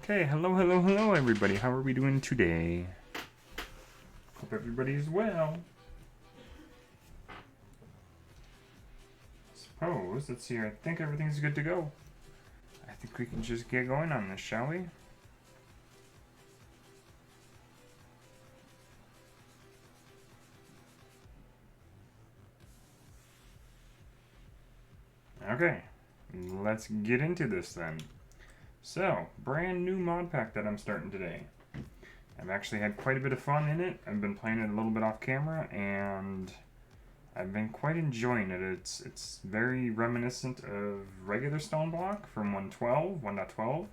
Okay, hello everybody. How are we doing today? Hope everybody's well. Suppose, let's see here, I think everything's good to go. I think we can just get going on this, shall we? Okay, let's get into this then. So, brand new mod pack that I'm starting today. I've actually had quite a bit of fun in it. I've been playing it a little bit off camera, and I've been quite enjoying it. It's very reminiscent of regular stoneblock from 1.12.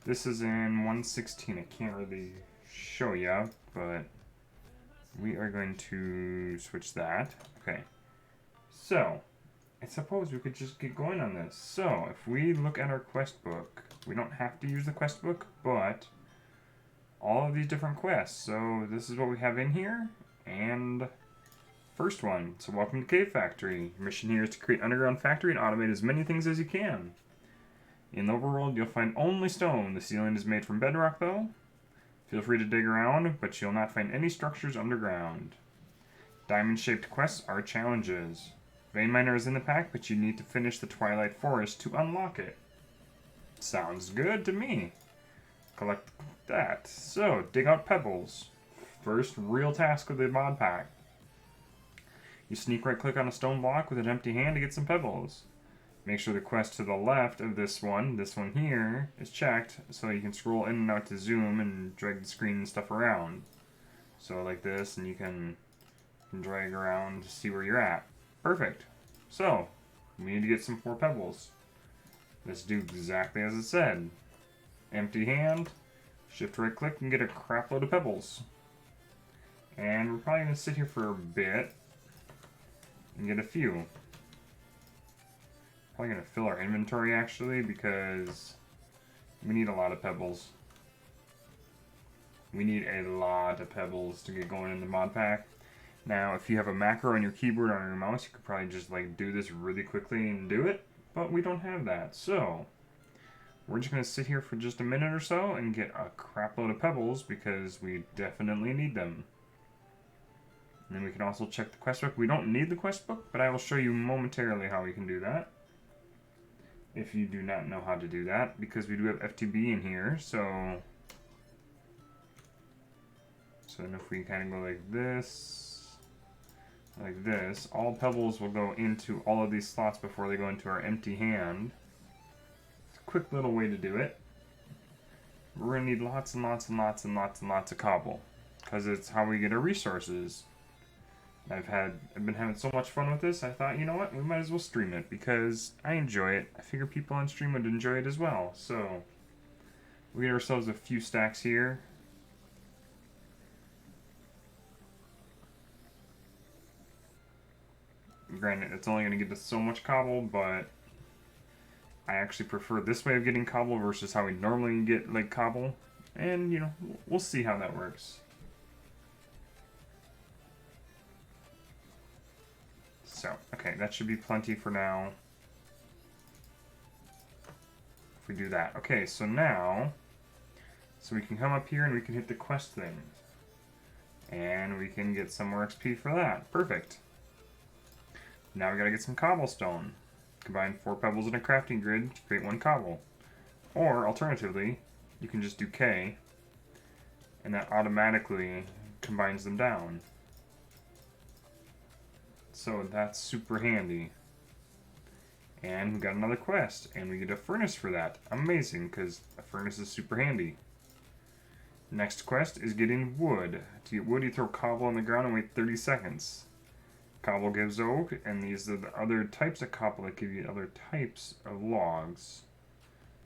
This is in 1.16. I can't really show ya, but we are going to switch that. Okay. So, I suppose we could just get going on this. So, if we look at our quest book, we don't have to use the quest book, but all of these different quests. So, this is what we have in here, and first one. So, welcome to Cave Factory. Your mission here is to create an underground factory and automate as many things as you can. In the overworld, you'll find only stone. The ceiling is made from bedrock, though. Feel free to dig around, but you'll not find any structures underground. Diamond-shaped quests are challenges. Vein Miner is in the pack, but you need to finish the Twilight Forest to unlock it. Sounds good to me. Collect that. So, dig out pebbles. First real task of the mod pack. You sneak right-click on a stone block with an empty hand to get some pebbles. Make sure the quest to the left of this one here, is checked, so you can scroll in and out to zoom and drag the screen and stuff around. So like this, and you can drag around to see where you're at. Perfect. So, we need to get some 4 pebbles. Let's do exactly as it said. Empty hand, shift right click and get a crap load of pebbles. And we're probably going to sit here for a bit and get a few. Probably going to fill our inventory actually, because we need a lot of pebbles. We need a lot of pebbles to get going in the mod pack. Now, if you have a macro on your keyboard or on your mouse, you could probably just like do this really quickly and do it, but we don't have that. So, we're just going to sit here for just a minute or so and get a crap load of pebbles because we definitely need them. And then we can also check the quest book. We don't need the quest book, but I will show you momentarily how we can do that. If you do not know how to do that, because we do have FTB in here, so then if we kind of go like this, all pebbles will go into all of these slots before they go into our empty hand. It's a quick little way to do it. We're gonna need lots and lots and lots and lots and lots of cobble, because it's how we get our resources. I've been having so much fun with this, I thought, you know what, we might as well stream it, because I enjoy it. I figure people on stream would enjoy it as well. So, we get ourselves a few stacks here. Granted, it's only going to get us so much cobble, but I actually prefer this way of getting cobble versus how we normally get, like, cobble. And, you know, we'll see how that works. So, okay, that should be plenty for now. If we do that. Okay, so now, so we can come up here and we can hit the quest thing. And we can get some more XP for that. Perfect. Now we gotta get some cobblestone. Combine 4 pebbles in a crafting grid to create 1 cobble. Or, alternatively, you can just do K, and that automatically combines them down. So that's super handy. And we got another quest, and we get a furnace for that. Amazing, because a furnace is super handy. Next quest is getting wood. To get wood, you throw cobble on the ground and wait 30 seconds. Cobble gives oak, and these are the other types of cobble that give you other types of logs.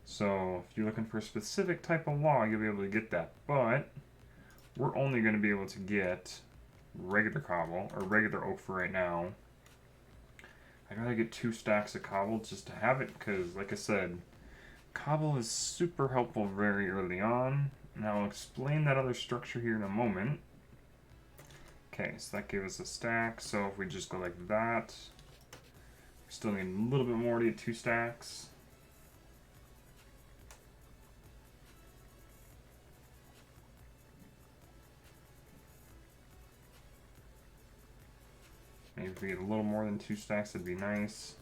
So, if you're looking for a specific type of log, you'll be able to get that. But, we're only going to be able to get regular cobble, or regular oak for right now. I'd rather get 2 stacks of cobble just to have it, because, like I said, cobble is super helpful very early on. And I'll explain that other structure here in a moment. Okay, so that gave us a stack, so if we just go like that, we still need a little bit more to get 2 stacks. Maybe if we get a little more than 2 stacks, that'd be nice.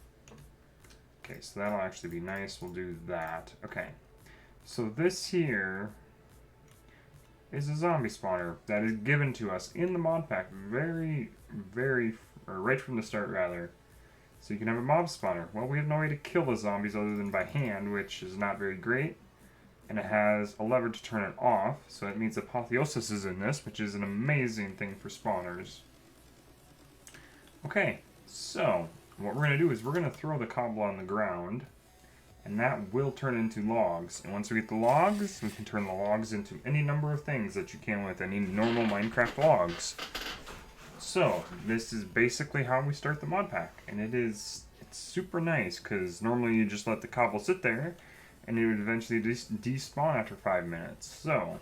Okay, so that'll actually be nice. We'll do that. Okay. So this here is a zombie spawner that is given to us in the mod pack right from the start, rather. So you can have a mob spawner. Well, we have no way to kill the zombies other than by hand, which is not very great. And it has a lever to turn it off, so that means Apotheosis is in this, which is an amazing thing for spawners. Okay, so what we're going to do is we're going to throw the cobble on the ground, and that will turn into logs. And once we get the logs, we can turn the logs into any number of things that you can with any normal Minecraft logs. So, this is basically how we start the mod pack, and it's super nice, because normally you just let the cobble sit there, and it would eventually despawn after 5 minutes. So,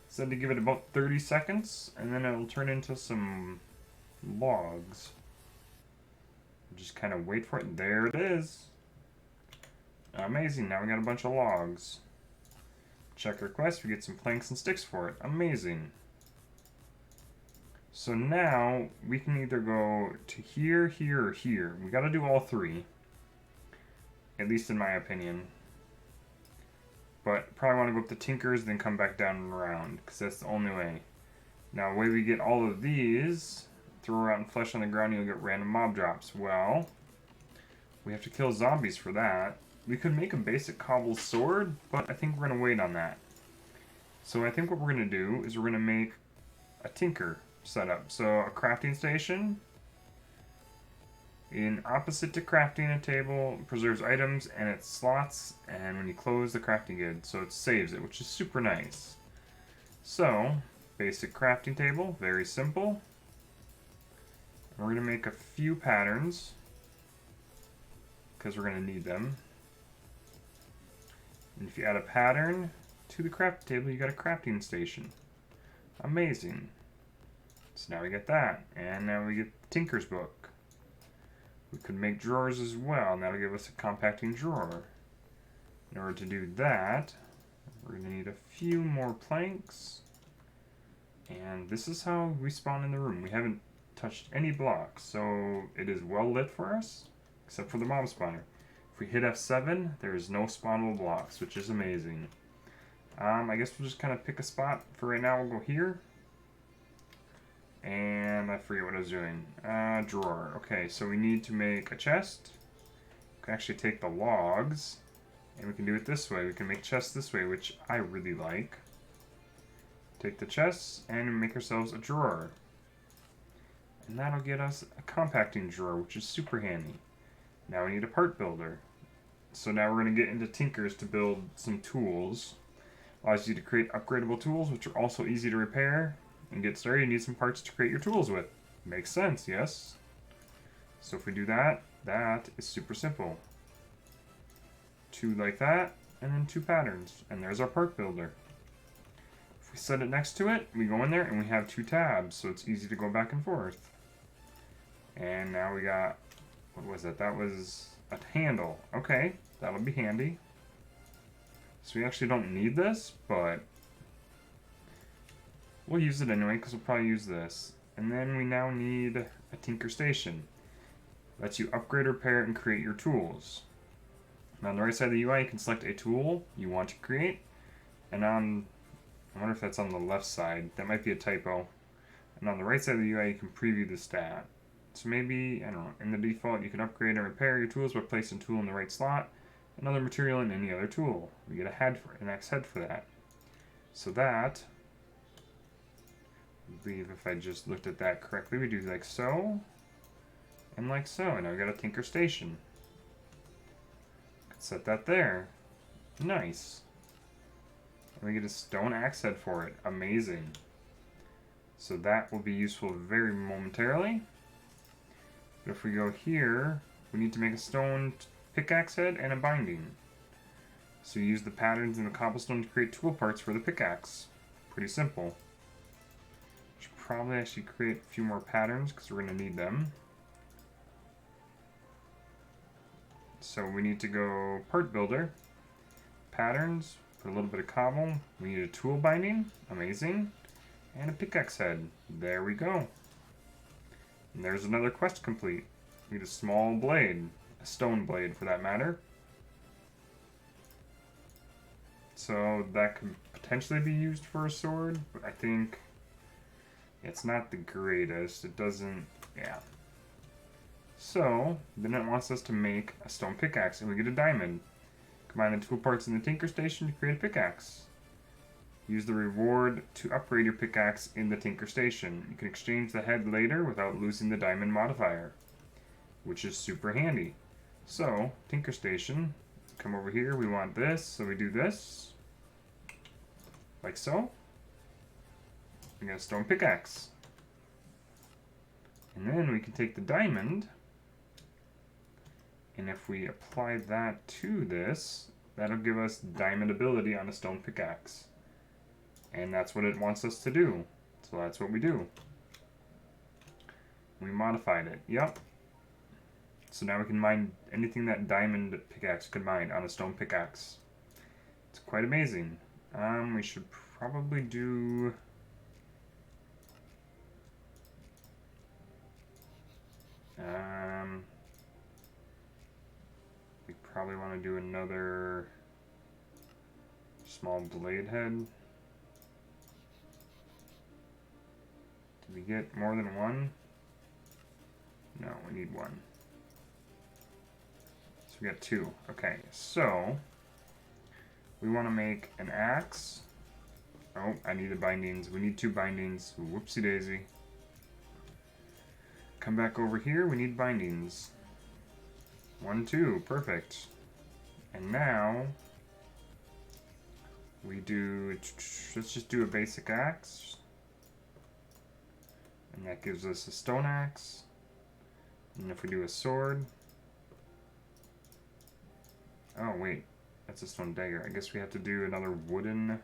said to give it about 30 seconds, and then it'll turn into some logs. Just kind of wait for it. There it is. Amazing, now we got a bunch of logs. Check request, we get some planks and sticks for it. Amazing. So now, we can either go to here, here, or here. We gotta do all 3. At least in my opinion. But probably want to go up to Tinker's, then come back down and around, because that's the only way. Now, the way we get all of these, throw rotten flesh on the ground, you'll get random mob drops. Well, we have to kill zombies for that. We could make a basic cobble sword, but I think we're going to wait on that. So I think what we're going to do is we're going to make a Tinker setup. So a crafting station. In opposite to crafting a table, preserves items and its slots, and when you close the crafting grid, so it saves it, which is super nice. So, basic crafting table, very simple. And we're going to make a few patterns, because we're going to need them. And if you add a pattern to the crafting table, you got a crafting station. Amazing. So now we get that, and now we get the Tinker's book. We could make drawers as well, and that'll give us a compacting drawer. In order to do that, we're going to need a few more planks. And this is how we spawn in the room. We haven't touched any blocks, so it is well lit for us, except for the mob spawner. If we hit F7, there is no spawnable blocks, which is amazing. I guess we'll just kind of pick a spot. For right now, we'll go here. And I forget what I was doing. Drawer. Okay, so we need to make a chest. We can actually take the logs, and we can do it this way. We can make chests this way, which I really like. Take the chests, and make ourselves a drawer. And that'll get us a compacting drawer, which is super handy. Now we need a part builder. So now we're going to get into Tinker's to build some tools. Allows you to create upgradable tools, which are also easy to repair. And get started, you need some parts to create your tools with. Makes sense, yes? So if we do that, that is super simple. 2 like that, and then 2 patterns. And there's our part builder. If we set it next to it, we go in there and we have 2 tabs, so it's easy to go back and forth. And now we got, what was it? That was a handle. Okay, that'll be handy. So we actually don't need this, but we'll use it anyway, because we'll probably use this. And then we now need a Tinker Station. Lets you upgrade, repair, and create your tools. Now on the right side of the UI, you can select a tool you want to create. And on, I wonder if that's on the left side. That might be a typo. And on the right side of the UI, you can preview the stat. So maybe, I don't know, in the default, you can upgrade and repair your tools by placing a tool in the right slot. Another material in any other tool. We get a head for an X head for that. So that, I believe if I just looked at that correctly, we do like so, and like so, and now we got a Tinker Station. Could set that there. Nice. And we get a stone axe head for it. Amazing. So that will be useful very momentarily. But if we go here, we need to make a stone pickaxe head and a binding. So you use the patterns in the cobblestone to create tool parts for the pickaxe. Pretty simple. Should probably actually create a few more patterns because we're going to need them. So we need to go part builder, patterns, put a little bit of cobble. We need a tool binding, amazing, and a pickaxe head. There we go. And there's another quest complete. We need a small blade. A stone blade, for that matter. So that could potentially be used for a sword, but I think it's not the greatest. It doesn't... yeah. So, then it wants us to make a stone pickaxe, and we get a diamond. Combine the tool parts in the tinker station to create a pickaxe. Use the reward to upgrade your pickaxe in the tinker station. You can exchange the head later without losing the diamond modifier, which is super handy. So, tinker station, come over here, we want this, so we do this. Like so. We got a stone pickaxe. And then we can take the diamond, and if we apply that to this, that'll give us diamond ability on a stone pickaxe. And that's what it wants us to do. So that's what we do. We modified it. Yep. So now we can mine anything that diamond pickaxe could mine on a stone pickaxe. It's quite amazing. We should probably do... we probably want to do another small blade head. Did we get more than one? No, we need one. So we got two. Okay, so we want to make an axe. Oh, I need the bindings. We need two bindings. Whoopsie daisy. Come back over here. We need bindings. 1, 2. Perfect. And now we do... let's just do a basic axe. And that gives us a stone axe. And if we do a sword... oh, wait. That's a stone dagger. I guess we have to do another wooden...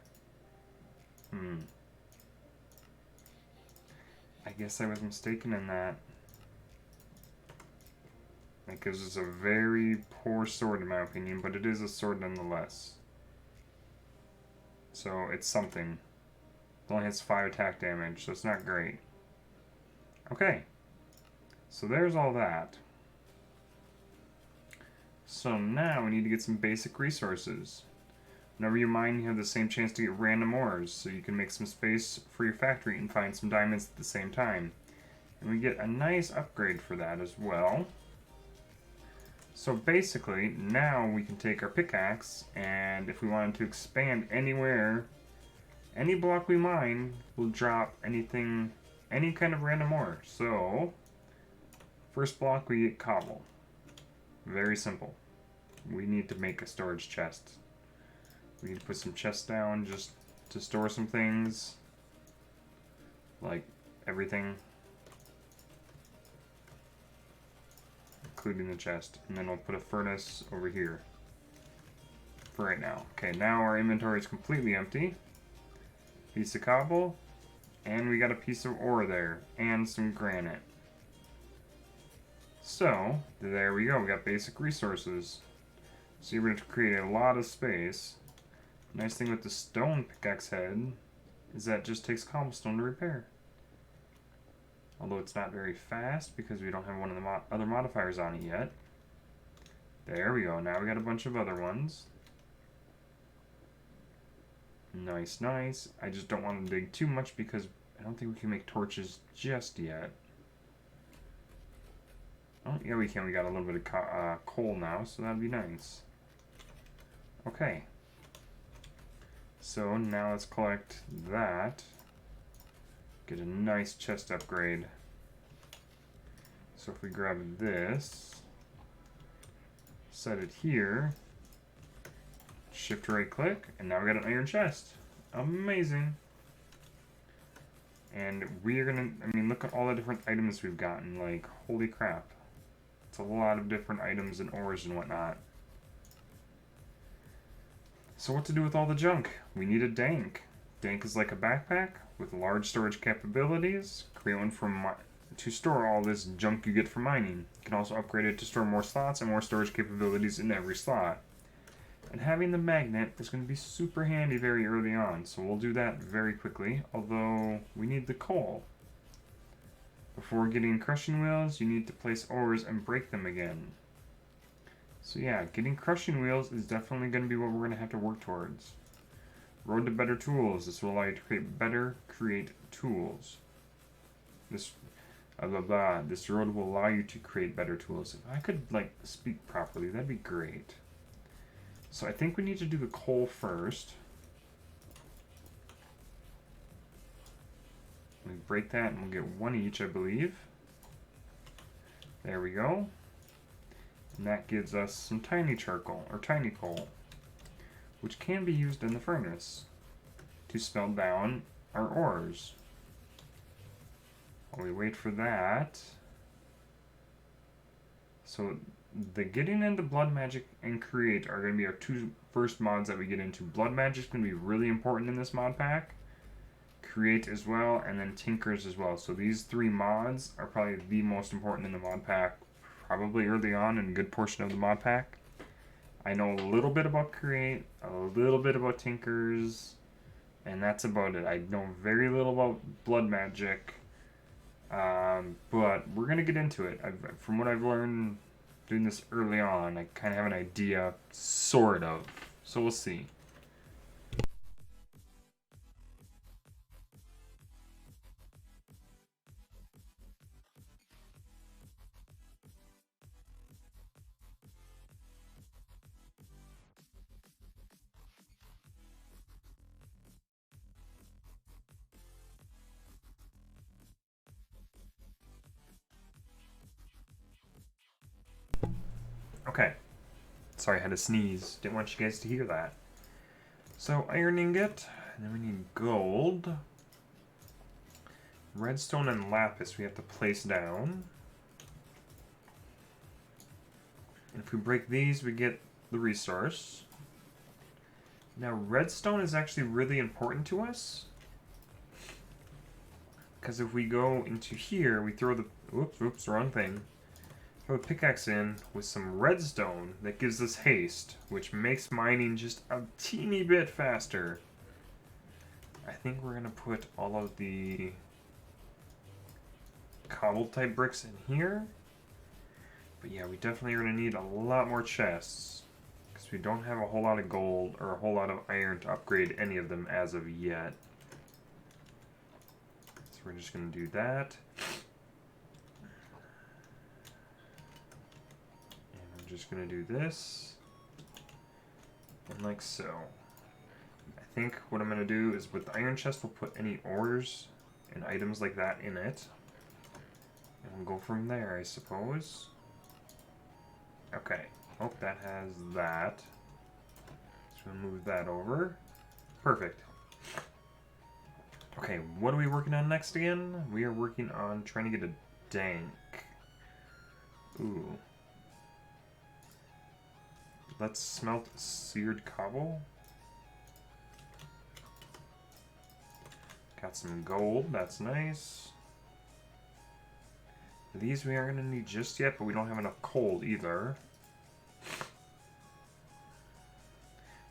I guess I was mistaken in that. That gives us a very poor sword in my opinion, but it is a sword nonetheless. So it's something. It only has 5 attack damage, so it's not great. Okay. So there's all that. So now we need to get some basic resources. Whenever you mine, you have the same chance to get random ores, so you can make some space for your factory and find some diamonds at the same time. And we get a nice upgrade for that as well. So basically, now we can take our pickaxe, and if we wanted to expand anywhere, any block we mine will drop anything, any kind of random ore. So, first block we get cobble. Very simple. We need to make a storage chest. We need to put some chests down just to store some things. Like everything. Including the chest. And then we'll put a furnace over here. For right now. Okay, now our inventory is completely empty. Piece of cobble. And we got a piece of ore there. And some granite. So, there we go. We got basic resources. So you're going to create a lot of space. Nice thing with the stone pickaxe head is that it just takes cobblestone to repair. Although it's not very fast because we don't have one of the other modifiers on it yet. There we go. Now we got a bunch of other ones. Nice, nice. I just don't want to dig too much because I don't think we can make torches just yet. Oh, yeah, we can. We got a little bit of coal now, so that'd be nice. Okay. So now let's collect that. Get a nice chest upgrade. So if we grab this, set it here, shift right click, and now we got an iron chest. Amazing. And we are gonna, I mean, look at all the different items we've gotten. Like, holy crap. It's a lot of different items and ores and whatnot. So what to do with all the junk? We need a dank. Dank is like a backpack with large storage capabilities. Create one to store all this junk you get from mining. You can also upgrade it to store more slots and more storage capabilities in every slot. And having the magnet is going to be super handy very early on, so we'll do that very quickly, although we need the coal. Before getting crushing wheels, you need to place ores and break them again. So yeah, getting crushing wheels is definitely going to be what we're going to have to work towards. Road to better tools. This will allow you to create tools. This This road will allow you to create better tools. If I could like speak properly, that'd be great. So I think we need to do the coal first. We break that and we'll get one each, I believe. There we go. And that gives us some tiny charcoal, or tiny coal, which can be used in the furnace to smelt down our ores. While we wait for that, so the getting into Blood Magic and Create are going to be our two first mods that we get into. Blood Magic is going to be really important in this mod pack. Create as well, and then Tinkers as well. So these three mods are probably the most important in the mod pack, probably early on in a good portion of the mod pack. I know a little bit about Create, a little bit about Tinkers, and that's about it. I know very little about Blood Magic, but we're going to get into it. From what I've learned doing this early on, I kind of have an idea, sort of. So we'll see. Okay. Sorry, I had to sneeze. Didn't want you guys to hear that. So, iron ingot, and then we need gold. Redstone and lapis we have to place down. And if we break these, we get the resource. Now, redstone is actually really important to us. Because if we go into here, we throw the... Oops, wrong thing. Throw a pickaxe in with some redstone that gives us haste, which makes mining just a teeny bit faster. I think we're going to put all of the cobble type bricks in here. But yeah, we definitely are going to need a lot more chests, because we don't have a whole lot of gold or a whole lot of iron to upgrade any of them as of yet. So we're just going to do that. Just gonna do this and like so. I think what I'm gonna do is with the iron chest we'll put any ores and items like that in it, and we'll go from there, I suppose. Okay, oh, that has that, so we'll move that over. Perfect. Okay, what are we working on next again? We are working on trying to get a dank. Ooh. Let's smelt seared cobble. Got some gold, that's nice. These we aren't going to need just yet, but we don't have enough coal either.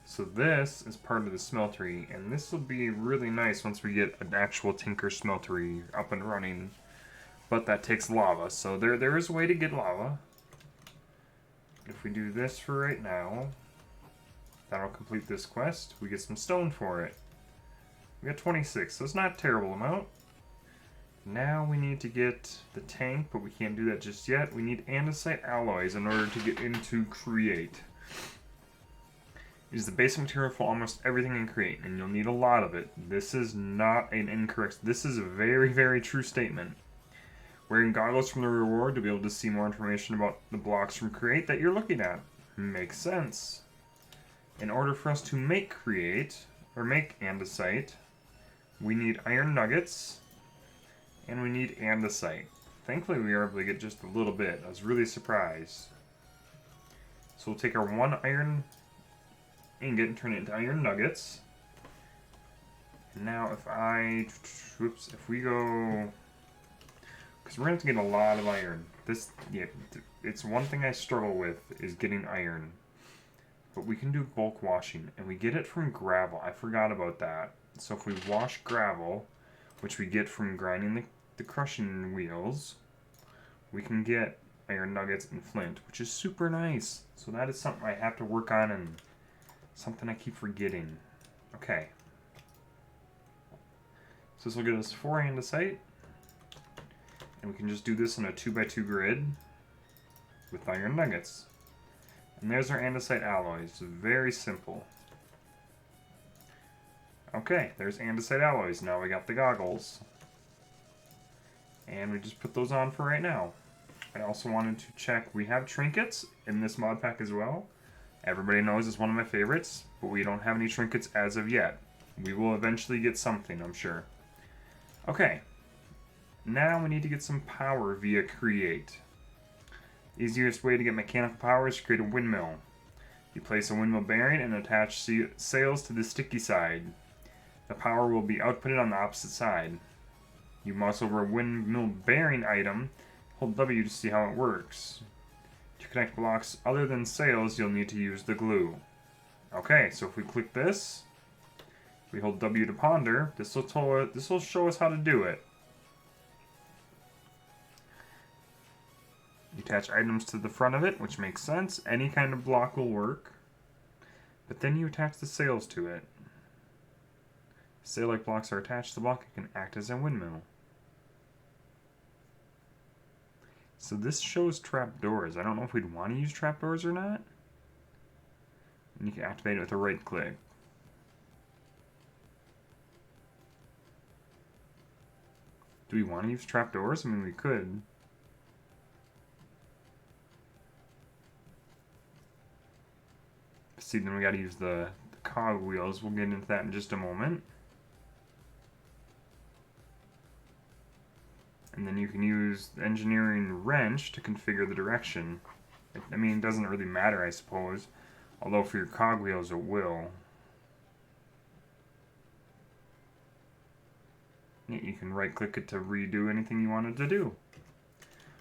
So this is part of the smeltery, and this will be really nice once we get an actual Tinker smeltery up and running. But that takes lava, so there is a way to get lava. If we do this for right now, that'll complete this quest. We get some stone for it. We got 26, so it's not a terrible amount. Now we need to get the tank, but we can't do that just yet. We need andesite alloys in order to get into Create. It is the basic material for almost everything in Create, and you'll need a lot of it. This is not an incorrect... This is a very, very true statement. Wearing goggles from the reward to be able to see more information about the blocks from Create that you're looking at. Makes sense. In order for us to make Create, or make andesite, we need iron nuggets, and we need andesite. Thankfully we were able to get just a little bit. I was really surprised. So we'll take our one iron ingot and turn it into iron nuggets. And now if we go... Because we're going to have to get a lot of iron. It's one thing I struggle with, is getting iron. But we can do bulk washing, and we get it from gravel. I forgot about that. So if we wash gravel, which we get from grinding the the crushing wheels, we can get iron nuggets and flint, which is super nice. So that is something I have to work on and something I keep forgetting. Okay. So this will get us 4 andesite. And we can just do this in a 2x2 grid with iron nuggets. And there's our andesite alloys. It's very simple. Okay, there's andesite alloys. Now we got the goggles. And we just put those on for right now. I also wanted to check, we have trinkets in this mod pack as well. Everybody knows it's one of my favorites, but we don't have any trinkets as of yet. We will eventually get something, I'm sure. Okay, now we need to get some power via create. Easiest way to get mechanical power is to create a windmill. You place a windmill bearing and attach sails to the sticky side. The power will be outputted on the opposite side. You mouse over a windmill bearing item, hold W to see how it works. To connect blocks other than sails, you'll need to use the glue. Okay, so if we click this, we hold W to ponder, this will show us how to do it. You attach items to the front of it, which makes sense. Any kind of block will work. But then you attach the sails to it. Sail-like blocks are attached to the block and can act as a windmill. So this shows trapdoors. I don't know if we'd want to use trapdoors or not. And you can activate it with a right click. Do we want to use trapdoors? I mean, we could. See, then we got to use the cog wheels. We'll get into that in just a moment. And then you can use the engineering wrench to configure the direction. I mean, it doesn't really matter, I suppose. Although for your cog wheels, it will. You can right-click it to redo anything you wanted to do.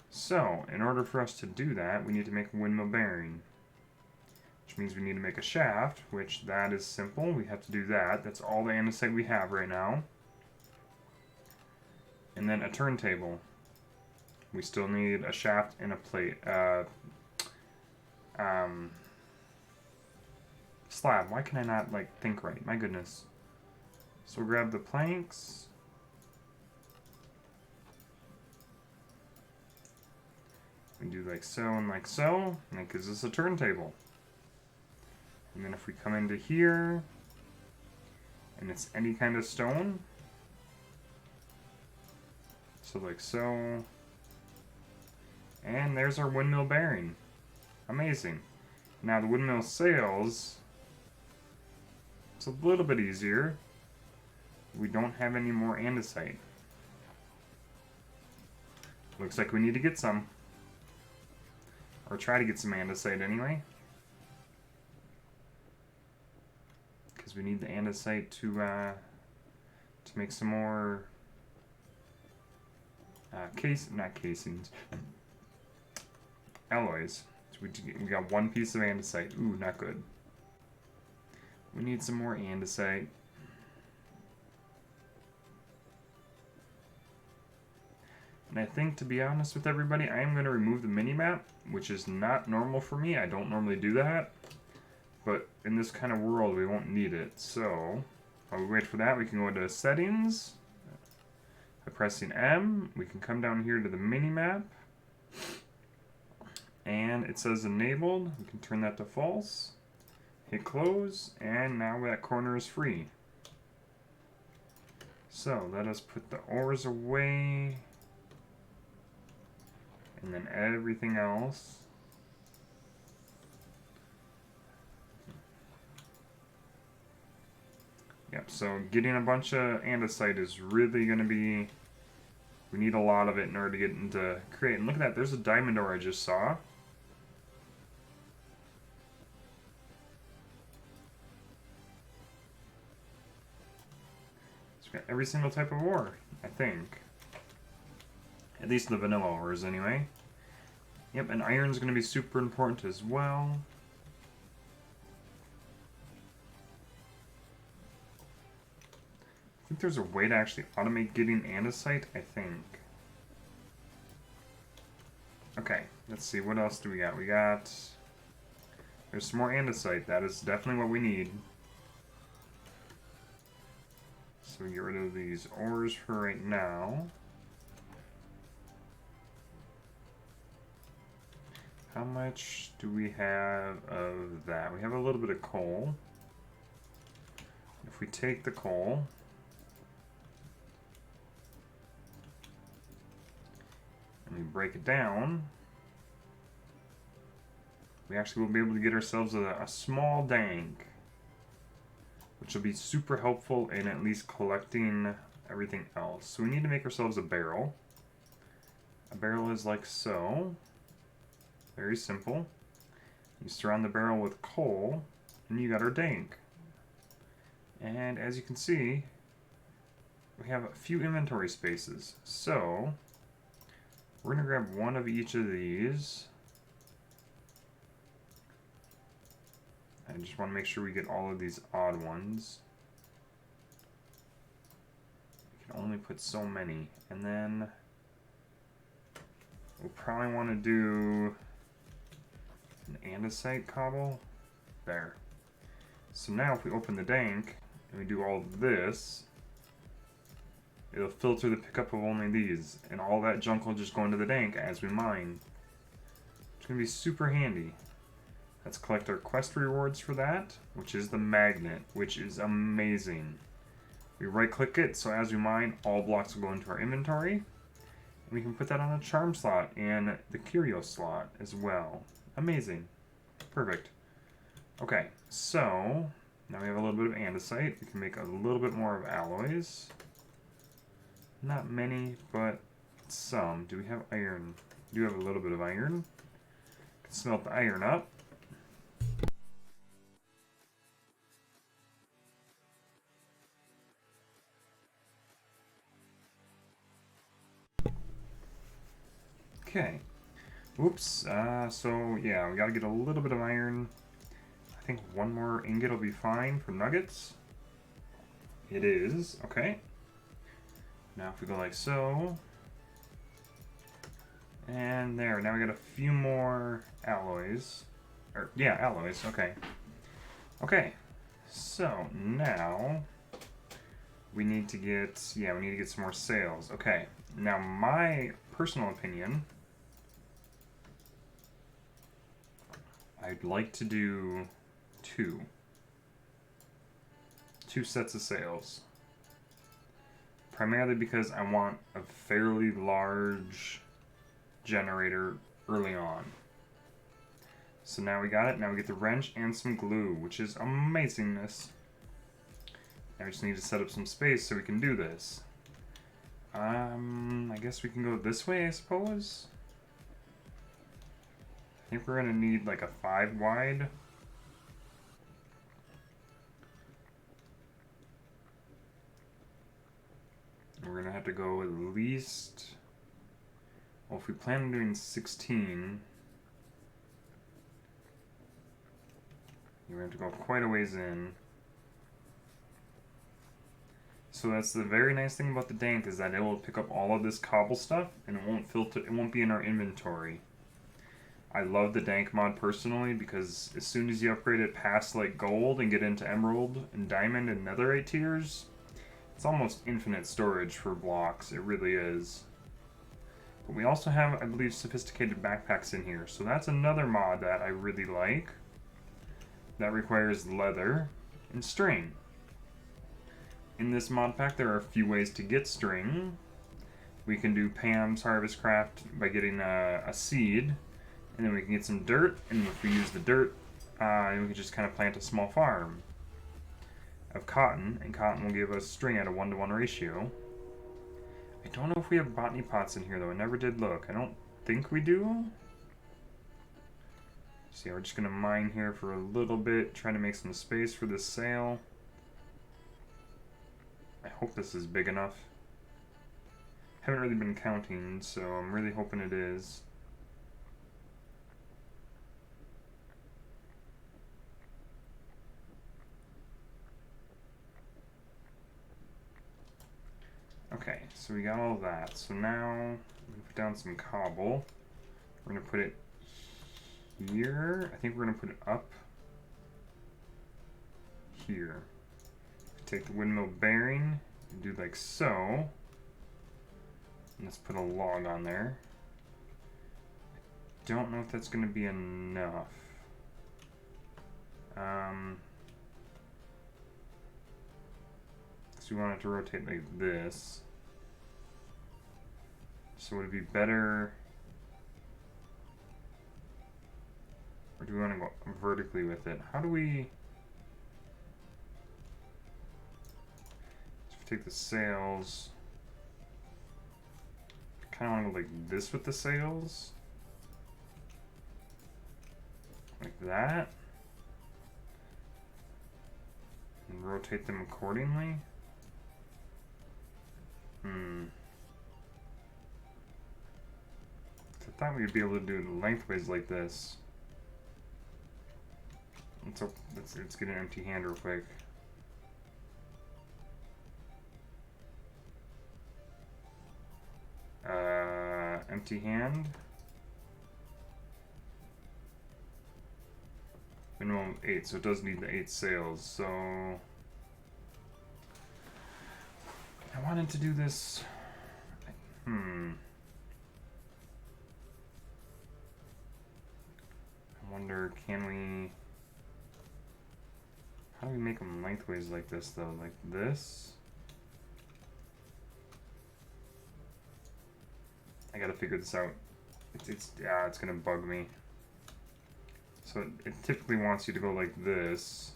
So, in order for us to do that, we need to make a windmill bearing. Which means we need to make a shaft, which that is simple. We have to do that. That's all the andesite we have right now. And then a turntable. We still need a shaft and a plate. Slab. Why can I not, like, think right? My goodness. So we'll grab the planks. We do like so and like so. And that gives us a turntable. And then if we come into here, and it's any kind of stone, so like so, and there's our windmill bearing. Amazing. Now the windmill sails, it's a little bit easier. We don't have any more andesite. Looks like we need to get some. Or try to get some andesite anyway. Because we need the andesite to make some more not casings, alloys. So we got 1 piece of andesite. Ooh, not good. We need some more andesite. And I think, to be honest with everybody, I am going to remove the mini-map, which is not normal for me. I don't normally do that. But in this kind of world, we won't need it. So, while we wait for that, we can go into Settings. By pressing M, we can come down here to the mini-map. And it says Enabled. We can turn that to False. Hit Close. And now that corner is free. So, let us put the ores away. And then everything else. Yep, so getting a bunch of andesite is really going to be... We need a lot of it in order to get into create. And look at that, there's a diamond ore I just saw. So we got every single type of ore, I think. At least the vanilla ores, anyway. Yep, and iron's going to be super important as well. I think there's a way to actually automate getting andesite, I think. Okay, let's see, what else do we got? There's some more andesite. That is definitely what we need. So we get rid of these ores for right now. How much do we have of that? We have a little bit of coal. If we take the coal, and we break it down, we actually will be able to get ourselves a small dank, which will be super helpful in at least collecting everything else. So we need to make ourselves a barrel. A barrel is like so. Very simple. You surround the barrel with coal, and you got our dank. And as you can see, we have a few inventory spaces. So we're going to grab one of each of these. I just want to make sure we get all of these odd ones. We can only put so many. And then we'll probably want to do an andesite cobble. There. So now if we open the dank and we do all of this, it'll filter the pickup of only these, and all that junk will just go into the dank as we mine. It's going to be super handy. Let's collect our quest rewards for that, which is the magnet, which is amazing. We right click it, so as we mine, all blocks will go into our inventory. And we can put that on a charm slot and the curio slot as well. Amazing. Perfect. Okay, so now we have a little bit of andesite. We can make a little bit more of alloys. Not many, but some. Do we have iron? We do have a little bit of iron. Can smelt the iron up. Okay. Oops. So yeah, we gotta get a little bit of iron. I think one more ingot will be fine for nuggets. It is. Okay. Now if we go like so. And there. Now we got a few more alloys. Yeah, alloys. Okay. Okay. So now we need to get some more sails. Okay. Now my personal opinion, I'd like to do two sets of sails. Primarily because I want a fairly large generator early on. So now we got it. Now we get the wrench and some glue, which is amazingness. Now we just need to set up some space so we can do this. I guess we can go this way, I suppose. I think we're gonna need like a 5 wide. We're gonna have to go at least, well, if we plan on doing 16, we're gonna have to go quite a ways in. So that's the very nice thing about the dank, is that it will pick up all of this cobble stuff and it won't filter, it won't be in our inventory. I love the dank mod personally because as soon as you upgrade it past like gold and get into emerald and diamond and netherite tiers, it's almost infinite storage for blocks. It really is. But we also have, I believe, sophisticated backpacks in here. So that's another mod that I really like. That requires leather and string. In this mod pack, there are a few ways to get string. We can do Pam's Harvest Craft by getting a seed, and then we can get some dirt, and if we use the dirt, we can just kind of plant a small farm of cotton, and cotton will give us string at a 1-to-1 ratio. I don't know if we have botany pots in here, though. I never did look. I don't think we do. So yeah, we're just going to mine here for a little bit, trying to make some space for this sail. I hope this is big enough. Haven't really been counting, so I'm really hoping it is. Okay, so we got all that. So now we put down some cobble. We're gonna put it here. I think we're gonna put it up here. Take the windmill bearing and do like so. And let's put a log on there. Don't know if that's gonna be enough. So we want it to rotate like this. So would it be better, or do we want to go vertically with it? How do we, so if we take the sails, I kind of want to go like this with the sails. Like that. And rotate them accordingly. I thought we'd be able to do it lengthways like this. Let's get an empty hand real quick. Empty hand. Minimum 8, so it does need the 8 sails. So I wanted to do this. I wonder, can we? How do we make them lengthways like this though? Like this? I gotta figure this out. It's gonna bug me. So it typically wants you to go like this.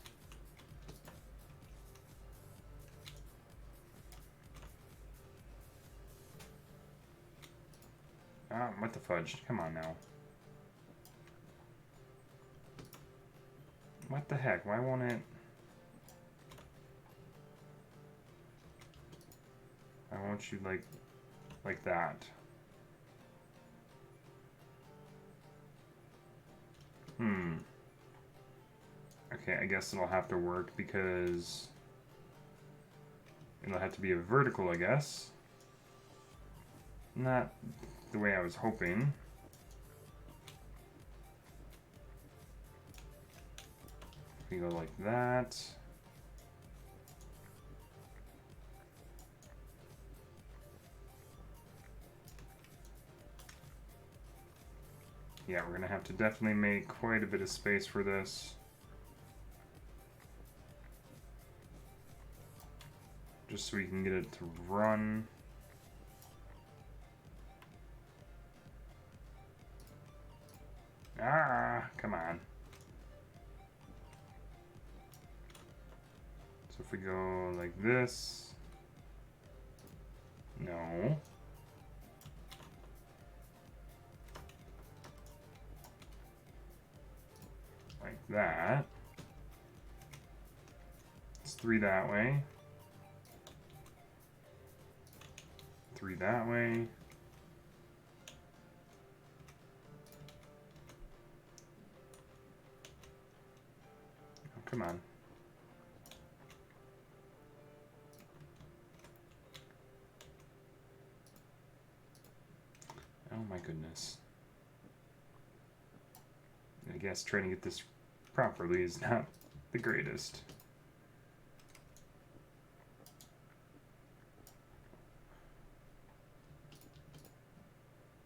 What the fudge? Come on now. What the heck? Why won't it? Why won't you like that? Okay, I guess it'll have to work because it'll have to be a vertical, I guess. Not the way I was hoping. We go like that. Yeah, we're gonna have to definitely make quite a bit of space for this. Just so we can get it to run. Come on. So if we go like this, no. Like that. It's 3 that way. 3 that way. Oh, come on. Oh my goodness. I guess trying to get this properly is not the greatest.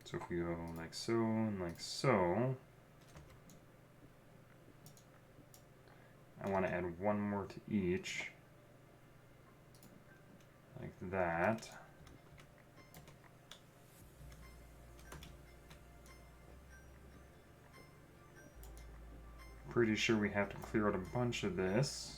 So if we go like so and like so, I want to add one more to each, like that. Pretty sure we have to clear out a bunch of this.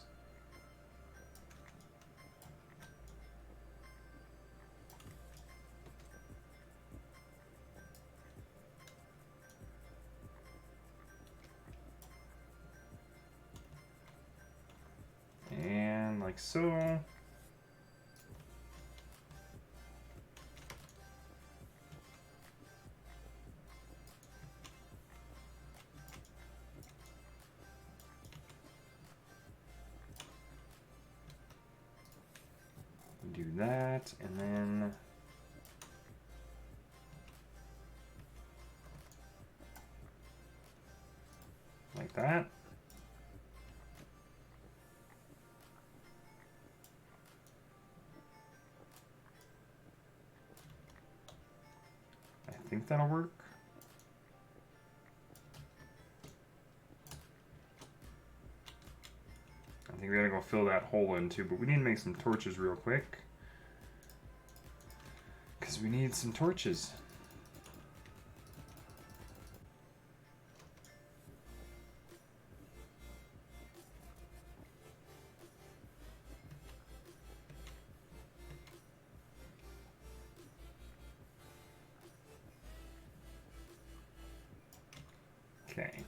And like so. Do that, and then like that. I think that'll work. I think we gotta go fill that hole in too, but we need to make some torches real quick. Because we need some torches. Okay,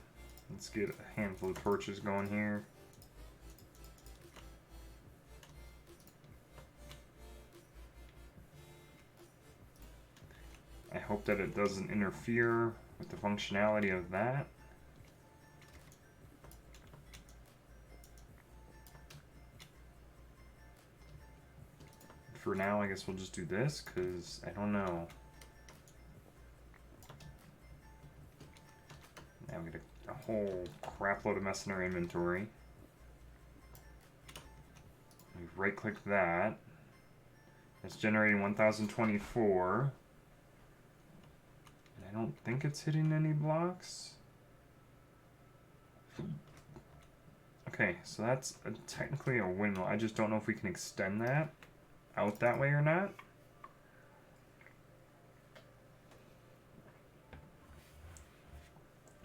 let's get a handful of torches going here. I hope that it doesn't interfere with the functionality of that. For now, I guess we'll just do this, because I don't know. Now we get a whole crap load of mess in our inventory. We right-click that. It's generating 1024. And I don't think it's hitting any blocks. Okay, so that's technically a windmill. I just don't know if we can extend that out that way or not.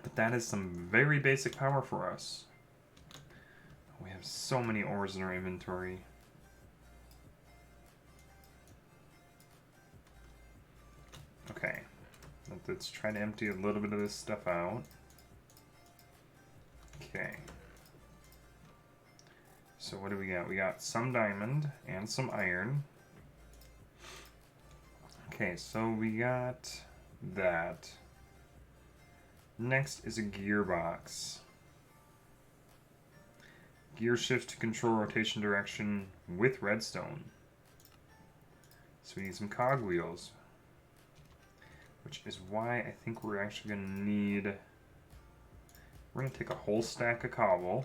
But that is some very basic power for us. We have so many ores in our inventory. Okay, let's try to empty a little bit of this stuff out. Okay. So what do we got? We got some diamond and some iron. Okay, so we got that. Next is a gearbox. Gear shift to control rotation direction with redstone. So we need some cogwheels. Which is why I think we're actually going to need... We're going to take a whole stack of cobble,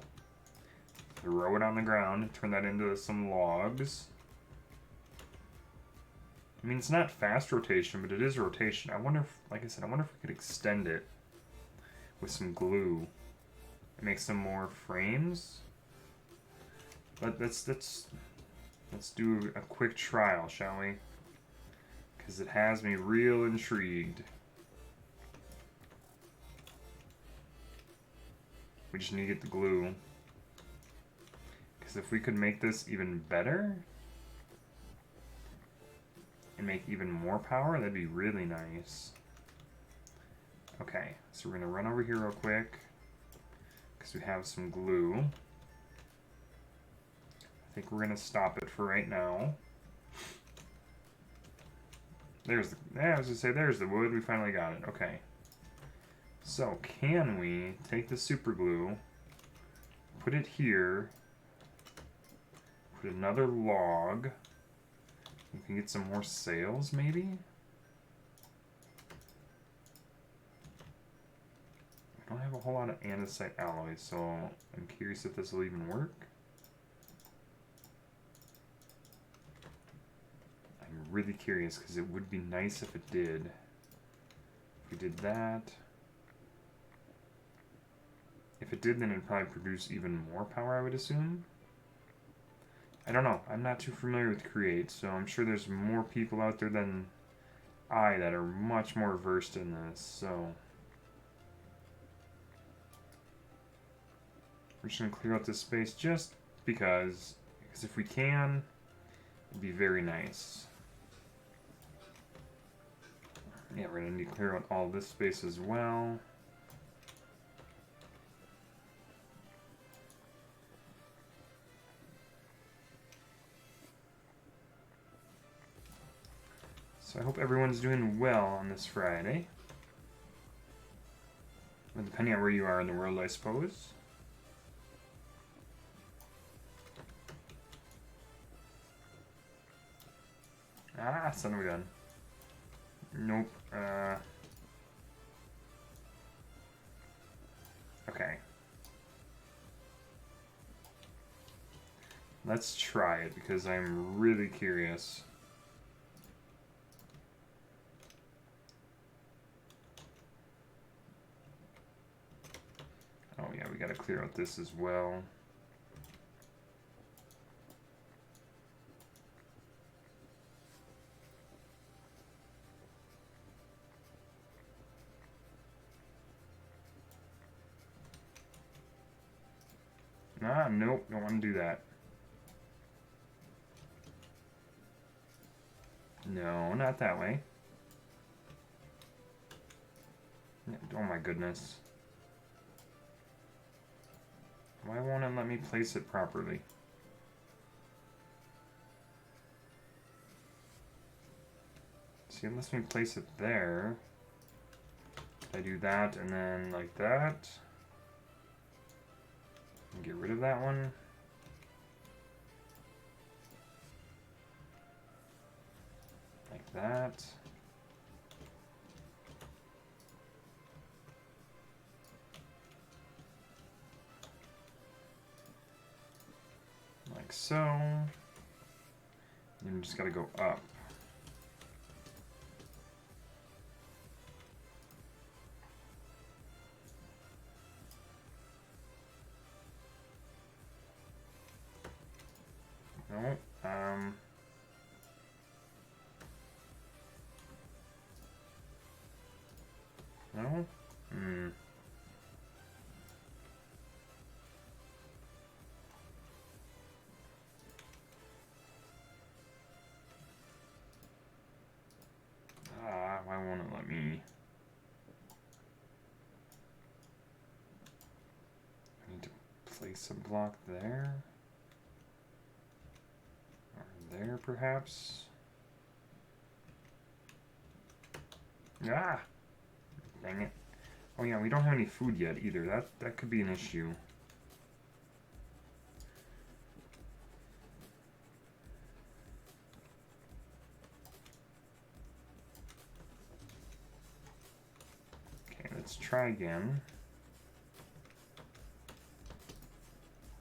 throw it on the ground, turn that into some logs. I mean, it's not fast rotation, but it is rotation. I wonder if, like I said, I wonder if we could extend it with some glue and make some more frames. But let's do a quick trial, shall we? Because it has me real intrigued. We just need to get the glue. Because if we could make this even better and make even more power, that'd be really nice. Okay, so we're going to run over here real quick because we have some glue. I think we're going to stop it for right now. There's the, yeah, I was going to say, there's the wood. We finally got it. Okay. So, can we take the super glue, put it here, put another log, we can get some more sails, maybe? I don't have a whole lot of andesite alloy, so I'm curious if this will even work. I'm really curious, because it would be nice if it did. If we did that... If it did, then it'd probably produce even more power, I would assume. I don't know. I'm not too familiar with Create, so I'm sure there's more people out there than I that are much more versed in this, so... We're just going to clear out this space just because if we can, it'd be very nice. Yeah, we're going to need to clear out all this space as well. So I hope everyone's doing well on this Friday. Well, depending on where you are in the world, I suppose. Ah, son of a gun. Nope. Okay. Let's try it because I'm really curious. Oh yeah, we gotta clear out this as well. Ah, nope, don't want to do that. No, not that way. Oh my goodness. Why won't it let me place it properly? See, it lets me place it there. I do that and then like that. And get rid of that one. Like that. Like so. And we just gotta go up. No, no? Why won't it let me? I need to place a block there. Or there, perhaps? Ah! Dang it. Oh yeah, we don't have any food yet either. That could be an issue. Okay, let's try again.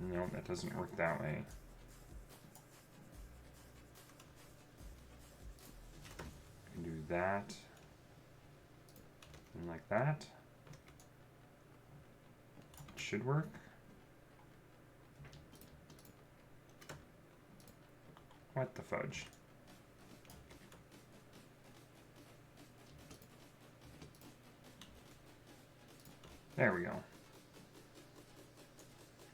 No, that doesn't work that way. Do that. And like that. It should work. What the fudge? There we go.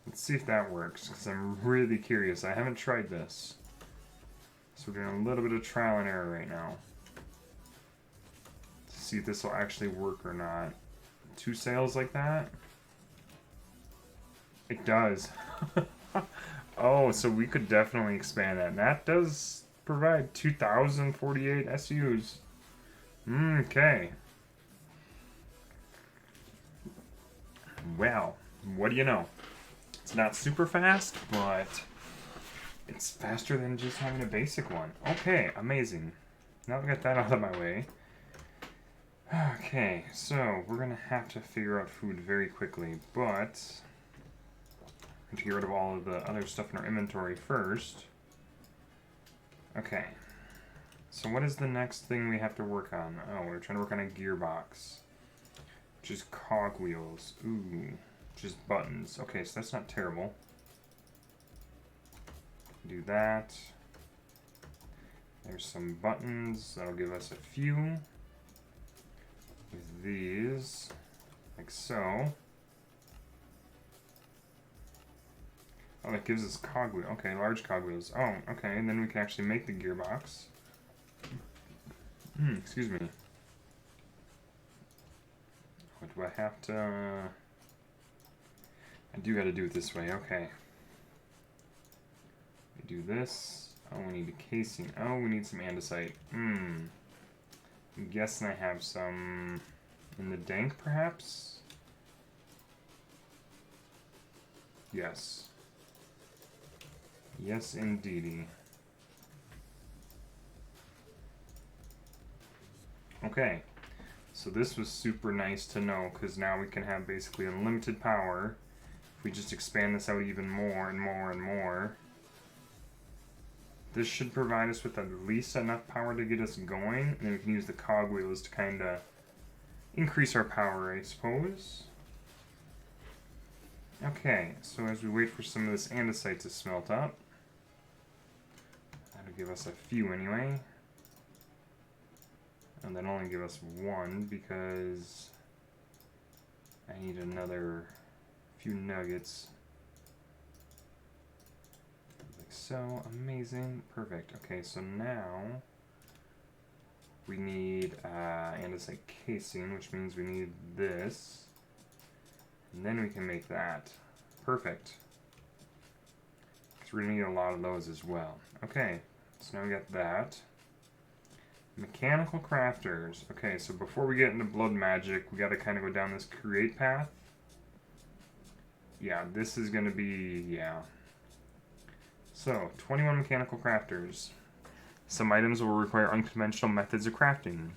Let's see if that works, because I'm really curious. I haven't tried this. So we're doing a little bit of trial and error right now. To see if this will actually work or not. 2 sails like that? It does. Oh, so we could definitely expand that. And that does provide 2,048 SUs. Okay. Well, what do you know? It's not super fast, but it's faster than just having a basic one. Okay, amazing. Now we got that out of my way. Okay, so we're gonna have to figure out food very quickly, but to get rid of all of the other stuff in our inventory first. Okay, so what is the next thing we have to work on? Oh, we're trying to work on a gearbox, which is cogwheels. Ooh, just buttons. Okay, so that's not terrible. Do that. There's some buttons. That'll give us a few. With these, like so. Oh, that gives us cogwheel. Okay, large cogwheels. Oh, okay, and then we can actually make the gearbox. Excuse me. What do I have to... I do gotta do it this way, okay. We do this. Oh, we need a casing. Oh, we need some andesite. I'm guessing I have some in the dank, perhaps? Yes. Yes, indeedy. Okay. So this was super nice to know, because now we can have basically unlimited power. If we just expand this out even more and more and more. this should provide us with at least enough power to get us going, and then we can use the cogwheels to kind of increase our power, I suppose. Okay, so as we wait for some of this andesite to smelt up, that'll give us a few anyway. And then only give us one because I need another few nuggets. Like so, amazing, perfect. Okay, so now we need andesite casing, which means we need this. And then we can make that. Perfect. Because we're going to need a lot of those as well. Okay, so now we got that. Mechanical crafters. Okay, so before we get into blood magic, we got to kind of go down this create path. Yeah, this is going to be, yeah. So, 21 mechanical crafters. Some items will require unconventional methods of crafting.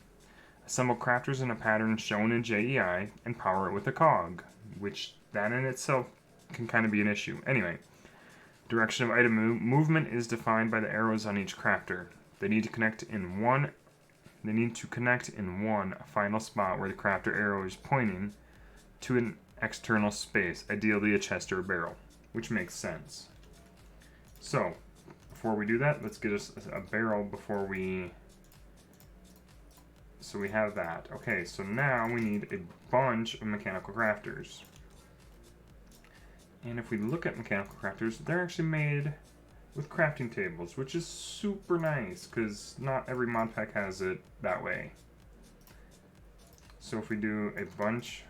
Assemble crafters in a pattern shown in JEI and power it with a cog, which that in itself can kind of be an issue. Anyway, direction of item movement is defined by the arrows on each crafter. They need to connect in one final spot where the crafter arrow is pointing to an external space, ideally a chest or a barrel, which makes sense. So, before we do that, let's get us a barrel before we... So we have that. Okay, so now we need a bunch of mechanical crafters. And if we look at mechanical crafters, they're actually made with crafting tables, which is super nice, because not every mod pack has it that way. So if we do a bunch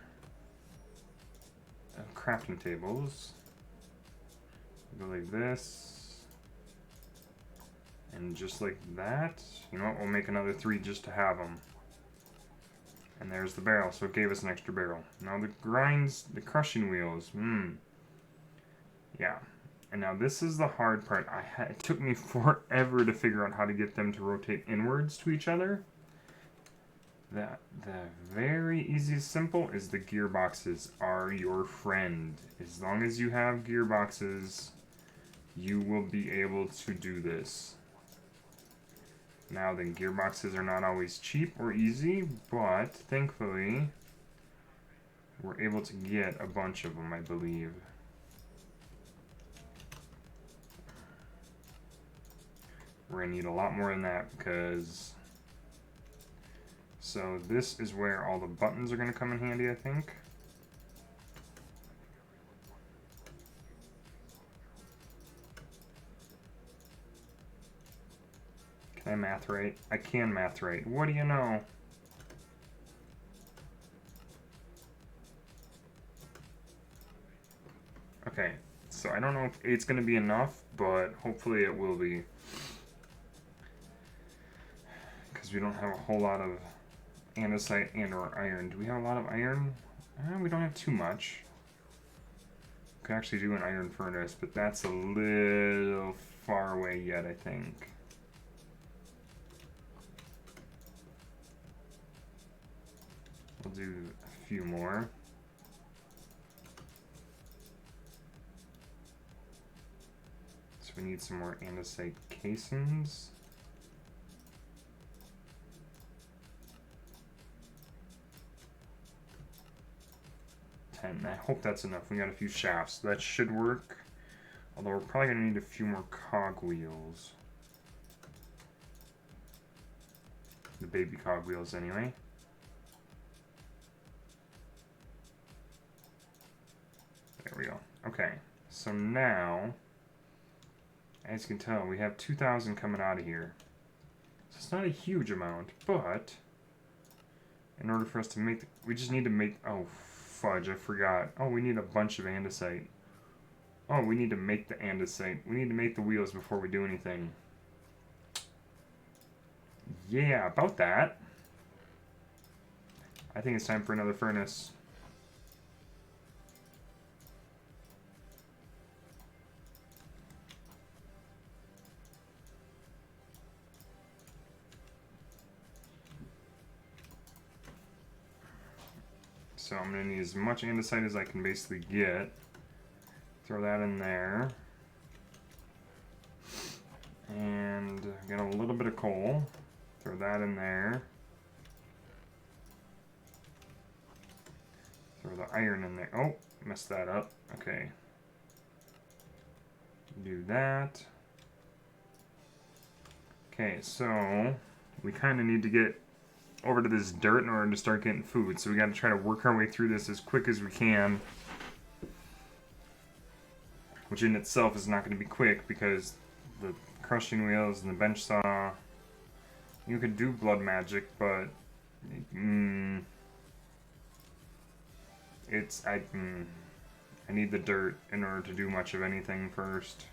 of crafting tables, go like this, and just like that, you know what, we'll make another 3 just to have them. And there's the barrel, so it gave us an extra barrel. Now the the crushing wheels, yeah. And now this is the hard part. It took me forever to figure out how to get them to rotate inwards to each other. The very easiest simple is the gearboxes are your friend. As long as you have gearboxes, you will be able to do this. Now the gearboxes are not always cheap or easy, but thankfully we're able to get a bunch of them, I believe. We're going to need a lot more than that because... So this is where all the buttons are going to come in handy, I think. Can I math right? I can math right. What do you know? Okay, so I don't know if 8's going to be enough, but hopefully it will be. Because we don't have a whole lot of andesite and or iron. Do we have a lot of iron? We don't have too much. We could actually do an iron furnace, but that's a little far away yet, I think. We'll do a few more. So we need some more andesite casings. I hope that's enough. We got a few shafts. That should work. Although we're probably going to need a few more cogwheels. The baby cogwheels anyway. There we go. Okay. So now, as you can tell, we have 2,000 coming out of here. So it's not a huge amount, but in order for us to make... we just need to make... Oh, fudge, I forgot. Oh, we need a bunch of andesite. Oh, we need to make the andesite. We need to make the wheels before we do anything. Yeah, about that. I think it's time for another furnace. So I'm going to need as much andesite as I can basically get. Throw that in there. And And get a little bit of coal. Throw that in there. Throw the iron in there. Oh, messed that up. Okay. Do that. Okay, so we kind of need to get over to this dirt in order to start getting food. So we got to try to work our way through this as quick as we can. Which in itself is not going to be quick because the crushing wheels and the bench saw, you could do blood magic, but I need the dirt in order to do much of anything first.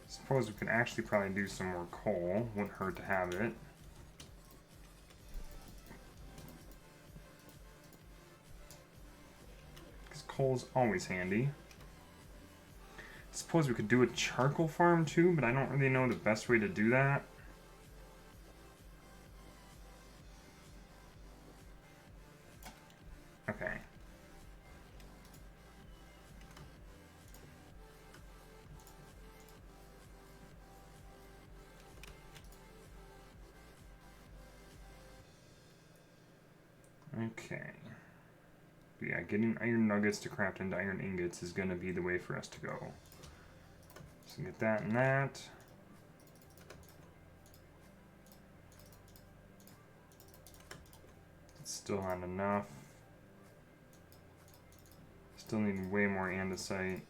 Suppose we can actually probably do some more coal. Wouldn't hurt to have it. Because coal's always handy. Suppose we could do a charcoal farm too, but I don't really know the best way to do that. Okay. Okay. But yeah, getting iron nuggets to craft into iron ingots is going to be the way for us to go. So get that and that. It's still not enough. Still need way more andesite.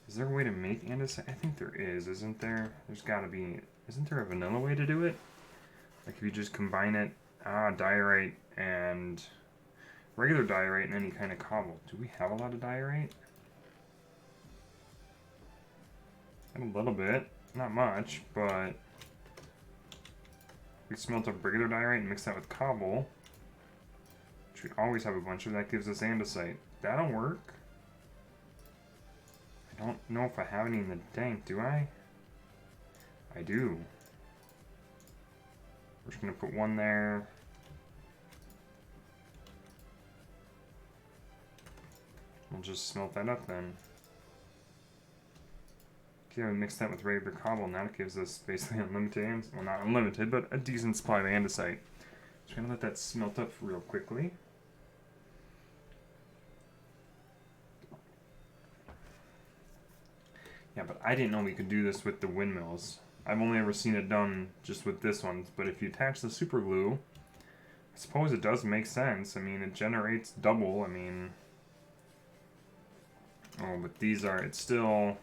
Is there a way to make andesite? I think there is, isn't there? There's got to be. Isn't there a vanilla way to do it? Like if you just combine it, diorite and regular diorite and any kind of cobble. Do we have a lot of diorite? A little bit, not much, but we smelt up regular diorite and mix that with cobble, which we always have a bunch of. That gives us andesite. That'll work. I don't know if I have any in the tank, do I? I do. We're just gonna put one there. We'll just smelt that up then. Okay, we mix that with regular cobble, and that gives us basically unlimited, well not unlimited, but a decent supply of andesite. Just gonna let that smelt up real quickly. Yeah, but I didn't know we could do this with the windmills. I've only ever seen it done just with this one, but if you attach the super glue, I suppose it does make sense. I mean, it generates double, I mean... Oh, but these are, it's still...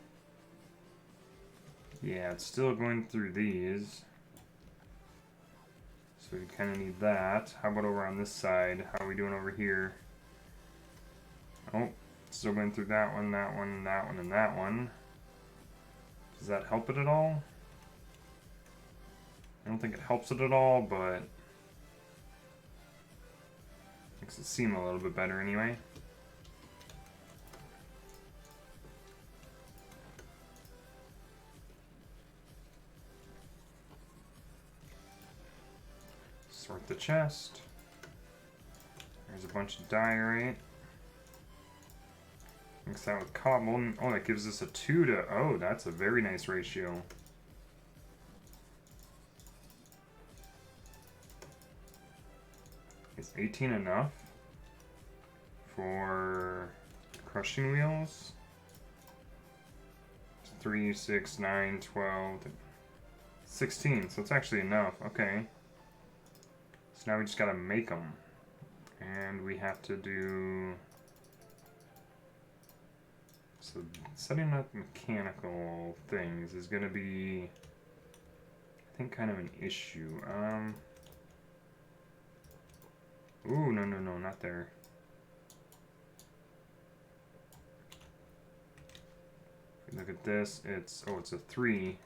Yeah, it's still going through these. So we kind of need that. How about over on this side? How are we doing over here? Oh, still going through that one, that one, that one, and that one. Does that help it at all? I don't think it helps it at all, but makes it seem a little bit better anyway. Sort the chest. There's a bunch of diorite. Mix that with cobble. Oh, that gives us a 2 to... Oh, that's a very nice ratio. Is 18 enough for crushing wheels? 3, 6, 9, 12, 16. So it's actually enough. Okay. So now we just gotta make them. And we have to do... So setting up mechanical things is going to be, I think, kind of an issue. Ooh, no, no, no, not there. If you look at this, it's, oh, it's a 3.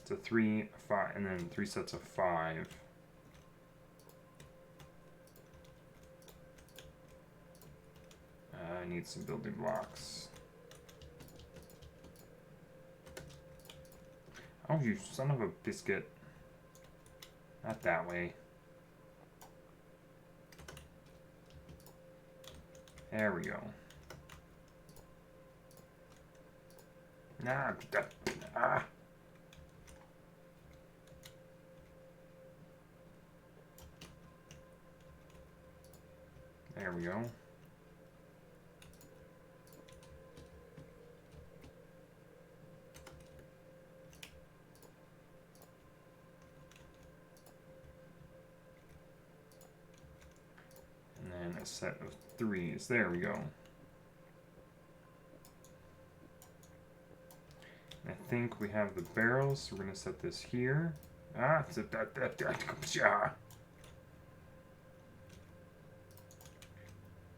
It's a 3, 5, and then 3 sets of 5. I need some building blocks. Oh, you son of a biscuit. Not that way. There we go. Ah. There we go. And then a set of 3s. There we go. I think we have the barrels, so we're going to set this here.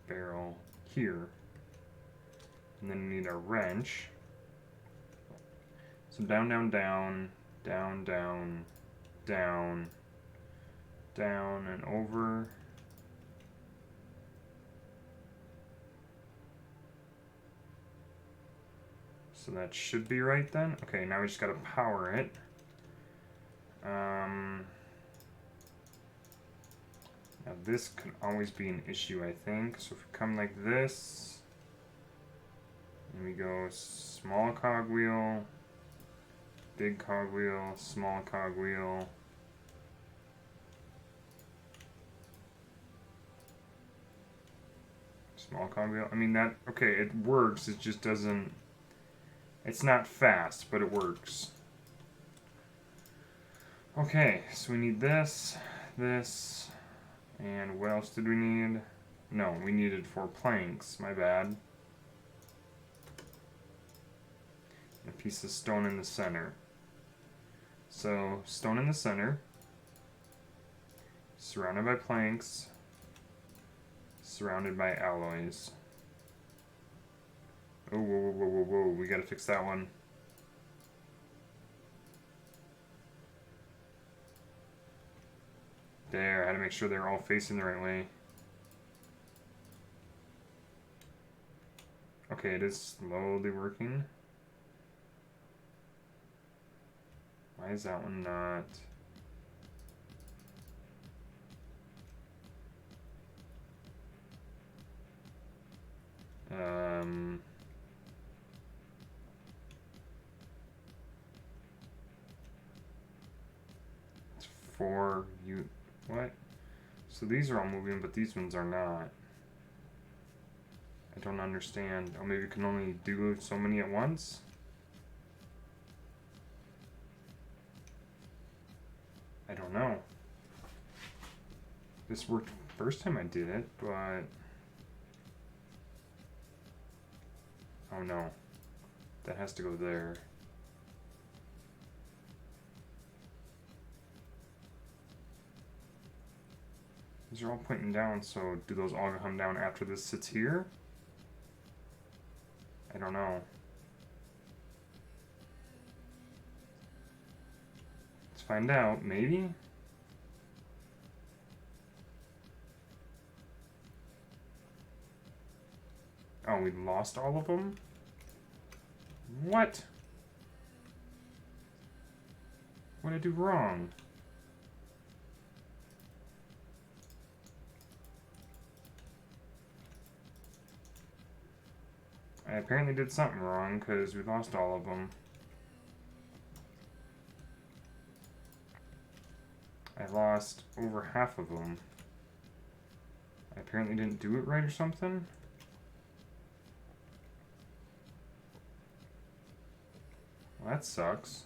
Barrel here. And then we need a wrench. So down, down, down, down, down, down, down, and over. So that should be right then. Okay, now we just gotta power it. Now this can always be an issue, I think. So if we come like this, and we go small cogwheel, big cogwheel, small cogwheel. Small cogwheel. I mean that, okay, it works, it just doesn't, it's not fast, but it works. Okay, so we need this, this, and what else did we need? No, we needed 4 planks, my bad. A piece of stone in the center. So, stone in the center, surrounded by planks, surrounded by alloys. Oh, whoa, whoa, whoa, whoa, whoa, we gotta fix that one. There, I had to make sure they're all facing the right way. Okay, it is slowly working. Why is that one not? It's 4, what? So these are all moving, but these ones are not. I don't understand. Oh, maybe you can only do so many at once? I don't know. This worked the first time I did it, but... Oh no. That has to go there. These are all pointing down, so do those all come down after this sits here? I don't know. Let's find out, maybe? Oh, we lost all of them? What? What did I do wrong? I apparently did something wrong because we lost all of them. I lost over half of them. I apparently didn't do it right or something. Well, that sucks.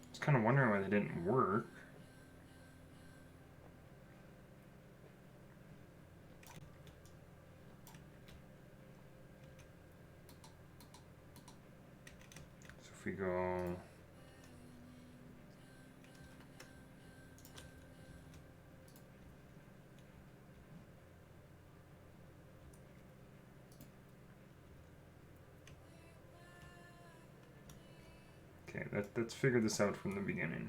I was kind of wondering why they didn't work. So if we go... Okay, let's figure this out from the beginning.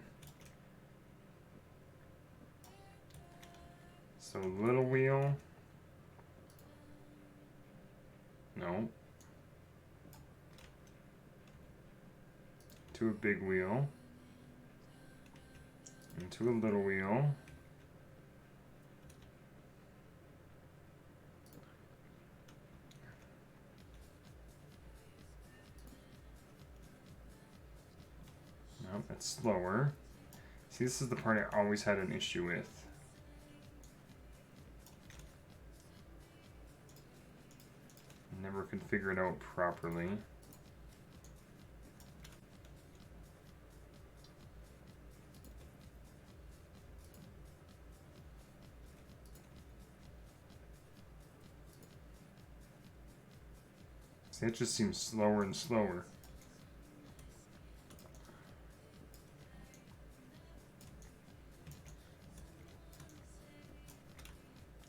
So little wheel. No. To a big wheel. Into a little wheel. Nope, that's slower. See, this is the part I always had an issue with. Never could figure it out properly. See, it just seems slower and slower.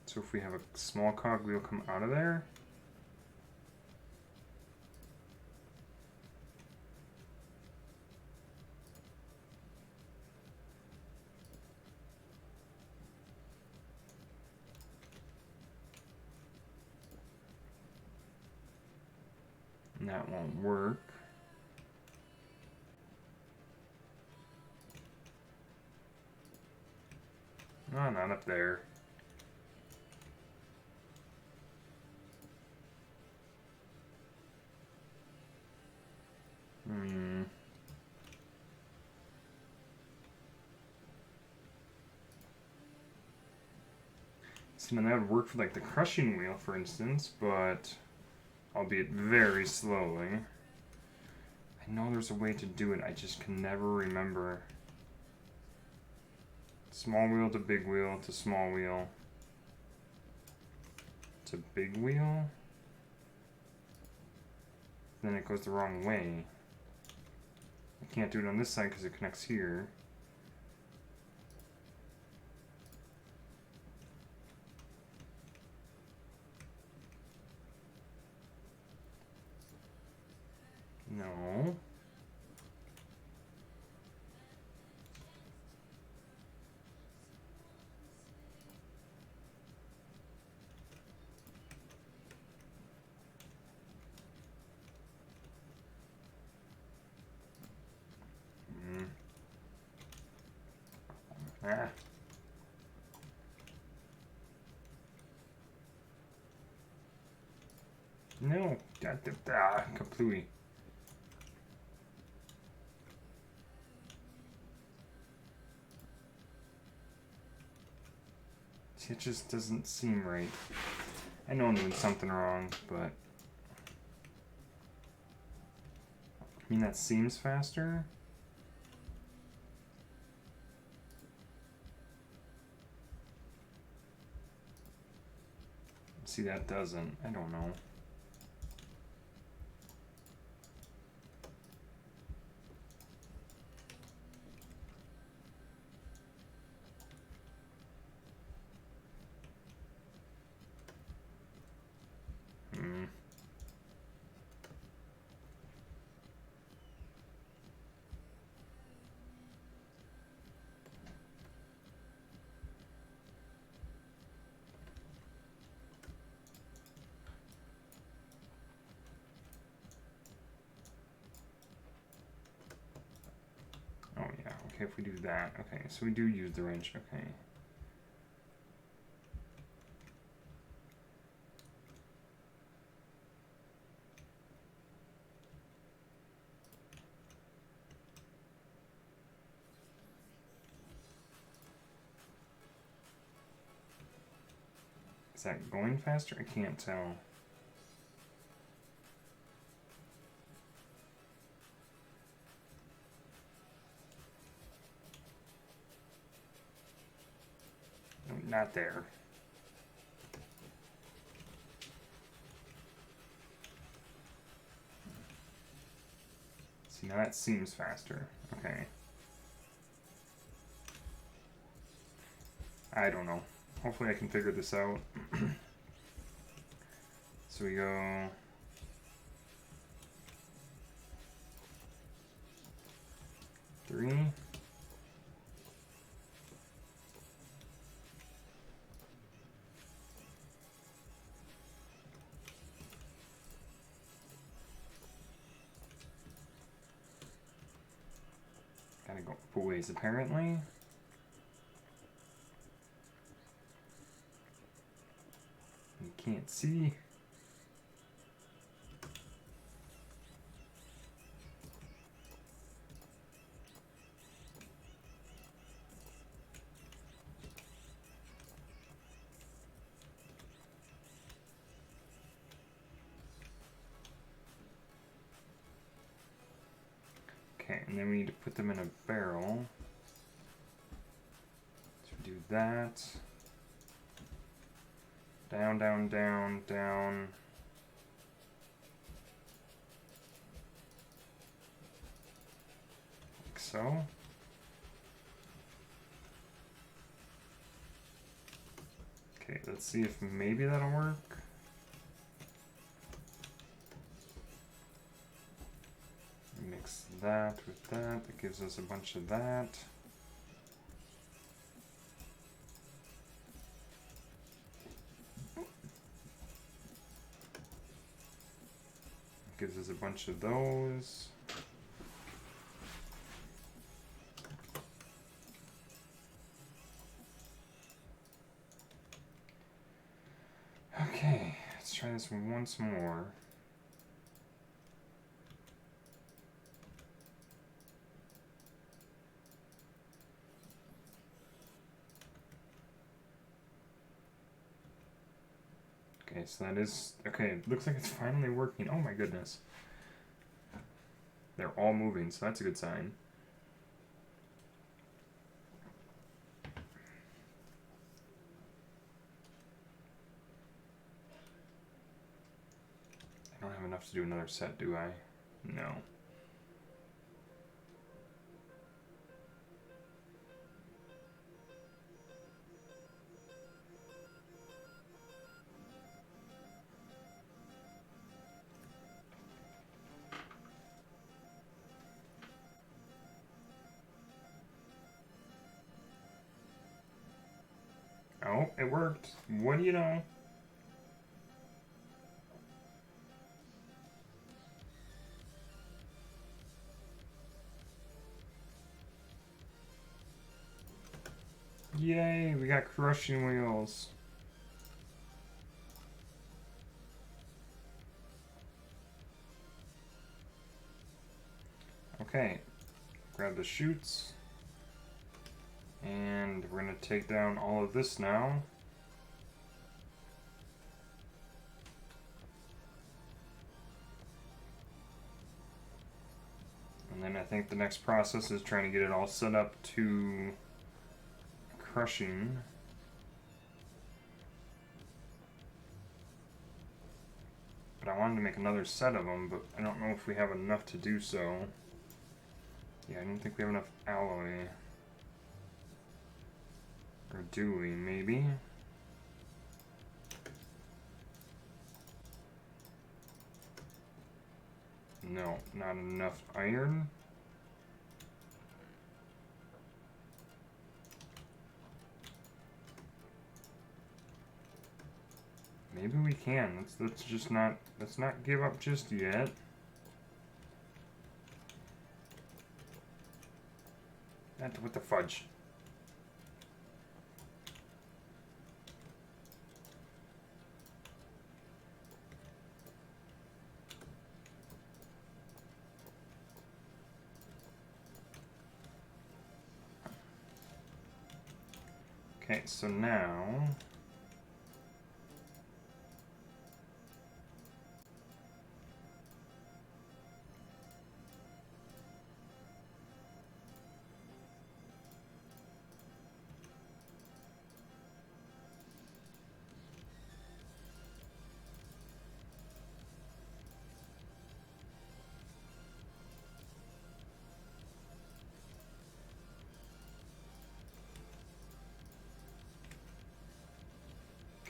So if we have a small cogwheel come out of there, and that won't work. Oh, not up there. See, now that would work for like the crushing wheel, for instance, but albeit very slowly. I know there's a way to do it, I just can never remember. Small wheel to big wheel to small wheel to big wheel. Then it goes the wrong way. I can't do it on this side because it connects here. No. Ah. No. Completely. See, it just doesn't seem right. I know I'm doing something wrong, but I mean, that seems faster. See, that doesn't. I don't know. Oh yeah, okay, if we do that, okay, so we do use the wrench, okay. Is that going faster? I can't tell. No, not there. See, now that seems faster. Okay. I don't know. Hopefully I can figure this out. So we go... Three. Gotta go up a ways apparently. You can't see. Okay, and then we need to put them in a barrel. So we do that. Down, down, down, down. Like so. Okay, let's see if maybe that'll work. Mix that with that. That gives us a bunch of that. Gives us a bunch of those. Okay, let's try this once more. Okay, so that is, okay, it looks like it's finally working. Oh my goodness. They're all moving, so that's a good sign. I don't have enough to do another set, do I? No. Oh, it worked. What do you know? Yay, we got crushing wheels. Okay, grab the chutes. And we're going to take down all of this now. And then I think the next process is trying to get it all set up to crushing. But I wanted to make another set of them, but I don't know if we have enough to do so. Yeah, I don't think we have enough alloy. Or do we? Maybe? No, not enough iron. Maybe we can. Let's just not, let's not give up just yet. What the fudge? Okay, so now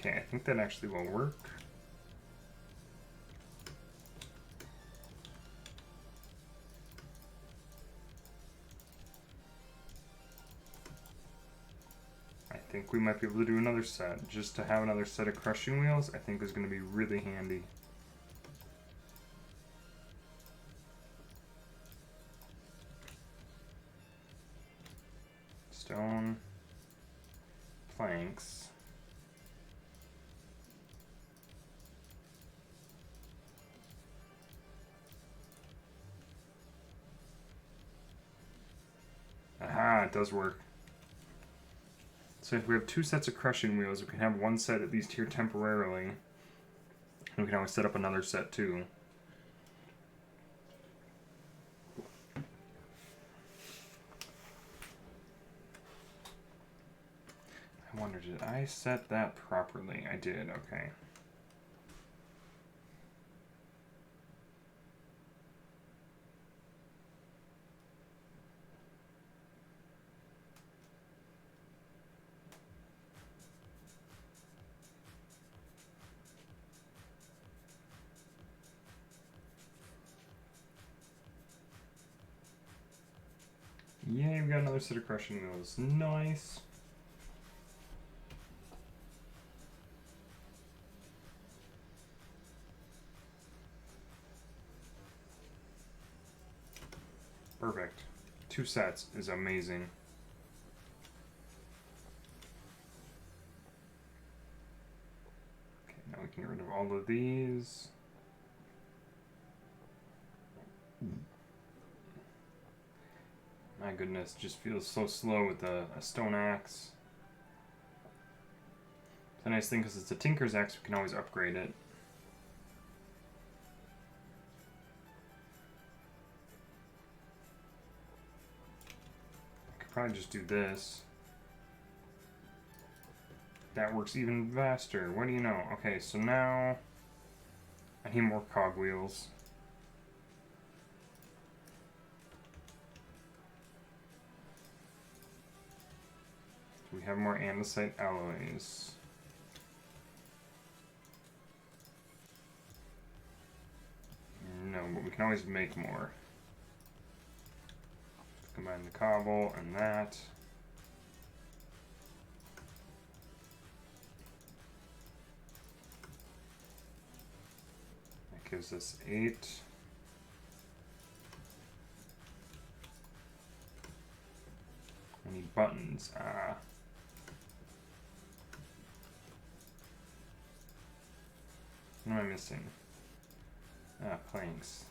okay, I think that actually will work. I think we might be able to do another set. Just to have another set of crushing wheels, I think is going to be really handy. stone planks. Aha, it does work. So if we have 2 sets of crushing wheels, we can have 1 set at least here temporarily. And we can always set up another set too. I wonder, did I set that properly? I did, okay. Yay, we got another set of crushing wheels. Nice. Perfect. 2 sets is amazing. Okay, now we can get rid of all of these. My goodness, just feels so slow with a stone axe. It's a nice thing because it's a tinker's axe, we can always upgrade it. I could probably just do this. That works even faster. What do you know? Okay, so now I need more cogwheels. We have more andesite alloys. No, but we can always make more. Combine the cobble and that. That gives us 8. We need buttons. What am I missing? Planks.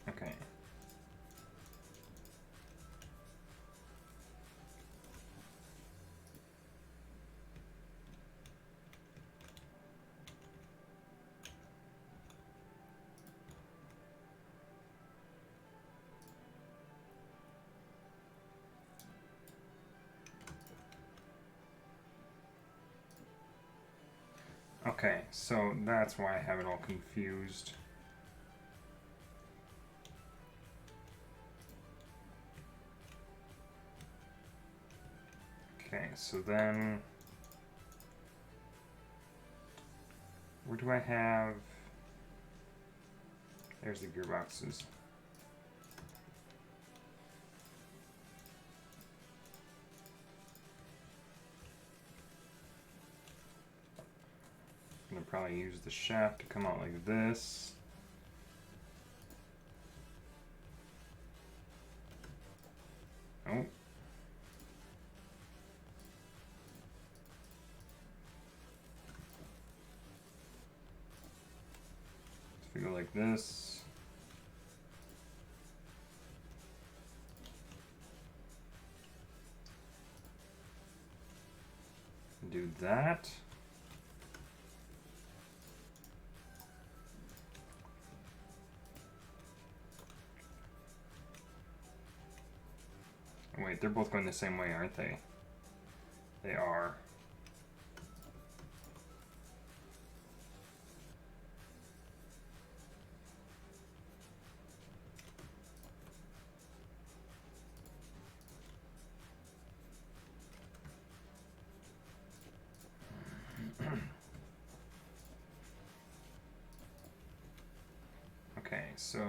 Okay. Okay, so that's why I have it all confused. Okay, so then where do I have? There's the gearboxes. I'm gonna probably use the shaft to come out like this. Oh. So we go like this. Do that. Wait, they're both going the same way, aren't they? They are. Okay, so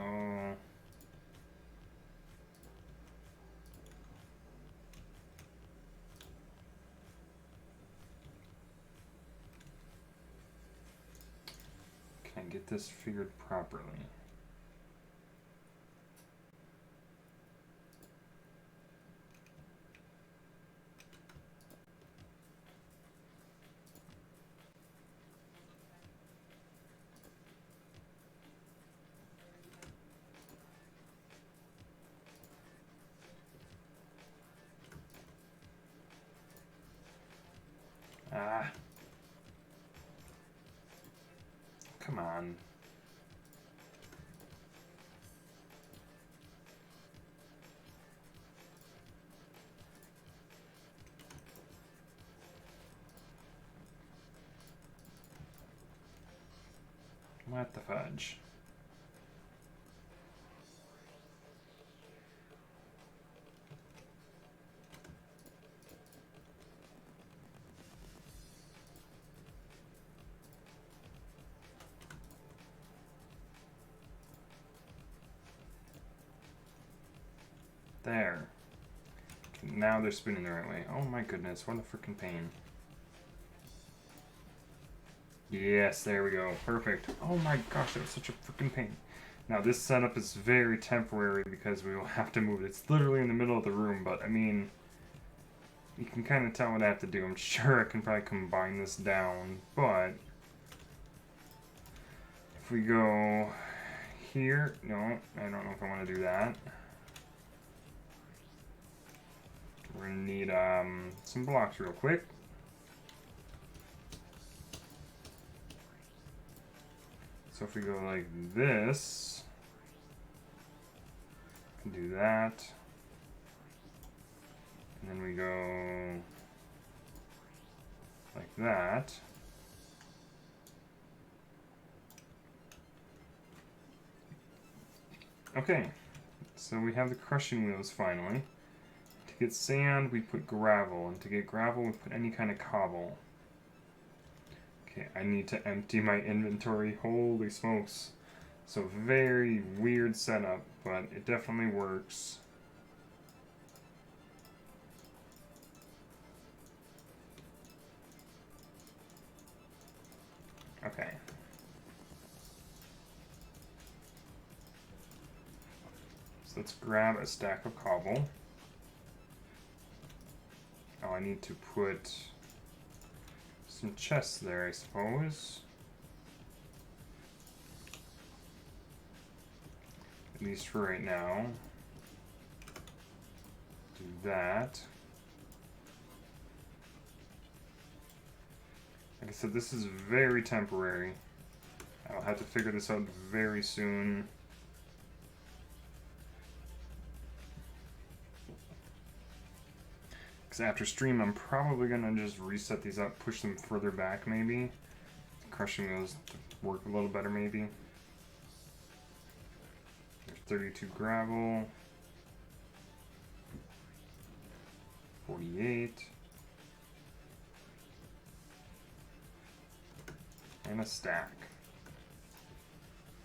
get this figured properly. Ah. Come on. What the fudge? There. Now they're spinning the right way. Oh my goodness, what a freaking pain. Yes, there we go. Perfect. Oh my gosh, that was such a freaking pain. Now this setup is very temporary because we will have to move it. It's literally in the middle of the room, but I mean, you can kind of tell what I have to do. I'm sure I can probably combine this down, but if we go here, no, I don't know if I want to do that. We're gonna need some blocks real quick. So if we go like this, we can do that. And then we go like that. Okay, so we have the crushing wheels finally. To get sand, we put gravel, and to get gravel, we put any kind of cobble. Okay, I need to empty my inventory. Holy smokes. So very weird setup, but it definitely works. Okay. So let's grab a stack of cobble. Oh, I need to put some chests there, I suppose. At least for right now. Do that. Like I said, this is very temporary. I'll have to figure this out very soon. Because after stream, I'm probably going to just reset these up, push them further back maybe. Crushing those to work a little better maybe. There's 32 gravel. 48. And a stack.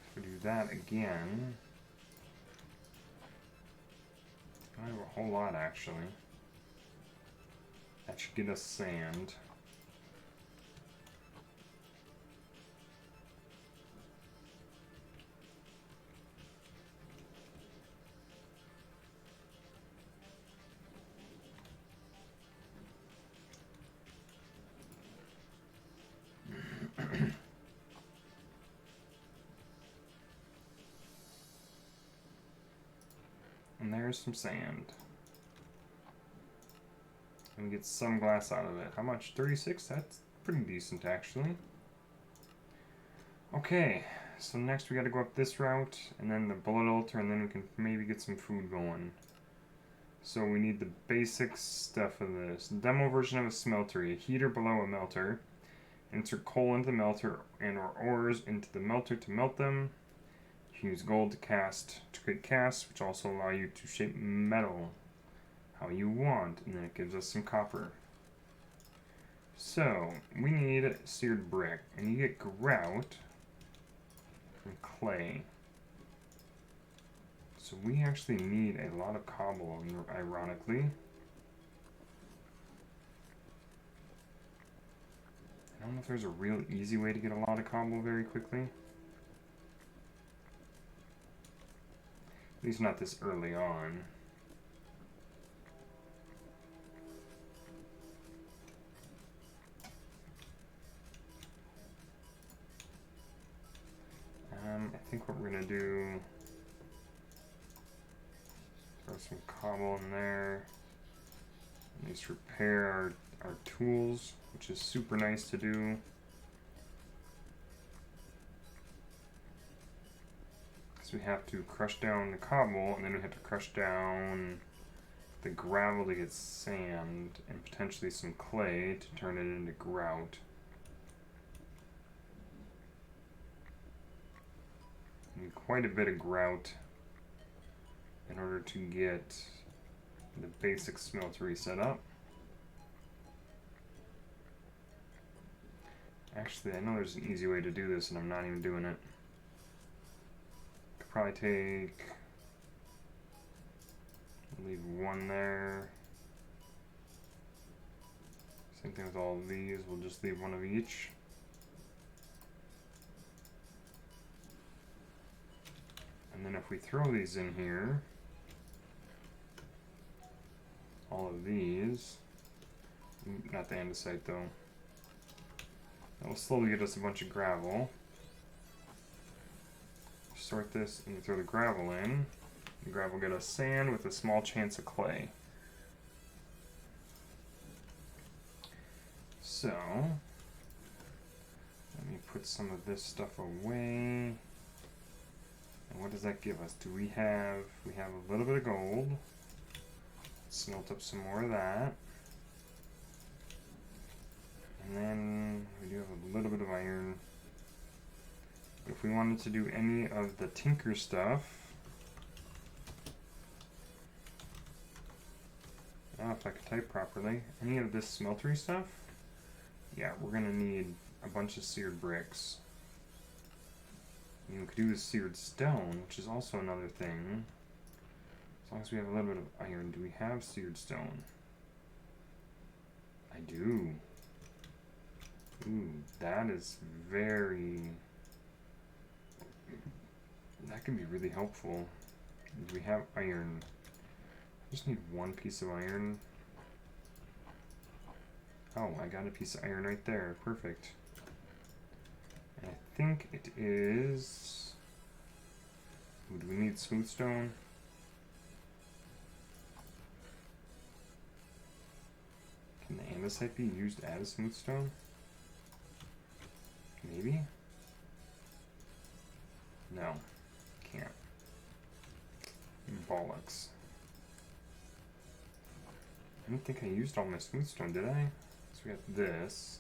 If we do that again, I have a whole lot actually. That should get us sand. And there's some sand. And get some glass out of it. How much? 36? That's pretty decent actually. Okay, so next we gotta go up this route, and then the blood altar, and then we can maybe get some food going. So we need the basic stuff of this. Demo version of a smeltery. A heater below a melter. Insert coal into the melter and or ores into the melter to melt them. You can use gold to create casts, which also allow you to shape metal how you want, and then it gives us some copper. So we need seared brick, and you get grout and clay. So we actually need a lot of cobble, ironically. I don't know if there's a real easy way to get a lot of cobble very quickly. At least not this early on. I think what we're gonna do, throw some cobble in there. At least repair our tools, which is super nice to do. Because we have to crush down the cobble, and then we have to crush down the gravel to get sand, and potentially some clay to turn it into grout. Need quite a bit of grout in order to get the basic smeltery set up. Actually, I know there's an easy way to do this and I'm not even doing it. Could probably take, leave one there. Same thing with all of these, we'll just leave one of each. And then if we throw these in here, all of these, not the andesite though, that will slowly get us a bunch of gravel. Sort this and you throw the gravel in. The gravel will get us sand with a small chance of clay. So, let me put some of this stuff away. And what does that give us? We have a little bit of gold. Smelt up some more of that. And then we do have a little bit of iron. If we wanted to do any of the tinker stuff, I don't know if I could type properly, any of this smeltery stuff, yeah, we're gonna need a bunch of seared bricks. You could do the seared stone, which is also another thing. As long as we have a little bit of iron. Do we have seared stone? I do. Ooh, that is very... that can be really helpful. Do we have iron? I just need one piece of iron. Oh, I got a piece of iron right there. Perfect. I think it is... ooh, do we need smooth stone? Can the andesite be used as smooth stone? Maybe? No, can't. Bollocks. I don't think I used all my smooth stone, did I? So we got this.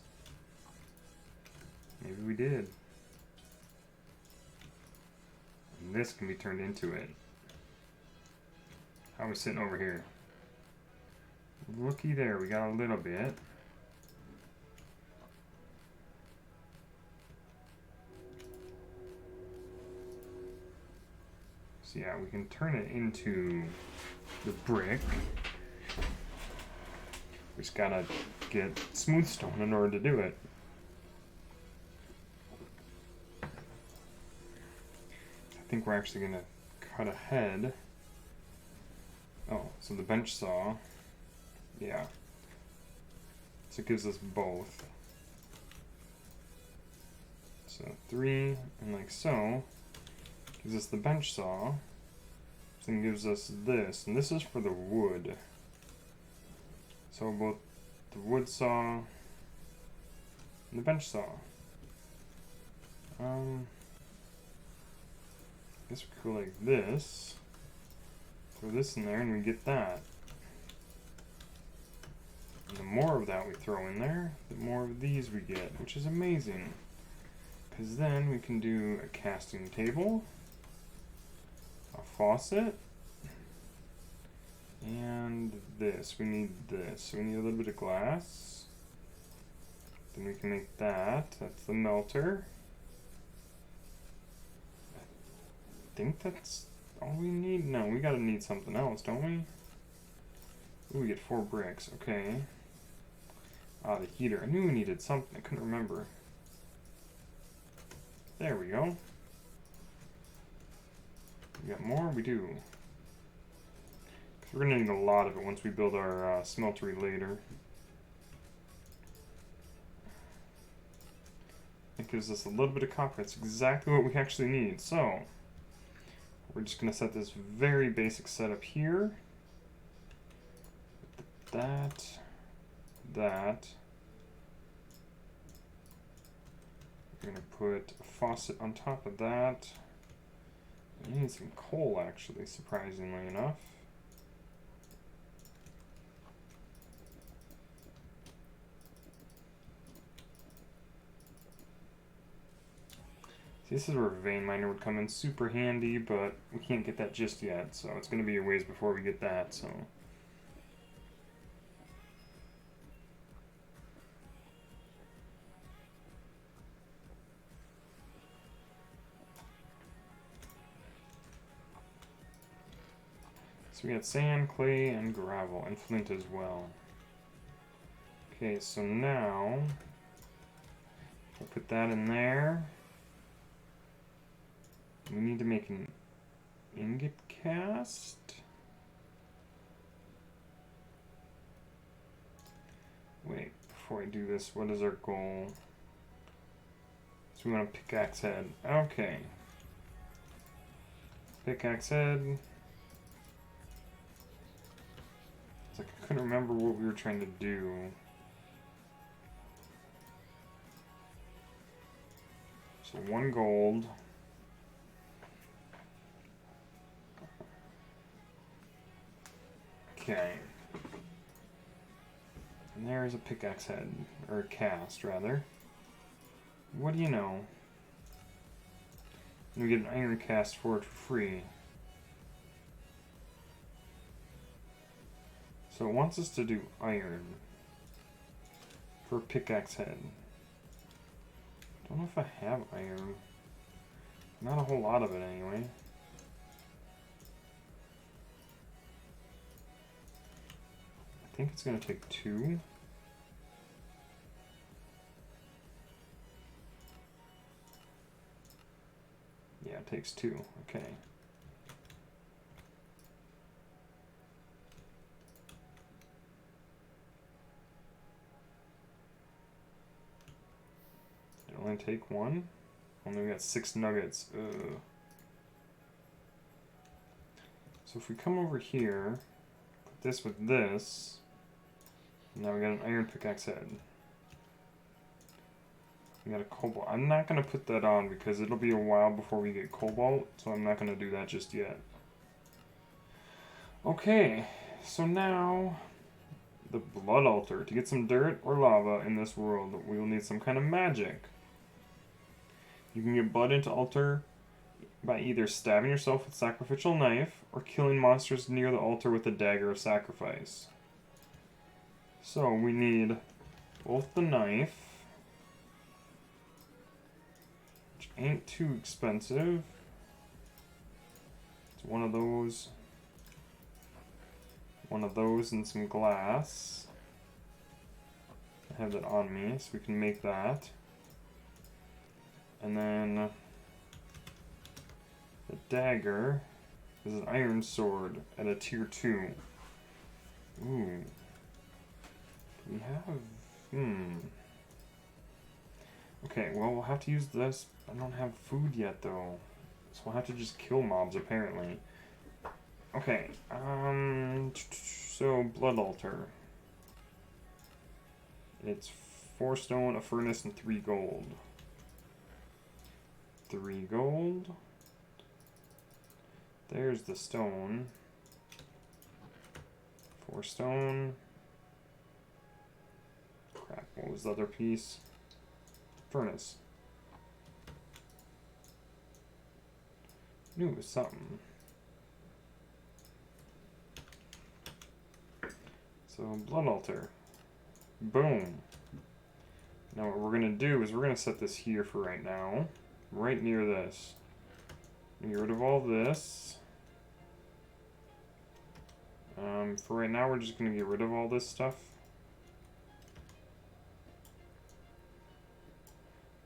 Maybe we did. And this can be turned into it. How are we sitting over here? Looky there, we got a little bit. So yeah, we can turn it into the brick. We just gotta get smooth stone in order to do it. I think we're actually gonna cut ahead. Oh, so the bench saw, yeah. So it gives us both. So 3, and like so, gives us the bench saw. Then gives us this, and this is for the wood. So both the wood saw and the bench saw. I guess we go like this. Throw this in there and we get that. And the more of that we throw in there, the more of these we get, which is amazing. Because then we can do a casting table, a faucet, and this. We need this. So we need a little bit of glass. Then we can make that. That's the melter. I think that's all we need. No, we gotta need something else, don't we? Ooh, we get 4 bricks. Okay. Ah, the heater. I knew we needed something. I couldn't remember. There we go. We got more? We do. We're going to need a lot of it once we build our smeltery later. It gives us a little bit of copper. That's exactly what we actually need. So, we're just going to set this very basic setup here. That. We're going to put a faucet on top of that. We need some coal, actually, surprisingly enough. This is where a vein miner would come in super handy, but we can't get that just yet, so it's going to be a ways before we get that, so. So we got sand, clay, and gravel, and flint as well. Okay, so now, we'll put that in there. We need to make an ingot cast. Wait, before I do this, what is our goal? So we want a pickaxe head. Okay. Pickaxe head. It's like I couldn't remember what we were trying to do. So 1 gold. Okay. And there's a pickaxe head, or a cast, rather. What do you know? We get an iron cast for it for free. So it wants us to do iron for a pickaxe head. Don't know if I have iron. Not a whole lot of it anyway. I think it's going to take 2. Yeah, it takes 2. Okay. Did it only take 1? Only got 6 nuggets. Ugh. So if we come over here, put this with this, now we got an iron pickaxe head. We got a cobalt. I'm not going to put that on because it'll be a while before we get cobalt, so I'm not going to do that just yet. Okay, so now the blood altar. To get some dirt or lava in this world, we will need some kind of magic. You can get blood into altar by either stabbing yourself with a sacrificial knife or killing monsters near the altar with a dagger of sacrifice. So we need both the knife, which ain't too expensive. It's one of those, and some glass. I have that on me, so we can make that. And then the dagger is an iron sword at a tier 2. Ooh. We have, Okay, well, we'll have to use this. I don't have food yet, though. So we'll have to just kill mobs, apparently. Okay, so blood altar. It's 4 stone, a furnace, and 3 gold. 3 gold. There's the stone. 4 stone. Crap, what was the other piece? Furnace. Knew it was something. So, blood altar. Boom. Now what we're going to do is we're going to set this here for right now. Right near this. Get rid of all this. For right now, we're just going to get rid of all this stuff.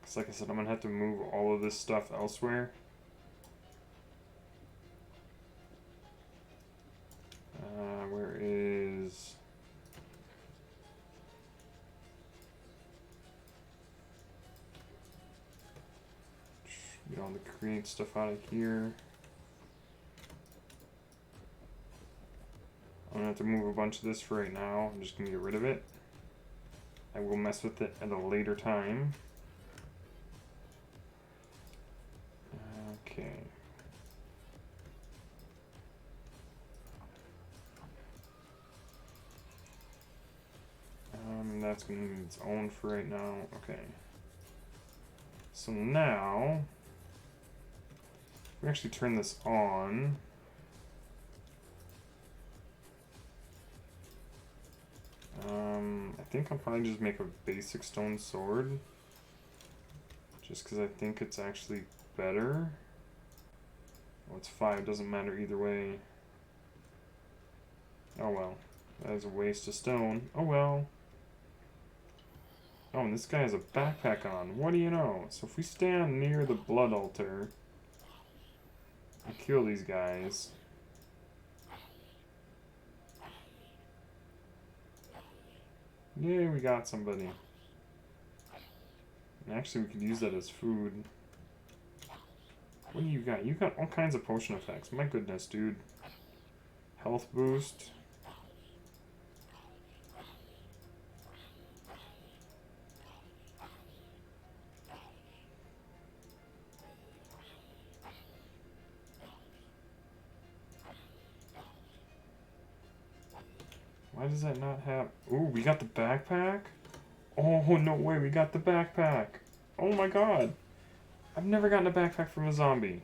Because like I said, I'm going to have to move all of this stuff elsewhere. Where is... Get all the create stuff out of here. I'm gonna have to move a bunch of this for right now. I'm just gonna get rid of it. I will mess with it at a later time. Okay. That's gonna need its own for right now. Okay. So now, if we actually turn this on. I think I'll probably just make a basic stone sword. Just because I think it's actually better. Well, it's 5, doesn't matter either way. Oh well. That is a waste of stone. Oh well. Oh, and this guy has a backpack on. What do you know? So if we stand near the blood altar and kill these guys. Yay, we got somebody. And actually, we could use that as food. What do you got? You got all kinds of potion effects. My goodness, dude. Health boost. Why does that not have... Ooh, we got the backpack? Oh, no way, we got the backpack. Oh my god. I've never gotten a backpack from a zombie.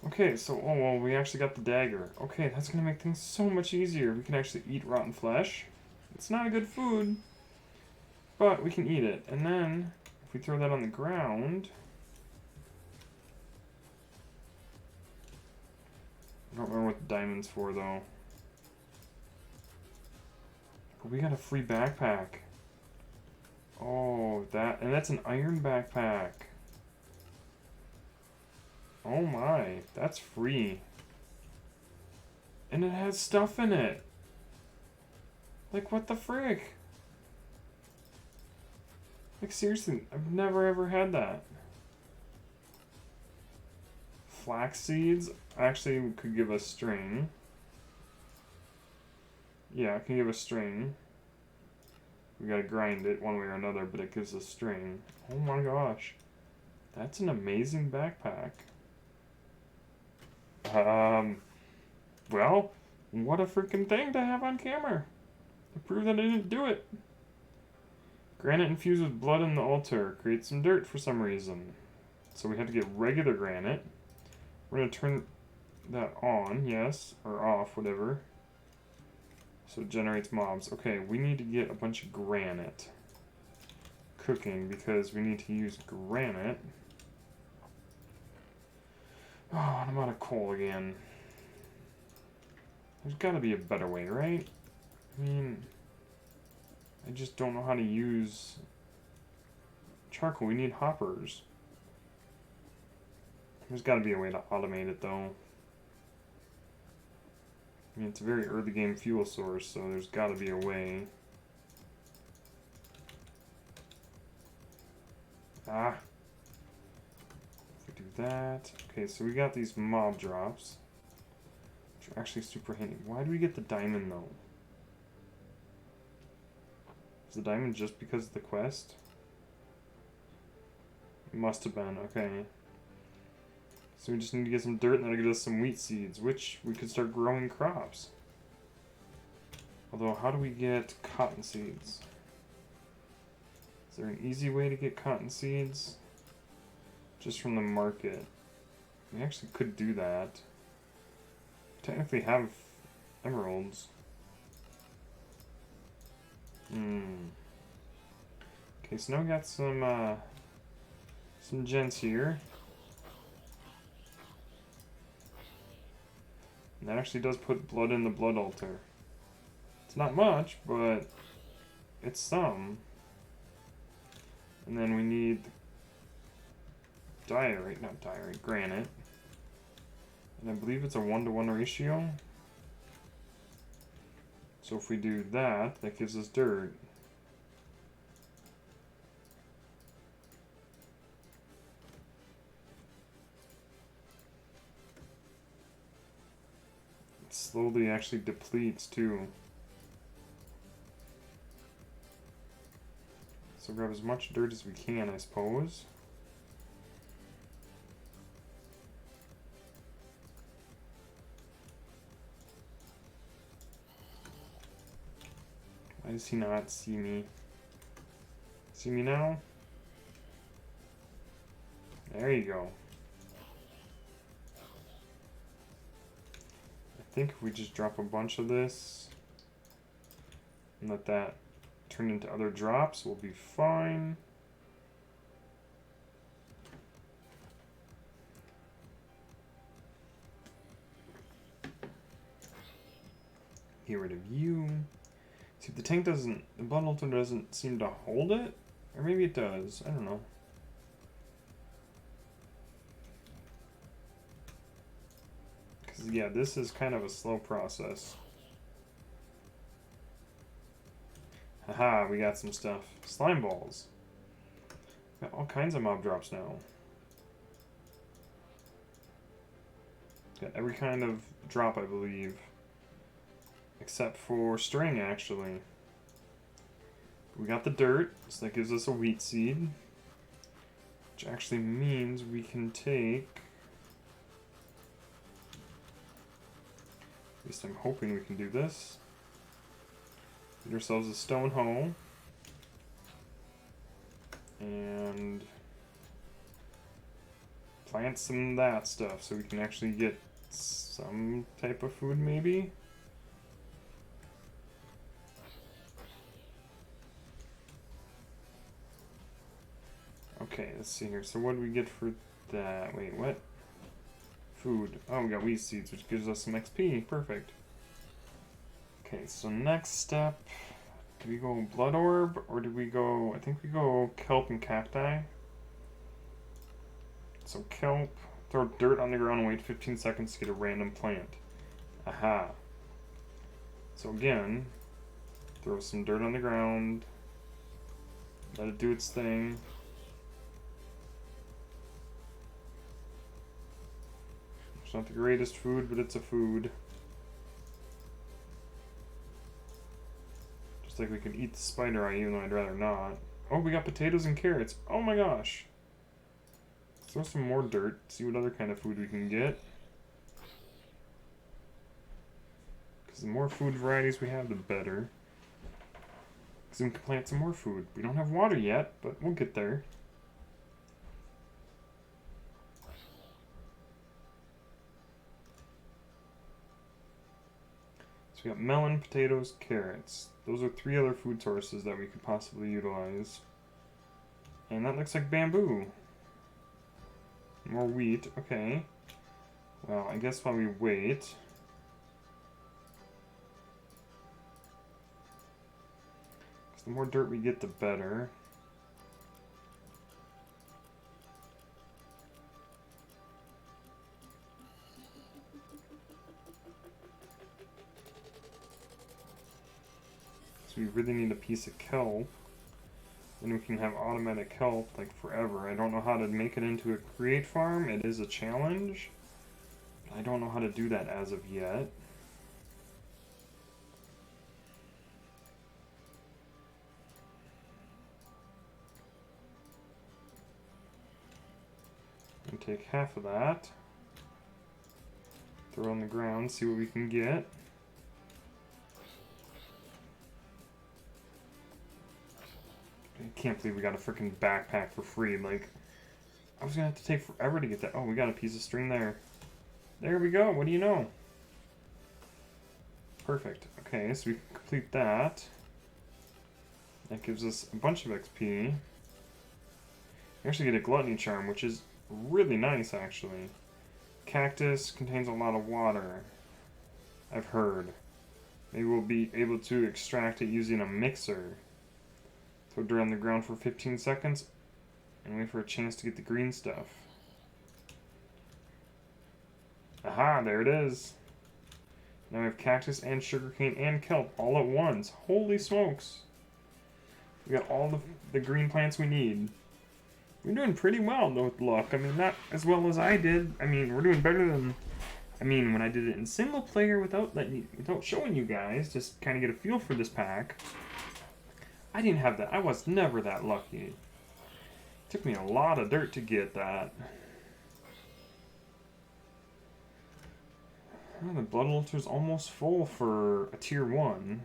Okay, so, oh well, we actually got the dagger. Okay, that's gonna make things so much easier. We can actually eat rotten flesh. It's not a good food, but we can eat it. And then, if we throw that on the ground... I don't remember what the diamond's for, though. But we got a free backpack. Oh, and that's an iron backpack. Oh my, that's free. And it has stuff in it. Like, what the frick? Like, seriously, I've never ever had that. Flax seeds actually could give us string. Yeah, it can give us string. We gotta grind it one way or another, but it gives us string. Oh my gosh. That's an amazing backpack. Well, what a freaking thing to have on camera. To prove that I didn't do it. Granite infused with blood in the altar creates some dirt for some reason. So we have to get regular granite. We're gonna turn that on, yes, or off, whatever. So it generates mobs. Okay, we need to get a bunch of granite cooking because we need to use granite. Oh, and I'm out of coal again. There's gotta be a better way, right? I mean, I just don't know how to use charcoal. We need hoppers. There's gotta be a way to automate it, though. I mean, it's a very early game fuel source, so there's gotta be a way. Ah. If we do that. Okay, so we got these mob drops. Which are actually super handy. Why do we get the diamond, though? Is the diamond just because of the quest? It must have been, okay. So we just need to get some dirt and that'll get us some wheat seeds, which we could start growing crops. Although, how do we get cotton seeds? Is there an easy way to get cotton seeds? Just from the market. We actually could do that. Technically have emeralds. Okay, so now we got some gents here. And that actually does put blood in the blood altar. It's not much, but it's some. And then we need diorite, not diorite, granite. And I believe it's a 1-to-1 ratio. So if we do that, that gives us dirt. It slowly actually depletes too. So grab as much dirt as we can, I suppose. Why does he not see me? See me now? There you go. I think if we just drop a bunch of this and let that turn into other drops, we'll be fine. Get rid of you. See, if the tank doesn't, the bundle doesn't seem to hold it, or maybe it does, I don't know. Because, yeah, this is kind of a slow process. Haha, we got some stuff. Slime balls. Got all kinds of mob drops now. Got every kind of drop, I believe. Except for string, actually. We got the dirt, so that gives us a wheat seed. Which actually means we can take... At least I'm hoping we can do this. Get ourselves a stone hoe. And... plant some of that stuff so we can actually get some type of food, maybe? Okay, let's see here. So what do we get for that? Wait, what? Food. Oh, we got wheat seeds, which gives us some XP. Perfect. Okay, so next step. Do we go blood orb, or do we go... I think we go kelp and cacti. So kelp, throw dirt on the ground and wait 15 seconds to get a random plant. Aha. So again, throw some dirt on the ground. Let it do its thing. It's not the greatest food, but it's a food. Just like we can eat the spider eye, even though I'd rather not. Oh, we got potatoes and carrots. Oh my gosh. Let's throw some more dirt, see what other kind of food we can get. Because the more food varieties we have, the better. Because we can plant some more food. We don't have water yet, but we'll get there. So we got melon, potatoes, carrots. Those are 3 other food sources that we could possibly utilize. And that looks like bamboo. More wheat, okay. Well, I guess while we wait... because the more dirt we get, the better. We really need a piece of kelp. Then we can have automatic kelp like forever. I don't know how to make it into a create farm. It is a challenge. But I don't know how to do that as of yet. And take half of that. Throw on the ground, see what we can get. I can't believe we got a freaking backpack for free. Like, I was gonna have to take forever to get that. Oh, we got a piece of string there. There we go. What do you know? Perfect. Okay, so we can complete that. That gives us a bunch of XP. We actually get a gluttony charm, which is really nice, actually. Cactus contains a lot of water, I've heard. Maybe we'll be able to extract it using a mixer. Throw dirt on the ground for 15 seconds and wait for a chance to get the green stuff. Aha, there it is. Now we have cactus and sugarcane and kelp all at once. Holy smokes. We got all the green plants we need. We're doing pretty well, though, with luck. I mean, not as well as I did. I mean, we're doing better than... I mean, when I did it in single player without showing you guys, just kind of get a feel for this pack. I didn't have that. I was never that lucky. It took me a lot of dirt to get that. Oh, the blood altar's almost full for a tier 1.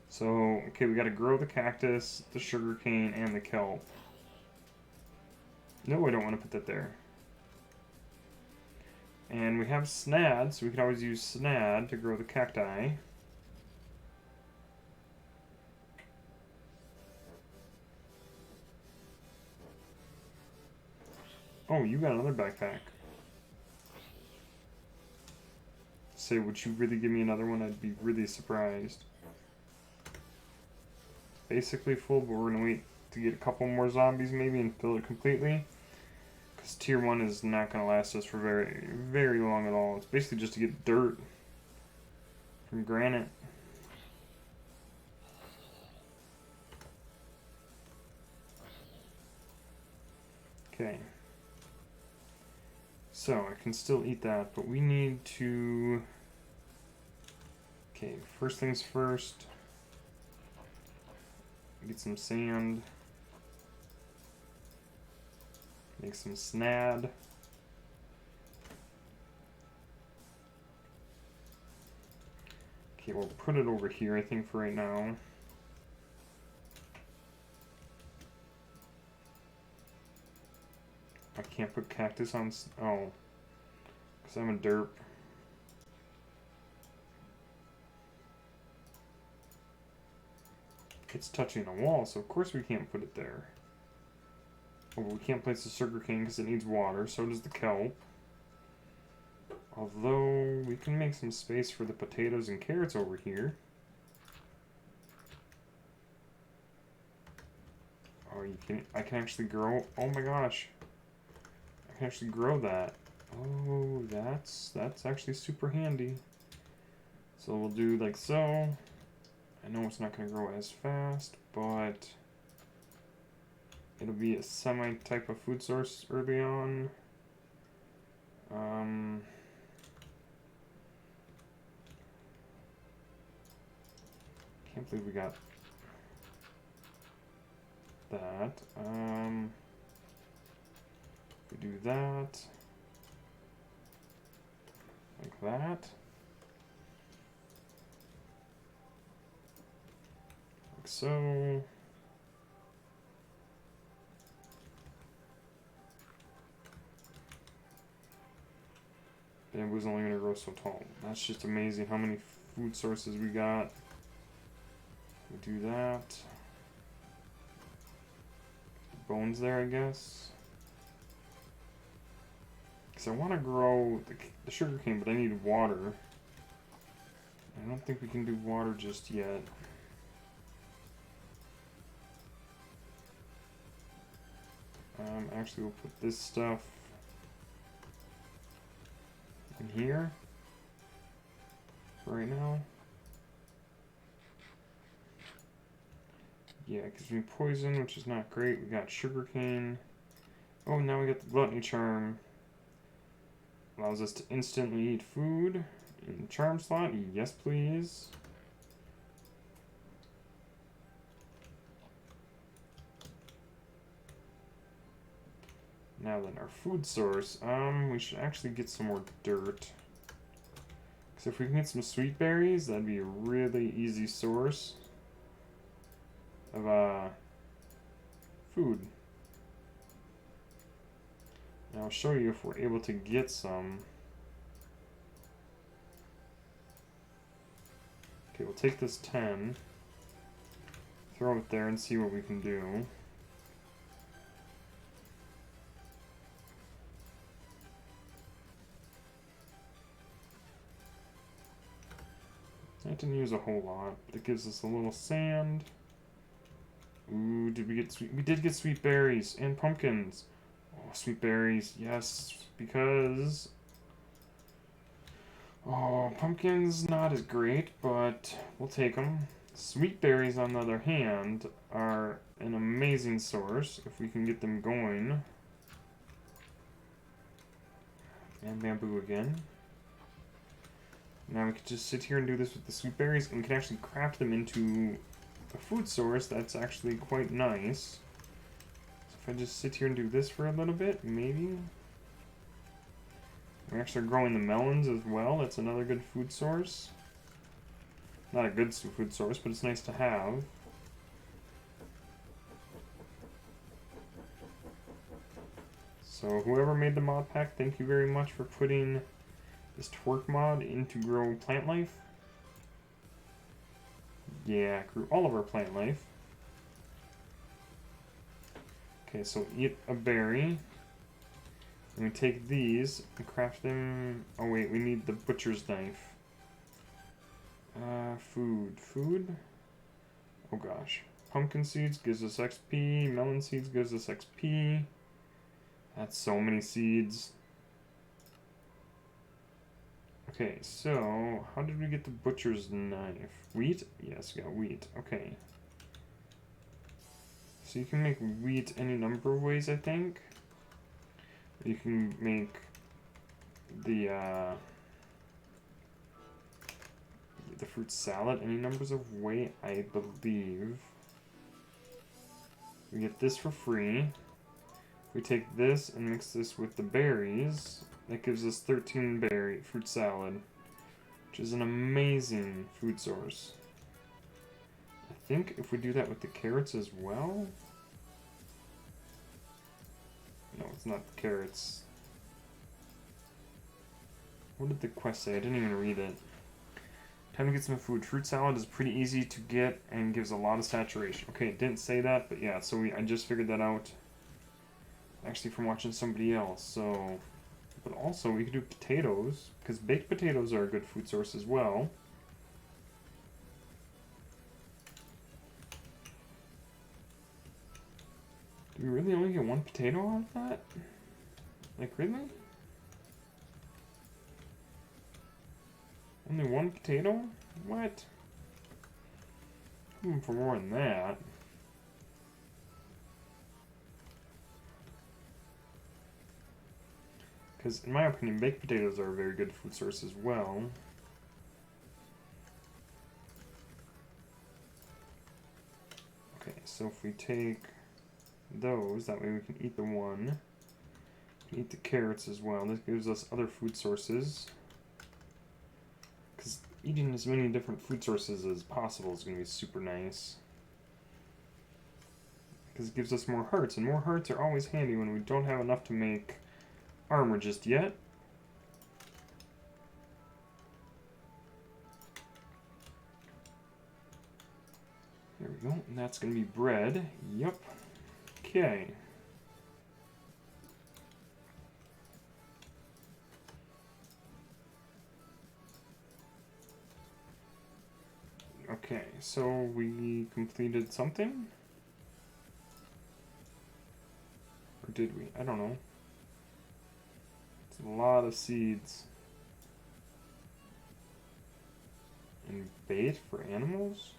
So, okay, we gotta grow the cactus, the sugarcane, and the kelp. No, I don't want to put that there. And we have snad, so we can always use snad to grow the cacti. Oh, you got another backpack. Say, would you really give me another one? I'd be really surprised. Basically full, but we're gonna wait to get a couple more zombies maybe and fill it completely. Because tier 1 is not gonna last us for very, very long at all. It's basically just to get dirt from granite. Okay. So, I can still eat that, but we need to... Okay, first things first. Get some sand. Make some snad. Okay, we'll put it over here, I think, for right now. I can't put cactus on... Oh. Because I'm a derp. It's touching a wall, so of course we can't put it there. Oh, we can't place the sugarcane because it needs water, so does the kelp. Although, we can make some space for the potatoes and carrots over here. Oh, I can actually grow... Oh my gosh. I can actually grow that. Oh, that's actually super handy. So we'll do like so. I know it's not going to grow as fast, but it'll be a semi-type of food source early on. Can't believe we got that. We do that. Like that. Like so. Bamboo's only going to grow so tall. That's just amazing how many food sources we got. We do that. Bones there, I guess. Because I want to grow the sugarcane, but I need water. I don't think we can do water just yet. Actually, we'll put this stuff in here for right now. Yeah, it gives me poison, which is not great. We got sugarcane. Oh, now we got the gluttony charm. Allows us to instantly eat food. In charm slot, yes please. Now then, our food source. We should actually get some more dirt. Because if we can get some sweet berries, that'd be a really easy source of food. Now I'll show you if we're able to get some. Okay, we'll take this 10, throw it there and see what we can do. I didn't use a whole lot, but it gives us a little sand. Ooh, did we get sweet? We did get sweet berries and pumpkins. Oh, sweet berries, yes, because Oh, pumpkins not as great, but we'll take them. Sweet berries, on the other hand, are an amazing source if we can get them going. And bamboo again. Now we can just sit here and do this with the sweet berries, and we can actually craft them into a food source that's actually quite nice. So if I just sit here and do this for a little bit, maybe. We're actually growing the melons as well. That's another good food source. Not a good food source, but it's nice to have. So whoever made the mod pack, thank you very much for putting this twerk mod in to grow plant life. Yeah, grew all of our plant life. Okay, so eat a berry. And we take these and craft them. Oh wait, we need the butcher's knife. Food. Oh gosh. Pumpkin seeds gives us XP. Melon seeds gives us XP. That's so many seeds. Okay, so how did we get the butcher's knife? Wheat? Yes, we got wheat. Okay. So you can make wheat any number of ways, I think. You can make the fruit salad any numbers of way, I believe. We get this for free. We take this and mix this with the berries. That gives us 13 berry fruit salad, which is an amazing food source. I think if we do that with the carrots as well. No, it's not the carrots. What did the quest say? I didn't even read it. Time to get some food. Fruit salad is pretty easy to get and gives a lot of saturation. Okay, it didn't say that, but yeah, so I just figured that out. Actually from watching somebody else, so... But also, we could do potatoes, because baked potatoes are a good food source as well. Do we really only get one potato out of that? Like, really? Only one potato? What? I'm for more than that. Because, in my opinion, baked potatoes are a very good food source as well. Okay, so if we take those, that way we can eat the one. We can eat the carrots as well. This gives us other food sources. Because eating as many different food sources as possible is going to be super nice. Because it gives us more hearts, and more hearts are always handy when we don't have enough to make armor just yet. There we go, and that's going to be bread. Yup. Okay. Okay, so we completed something? Or did we? I don't know. It's a lot of seeds. And bait for animals?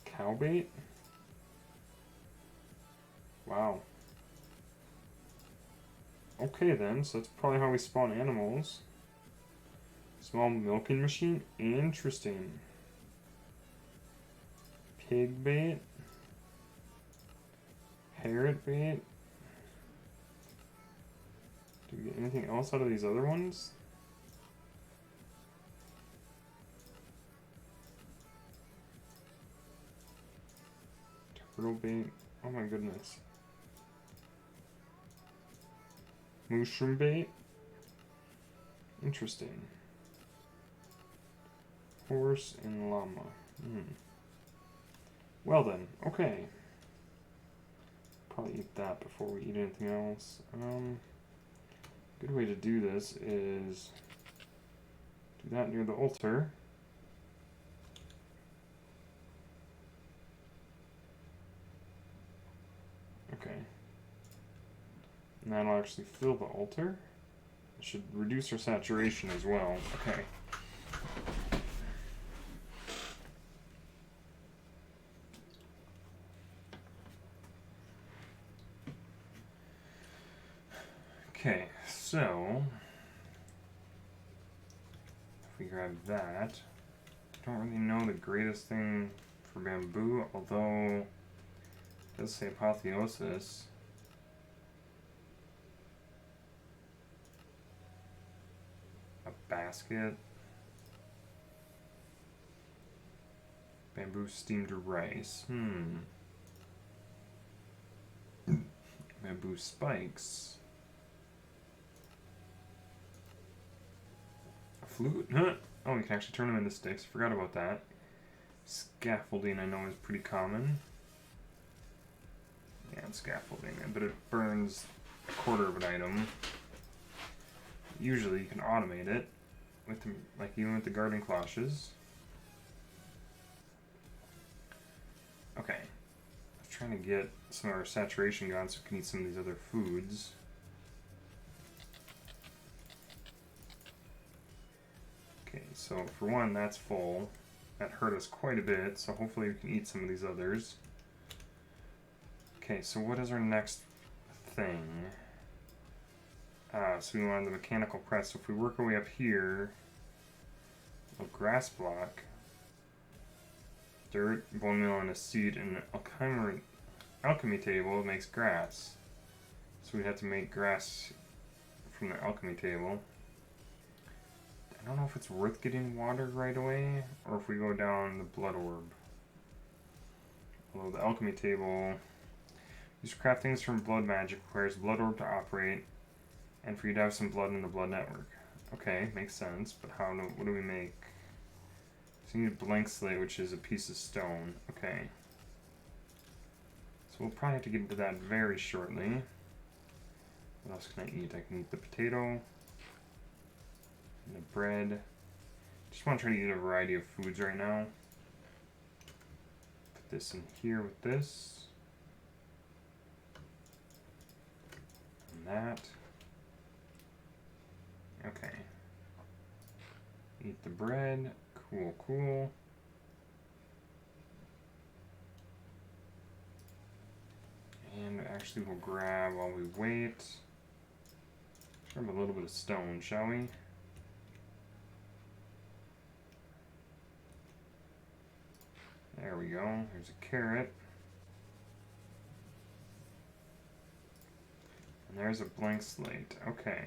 Cow bait? Wow. Okay then, so that's probably how we spawn animals. Small milking machine? Interesting. Pig bait? Parrot bait? Do we get anything else out of these other ones? Turtle bait? Oh my goodness. Mushroom bait? Interesting. Horse and llama. Well then, okay. Probably eat that before we eat anything else. Good way to do this is do that near the altar. Okay. And that'll actually fill the altar. It should reduce our saturation as well. Okay. Okay, so if we grab that, I don't really know the greatest thing for bamboo, although it does say apotheosis. A basket. Bamboo steamed rice. Bamboo spikes. A flute? Huh? Oh, we can actually turn them into sticks. Forgot about that. Scaffolding I know is pretty common. Yeah, it's scaffolding, but it burns a quarter of an item. Usually you can automate it with the, like even with the garden cloches. Okay. I was trying to get some of our saturation gone so we can eat some of these other foods. Okay, so for one, that's full. That hurt us quite a bit, so hopefully we can eat some of these others. Okay, so what is our next thing? So we want the mechanical press. So if we work our way up here, a grass block, dirt, bone meal, and a seed, and an alchemy table makes grass. So we have to make grass from the alchemy table. I don't know if it's worth getting watered right away, or if we go down the blood orb. Although the alchemy table, use craft things from blood magic, requires blood orb to operate, and for you to have some blood in the blood network. Okay, makes sense, but what do we make? So you need a blank slate, which is a piece of stone. Okay. So we'll probably have to get into that very shortly. What else can I eat? I can eat the potato, and the bread. Just want to try to eat a variety of foods right now. Put this in here with this. And that. Okay. Eat the bread. Cool, cool. And actually we'll grab while we wait. Grab a little bit of stone, shall we? There we go. There's a carrot. And there's a blank slate. Okay.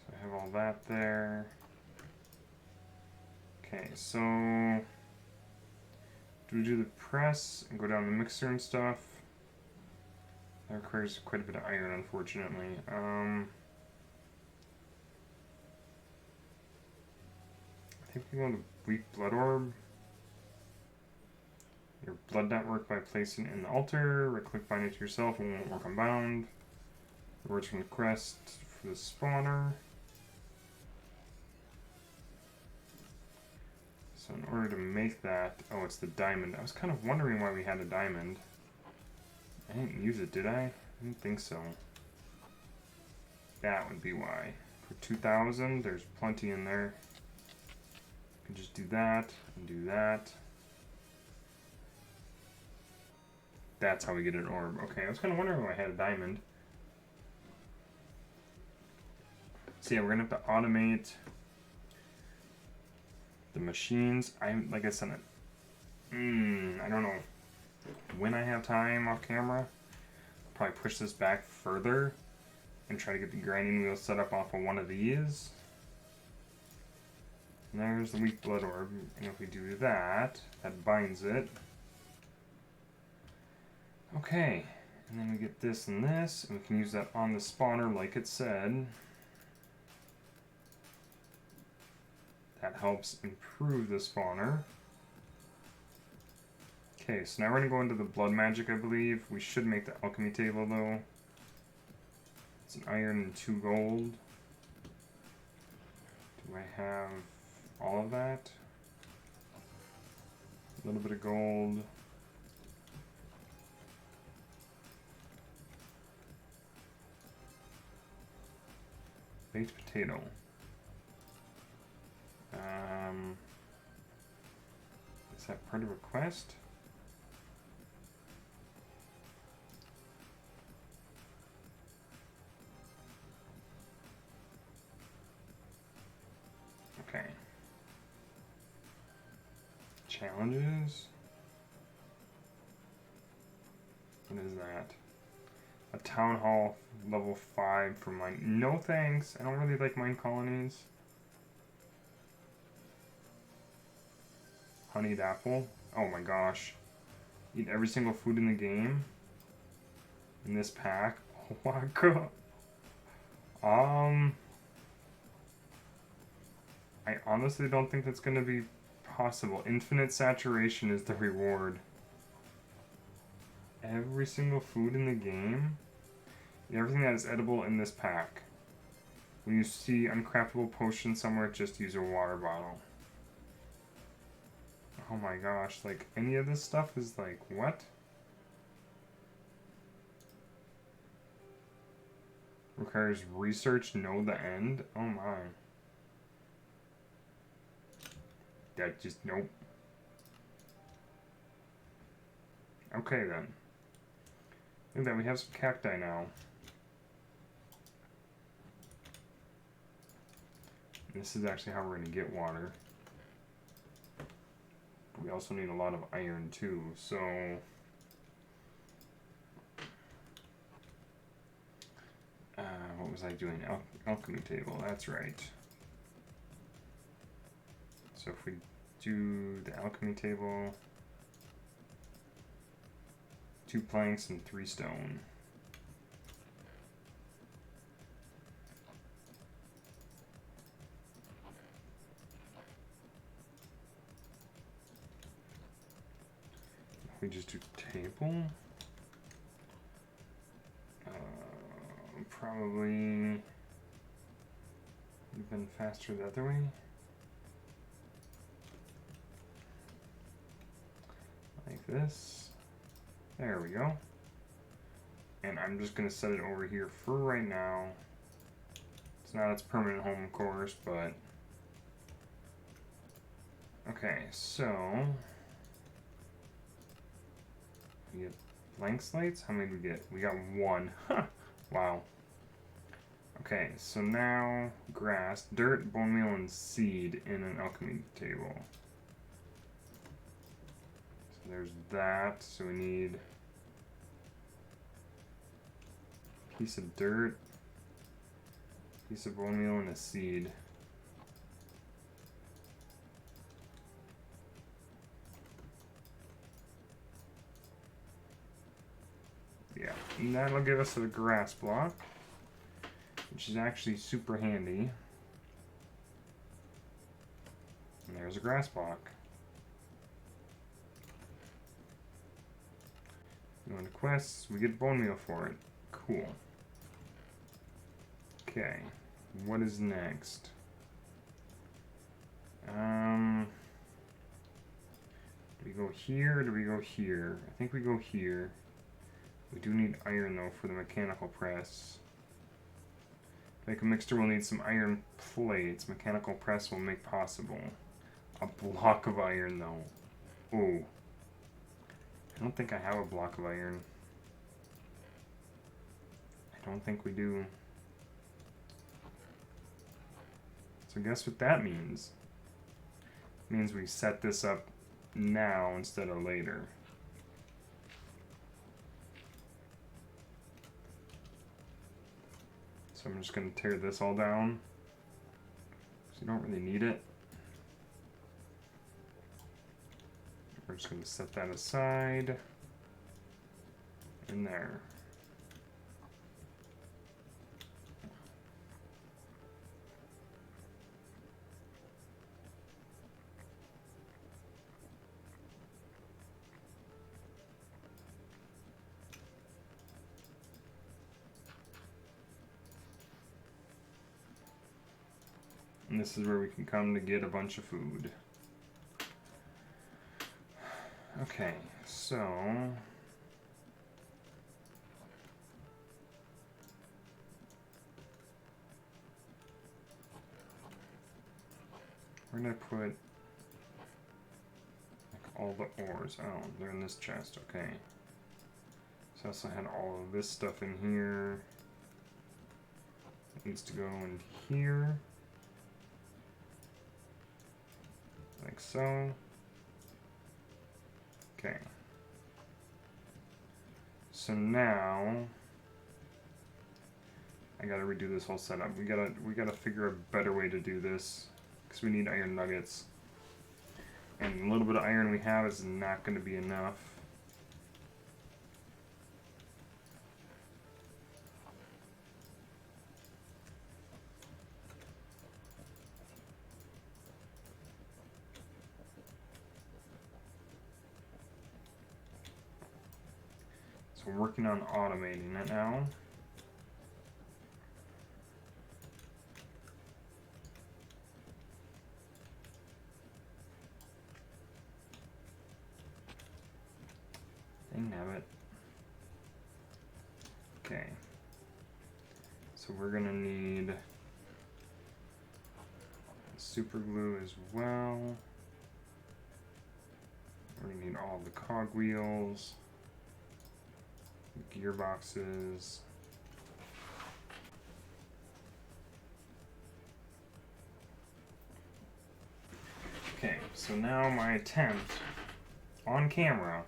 So I have all that there. Okay, so do we do the press and go down the mixer and stuff? That requires quite a bit of iron, unfortunately. I think we want the weak blood orb. Your blood network by placing it in the altar. Right-click bind it to yourself and won't work unbound. The words from the quest for the spawner. So in order to make that, oh, it's the diamond. I was kind of wondering why we had a diamond. I didn't use it, did I? I didn't think so. That would be why. For 2,000, there's plenty in there. You can just do that and do that. That's how we get an orb. Okay, I was kind of wondering why I had a diamond. So yeah, we're gonna have to automate the machines. Like I said, I don't know when I have time off camera. I'll probably push this back further and try to get the grinding wheel set up off of one of these. And there's the weak blood orb, and if we do that, that binds it. Okay, and then we get this and this, and we can use that on the spawner like it said. That helps improve the spawner. Okay, so now we're going to go into the blood magic, I believe. We should make the alchemy table, though. It's an iron and 2 gold. Do I have all of that? A little bit of gold. Baked potato. Is that part of a quest? Okay. Challenges? What is that? A town hall level 5 for mine. No thanks. I don't really like mine colonies. Honeyed apple. Oh my gosh. Eat every single food in the game. In this pack. Oh my god. I honestly don't think that's gonna be possible. Infinite saturation is the reward. Every single food in the game. Everything that is edible in this pack. When you see uncraftable potion somewhere, just use a water bottle. Oh my gosh, like any of this stuff is like, what? Requires research, know the end? Oh my. That just, nope. Okay then. Look at that, we have some cacti now. This is actually how we're going to get water. We also need a lot of iron too, so... what was I doing? Alchemy Table, that's right. So if we do the Alchemy Table... 2 planks and 3 stone. We just do table. Probably even faster the other way. Like this. There we go. And I'm just going to set it over here for right now. It's not its permanent home, of course, but... Okay, so... We get blank slates? How many did we get? We got 1. Huh. Wow. Okay, so now grass, dirt, bone meal, and seed in an alchemy table. So there's that. So we need a piece of dirt, piece of bone meal, and a seed. Yeah, and that'll give us a grass block, which is actually super handy. And there's a grass block. We go into quests, we get bone meal for it. Cool. Okay, what is next? Do we go here or do we go here? I think we go here. We do need iron though for the mechanical press. To make a mixture, we'll need some iron plates. Mechanical press will make possible. A block of iron though. Ooh. I don't think I have a block of iron. I don't think we do. So guess what that means? It means we set this up now instead of later. So I'm just going to tear this all down, because you don't really need it. We're just going to set that aside in there. And this is where we can come to get a bunch of food. Okay, so... Where did I put like all the ores? Oh, they're in this chest. Okay. So I also had all of this stuff in here. It needs to go in here. Like so. Okay. So now I gotta redo this whole setup. We gotta figure a better way to do this because we need iron nuggets. And a little bit of iron we have is not gonna be enough. So we're working on automating it now. Dang nabbit. Okay. So we're gonna need super glue as well. We're gonna need all the cogwheels, gearboxes. Okay, so now my attempt on camera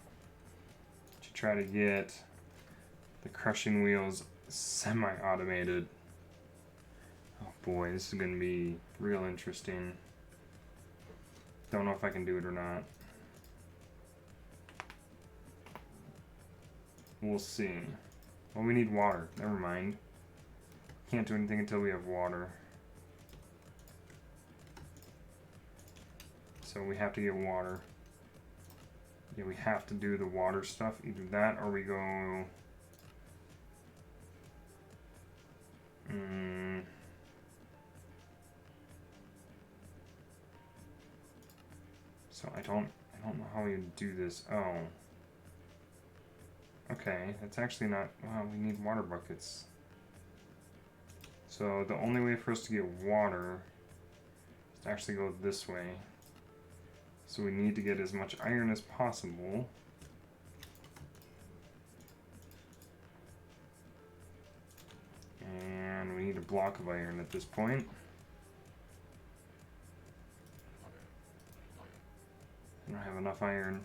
to try to get the crushing wheels semi-automated. Oh boy, this is gonna be real interesting. Don't know if I can do it or not. We'll see. Well, we need water. Never mind. Can't do anything until we have water. So we have to get water. Yeah, we have to do the water stuff. Either that or we go... So I don't know how we do this. Oh. Okay, that's actually not... Wow, we need water buckets. So the only way for us to get water is to actually go this way. So we need to get as much iron as possible. And we need a block of iron at this point. I don't have enough iron.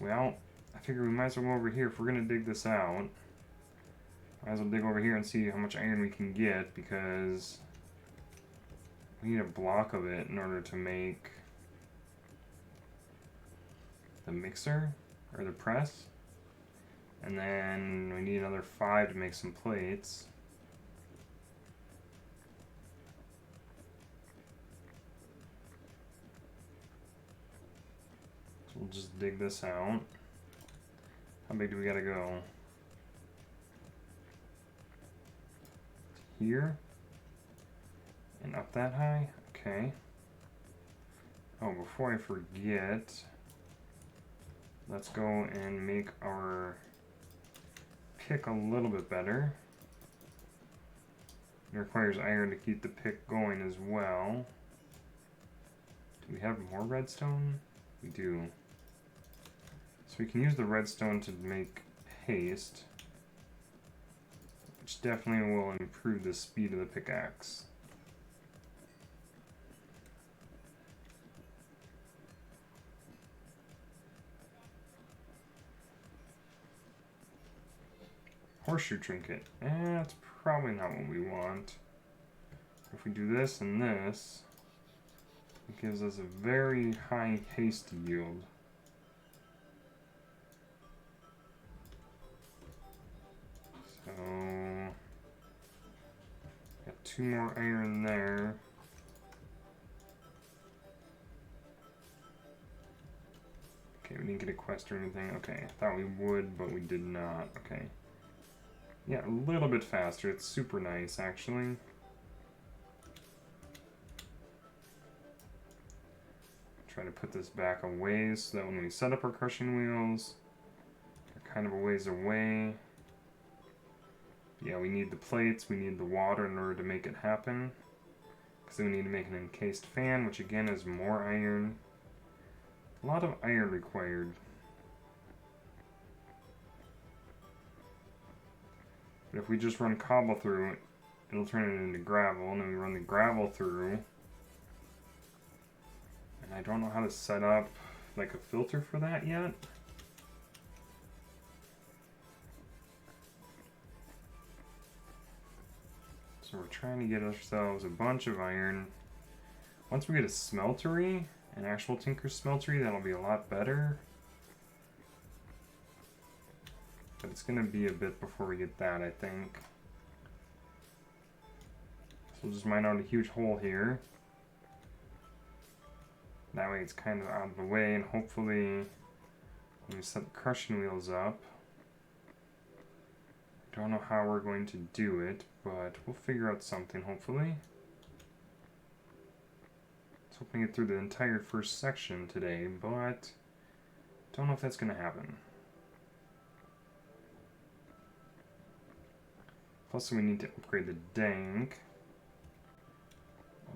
Well, I figure we might as well go over here. If we're gonna dig this out, might as well dig over here and see how much iron we can get, because we need a block of it in order to make the mixer, or the press. And then we need another 5 to make some plates. So we'll just dig this out. How big do we gotta go? Here? And up that high? Okay. Oh, before I forget, let's go and make our pick a little bit better. It requires iron to keep the pick going as well. Do we have more redstone? We do. So we can use the redstone to make haste, which definitely will improve the speed of the pickaxe. Horseshoe trinket. That's probably not what we want. If we do this and this, it gives us a very high haste yield. So, got 2 more iron there. Okay, we didn't get a quest or anything. Okay, I thought we would, but we did not. Okay. Yeah, a little bit faster. It's super nice, actually. Try to put this back a ways so that when we set up our crushing wheels, they're kind of a ways away. Yeah, we need the plates, we need the water in order to make it happen. Because then we need to make an encased fan, which again is more iron. A lot of iron required. But if we just run cobble through it, it'll turn it into gravel, and then we run the gravel through. And I don't know how to set up like a filter for that yet. So we're trying to get ourselves a bunch of iron. Once we get a smeltery, an actual tinker smeltery, that'll be a lot better. But it's going to be a bit before we get that, I think. So we'll just mine out a huge hole here. That way it's kind of out of the way, and hopefully when we set the crushing wheels up, I don't know how we're going to do it, but we'll figure out something, hopefully. Let's hope we get through the entire first section today, but don't know if that's going to happen. Plus we need to upgrade the dank.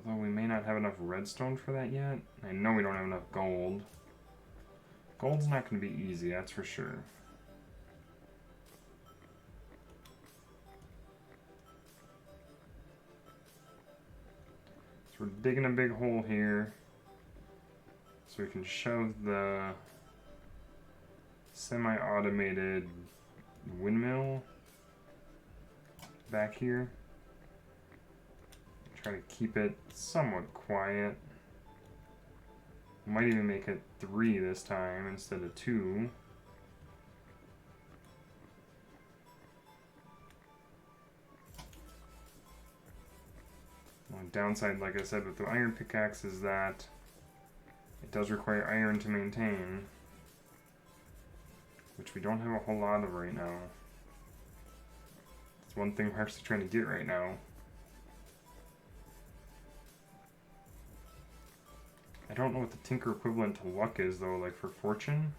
Although we may not have enough redstone for that yet. I know we don't have enough gold. Gold's not going to be easy, that's for sure. So we're digging a big hole here so we can shove the semi-automated windmill back here. Try to keep it somewhat quiet. Might even make it 3 this time instead of 2. One downside, like I said, with the iron pickaxe is that it does require iron to maintain, which we don't have a whole lot of right now. It's one thing we're actually trying to get right now. I don't know what the tinker equivalent to luck is though, like for fortune.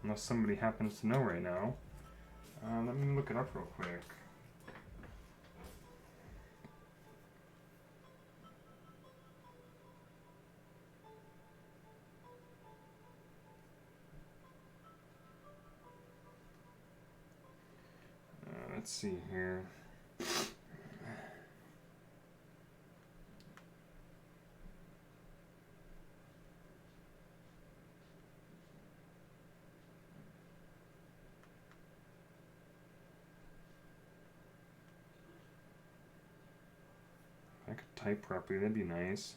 Unless somebody happens to know right now. Let me look it up real quick. Let's see here. If I could type properly, that'd be nice.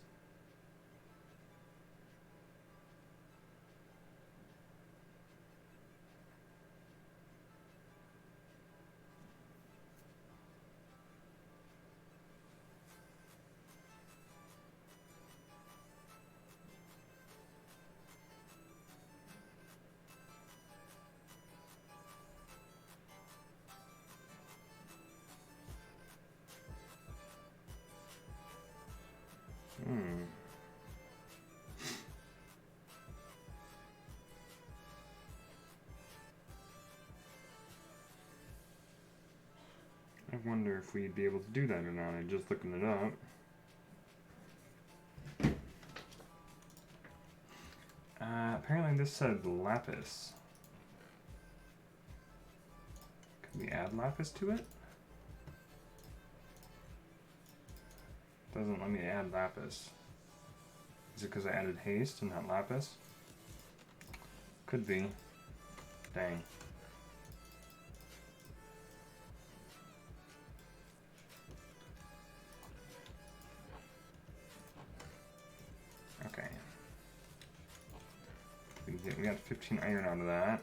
I wonder if we'd be able to do that or not. I'm just looking it up. Apparently this said lapis. Can we add lapis to it? Doesn't let me add lapis. Is it because I added haste and not lapis? Could be. Dang. Okay. We got 15 iron out of that.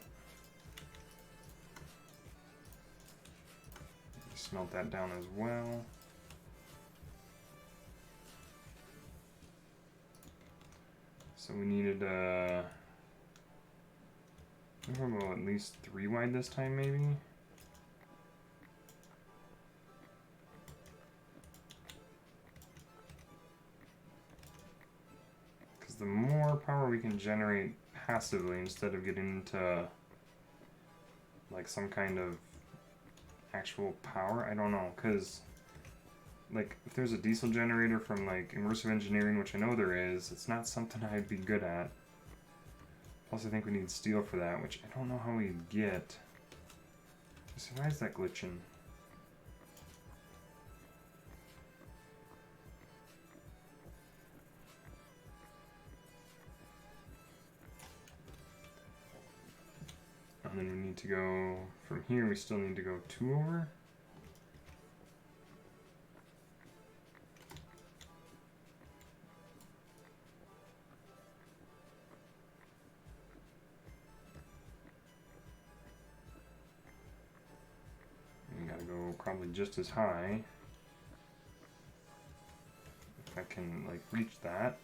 Smelt that down as well. So we needed well, at least 3 wide this time, maybe. Because the more power we can generate passively instead of getting into like some kind of actual power. I don't know, because like if there's a diesel generator from like immersive engineering, which I know there is, it's not something I'd be good at. Plus I think we need steel for that, which I don't know how we'd get. So why is that glitching? And then we need to go from here, we still need to go 2 over. We gotta go probably just as high. If I can like reach that.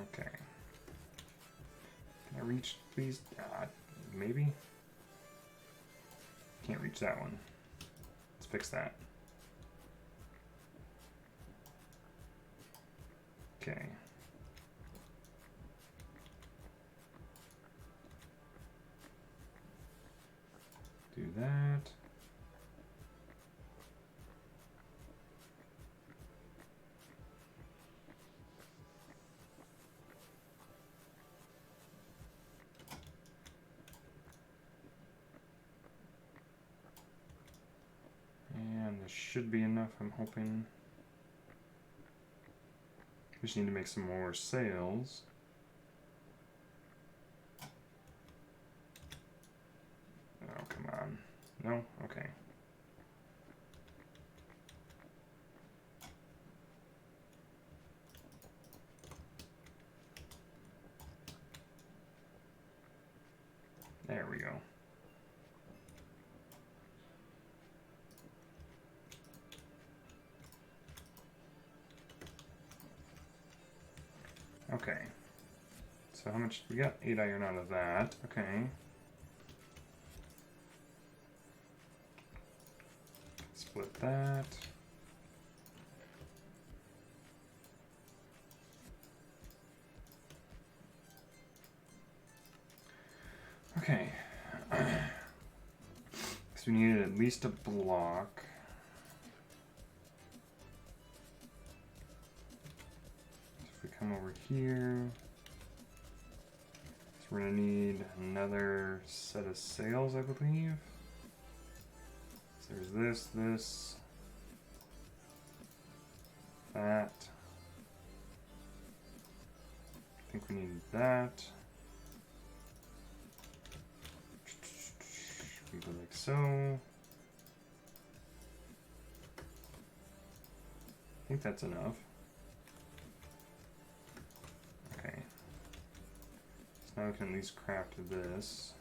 Okay. Can I reach, please? Maybe? Can't reach that one. Let's fix that. Okay. Do that. And this should be enough, I'm hoping. We just need to make some more sails. Oh, come on. No? Okay. There we go. Okay. So how much we got? 8 iron out of that. Okay. Split that. Okay. So we needed at least a block. So if we come over here, so we're gonna need another set of sails, I believe. So there's this, that. I think we need that. We go like so. I think that's enough. Okay. So now we can at least craft this.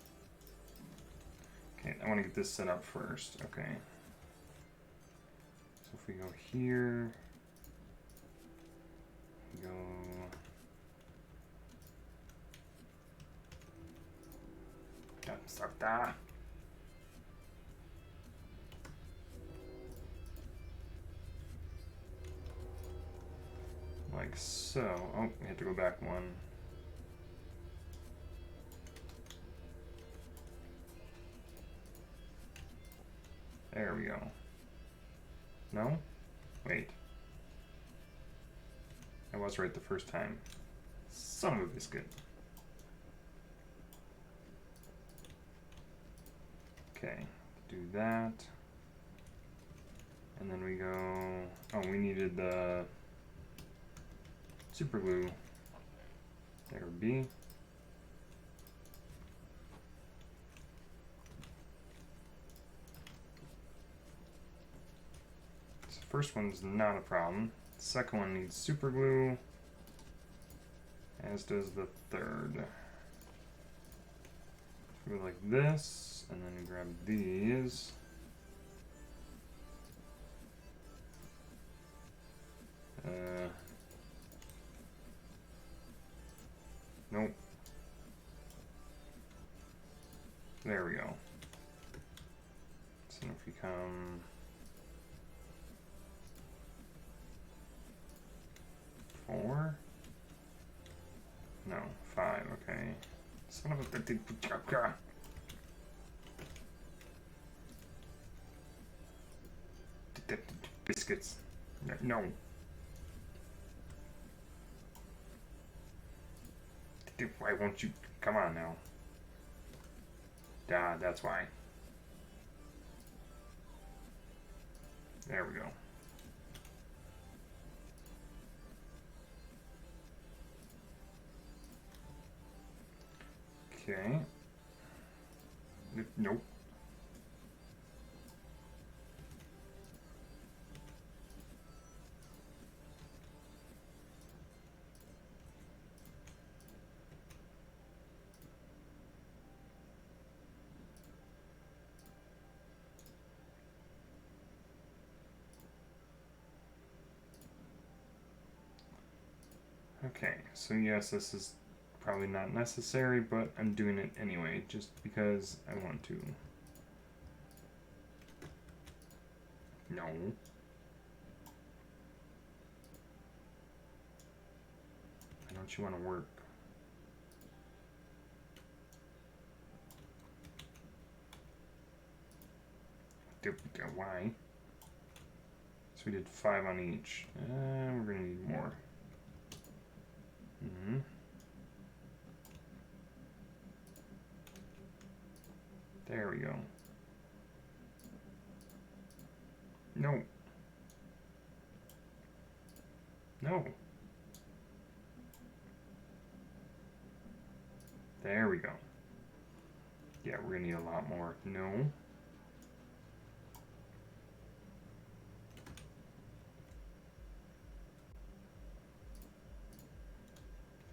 Okay, I want to get this set up first. Okay. So if we go here, we go. Stop. Like so. Oh, we have to go back one. There we go. No? Wait. I was right the first time. Son of a biscuit. Okay, do that. And then we go... Oh, we needed the super glue. There would be. So first one's not a problem. Second one needs super glue, as does the third. So go like this, and then grab these. become 4? No, 5, okay. Son of a biscuits. No. Why won't you? Come on now. That's why. There we go. Okay. Nope. Okay, so yes, this is probably not necessary, but I'm doing it anyway, just because I want to. No. Why don't you want to work? Why? So we did 5 on each. We're gonna need more. There we go. No. No. There we go. Yeah, we're gonna need a lot more. No.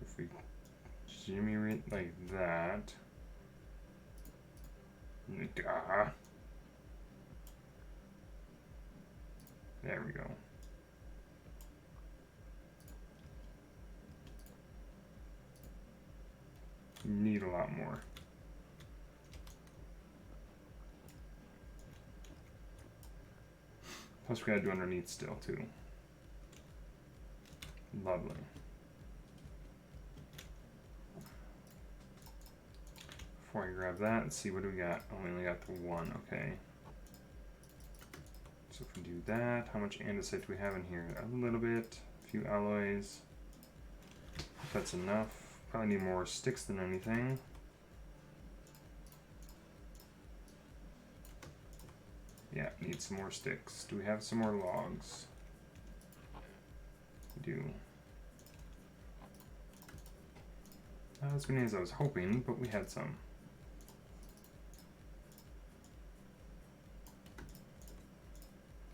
If we shimmy it like that. There we go. Need a lot more. Plus we gotta do underneath still too. Lovely. Before I grab that, let's see what do we got. Oh, we only got the 1, okay. So if we do that, how much andesite do we have in here? A little bit, a few alloys. If that's enough. Probably need more sticks than anything. Yeah, need some more sticks. Do we have some more logs? We do. Not as many as I was hoping, but we had some.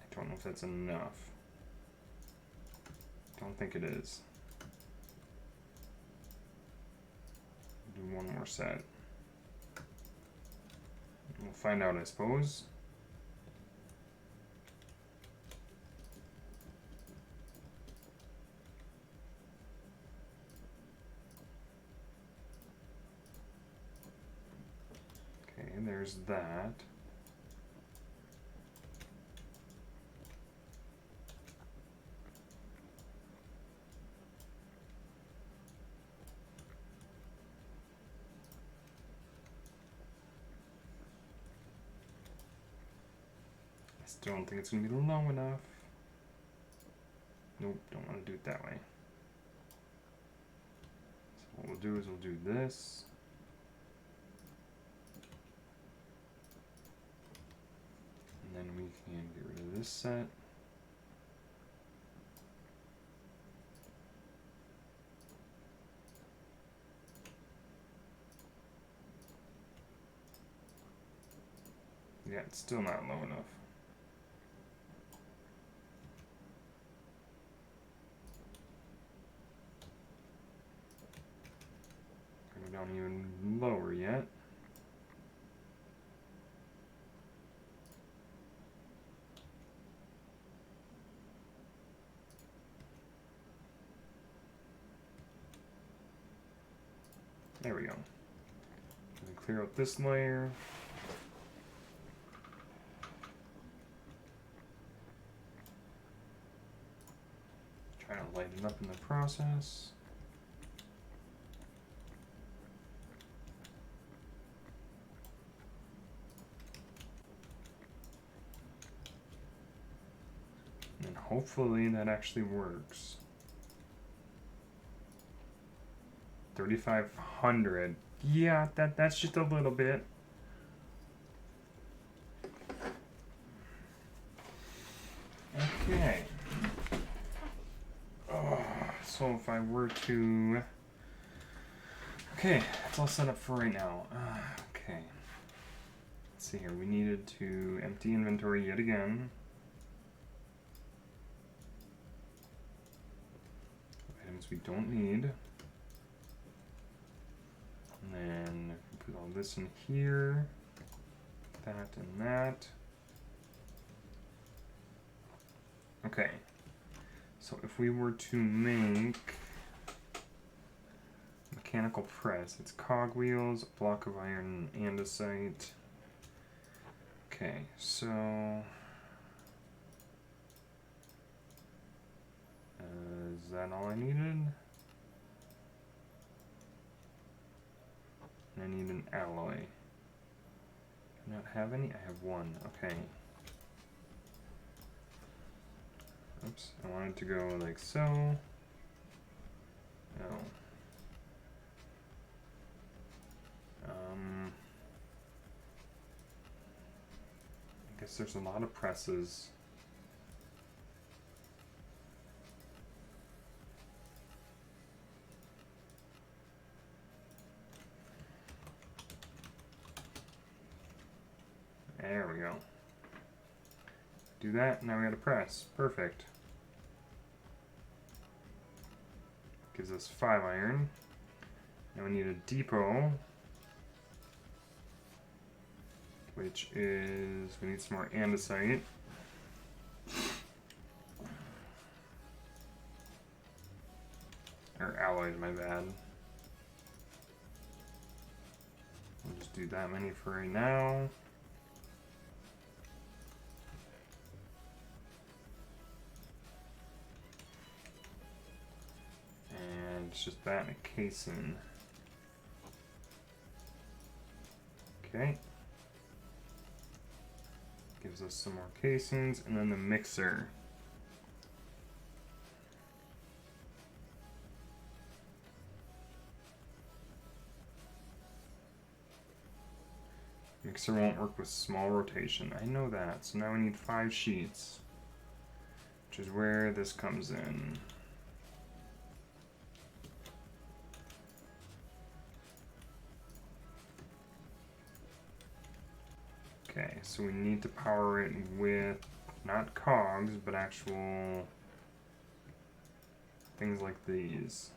I don't know if that's enough. Don't think it is. Do one more set. We'll find out, I suppose. Okay, there's that. Still don't think it's going to be low enough. Nope, don't want to do it that way. So what we'll do is we'll do this. And then we can get rid of this set. Yeah, it's still not low enough. Go down even lower yet. There we go. Clear out this layer. Try to light it up in the process. And hopefully that actually works. 3,500. Yeah, that's just a little bit. Okay. So if I were to... Okay, it's all set up for right now. Okay. Let's see here. We needed to empty inventory yet again. Items we don't need. And then put all this in here. That and that. Okay. So if we were to make mechanical press, it's cogwheels, a block of iron, andesite. Okay, so is that all I needed? I need an alloy. Do I not have any? I have one. Okay. Oops, I wanted to go like so. No. I guess there's a lot of presses. There we go. Do that, now we gotta press. Perfect. Gives us 5 iron. Now we need a depot. Which is, we need some more andesite. Or alloys, my bad. We'll just do that many for right now. And it's just that and a casing. Okay. Gives us some more casings, and then the mixer. Mixer won't work with small rotation. I know that. So now we need 5 sheets, which is where this comes in. Okay, so we need to power it with not cogs, but actual things like these.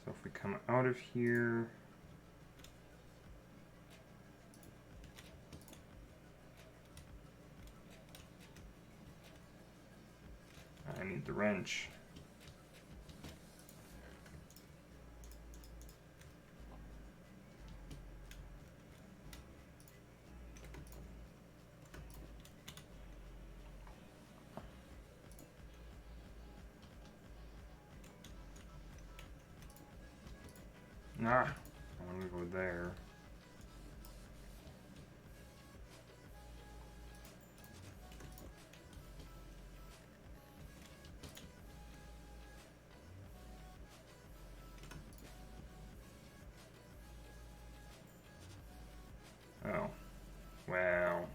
So if we come out of here, I need the wrench. Ah, I want to go there. Oh, wow.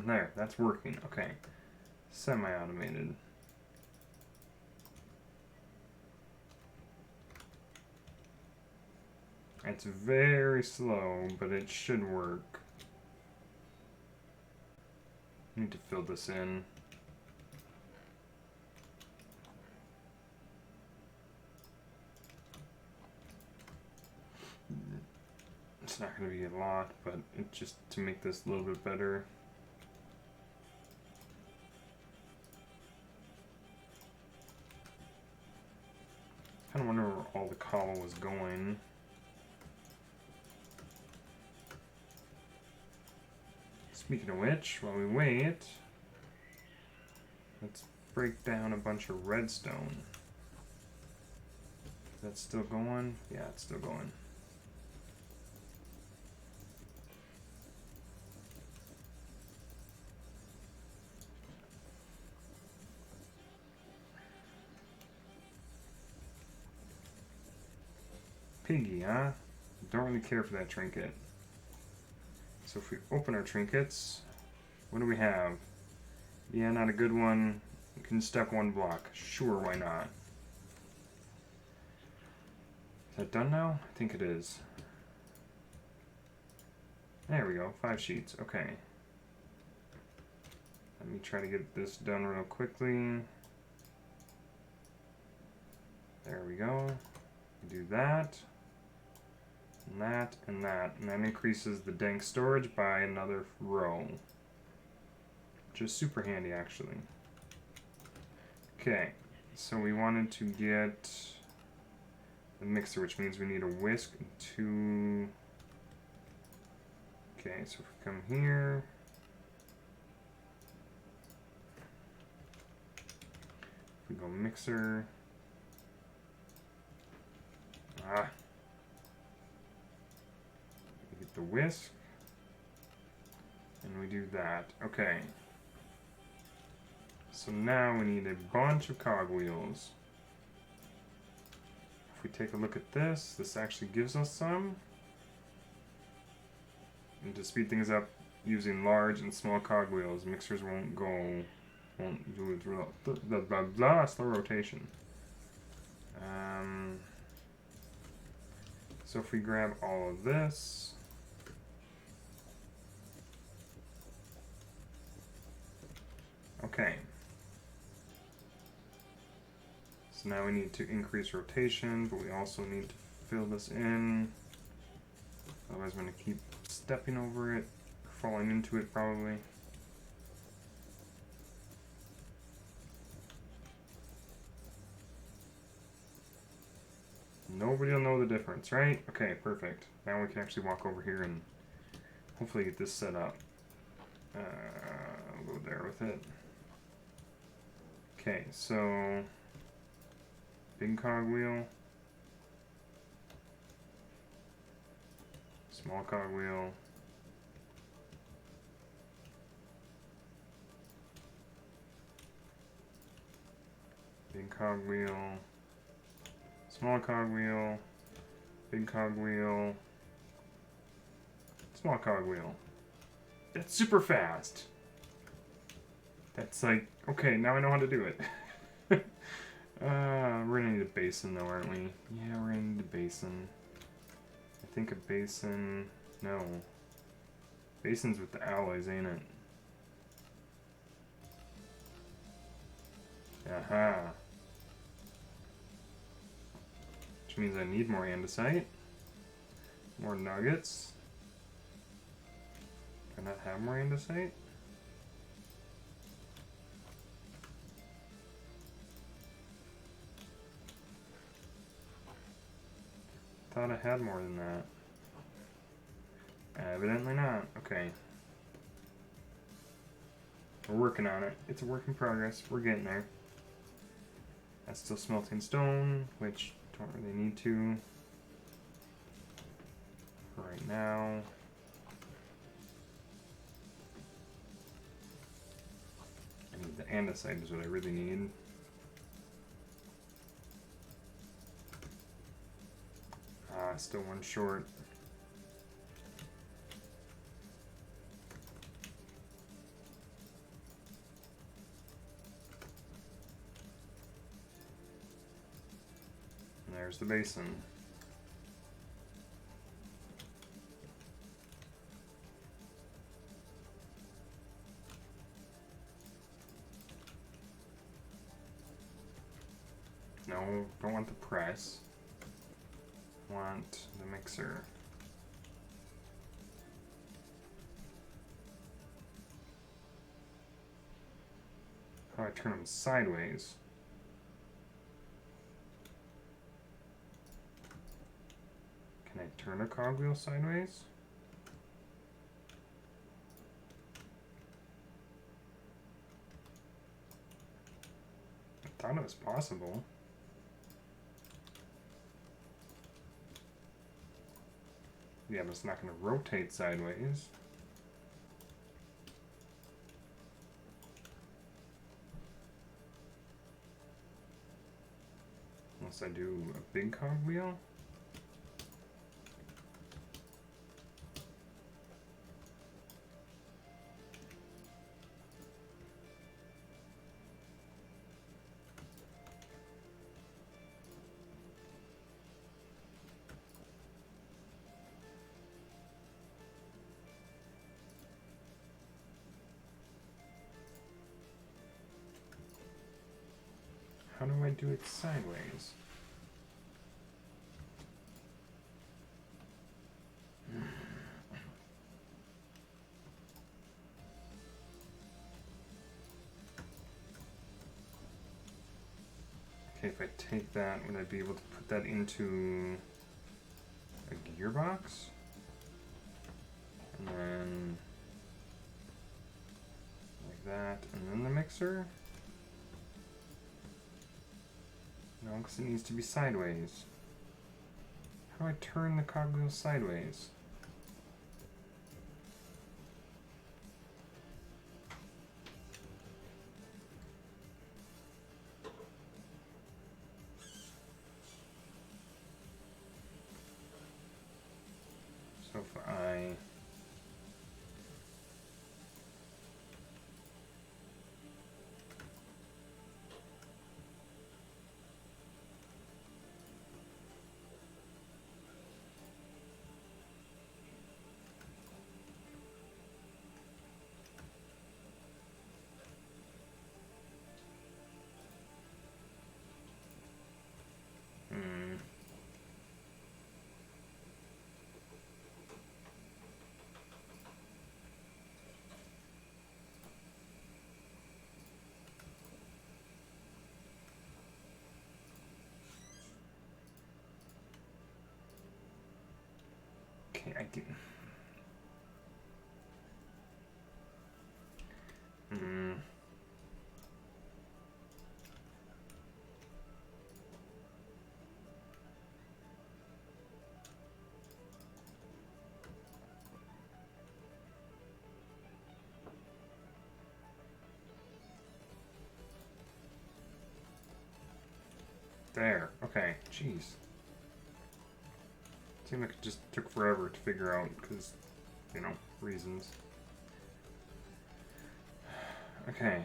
There, that's working. Okay. Semi-automated. It's very slow, but it should work. Need to fill this in. It's not going to be a lot, but it just to make this a little bit better. I kind of wonder where all the cobble was going. Speaking of which, while we wait, let's break down a bunch of redstone. Is that still going? Yeah, it's still going. Piggy, huh? Don't really care for that trinket. So if we open our trinkets, what do we have? Yeah, not a good one. You can step one block. Sure, why not? Is that done now? I think it is. There we go, 5 sheets. Okay. Let me try to get this done real quickly. There we go. Do that. And that, and that. And that increases the dank storage by another row. Which is super handy, actually. Okay, so we wanted to get the mixer, which means we need a whisk and 2... Okay, so if we come here... If we go mixer... We get the whisk. And we do that. Okay. So now we need a bunch of cogwheels. If we take a look at this, this actually gives us some. And to speed things up, using large and small cogwheels, mixers won't do it slow rotation. So if we grab all of this, okay. So now we need to increase rotation, but we also need to fill this in. Otherwise I'm going to keep stepping over it, falling into it probably. Nobody will know the difference, right? Okay, perfect. Now we can actually walk over here and hopefully get this set up. I'll go there with it. Okay, so big cogwheel, small cogwheel, big cogwheel, small cogwheel, big cogwheel, small cogwheel. That's super fast. That's like, okay, now I know how to do it. We're gonna need a basin though, aren't we? Yeah, we're gonna need a basin. I think a basin, no. Basin's with the alloys, ain't it? Aha. Which means I need more andesite. More nuggets. Can I not have more andesite? Thought I had more than that. Evidently not. Okay. We're working on it. It's a work in progress. We're getting there. That's still smelting stone, which don't really need to for right now. I need the andesite is what I really need. Still one short. there's the basin. No, don't want the press. Want the mixer. How do I turn them sideways? Can I turn a cogwheel sideways? I thought it was possible. Yeah, but it's not going to rotate sideways. Unless I do a big cogwheel. How do I do it sideways? Okay, if I take that, would I be able to put that into a gearbox? And then like that, and then the mixer? No, because it needs to be sideways. How do I turn the cogwheel sideways? So if I okay, I didn't. There. Okay. Jeez. Seemed like it just took forever to figure out because, you know, reasons. Okay.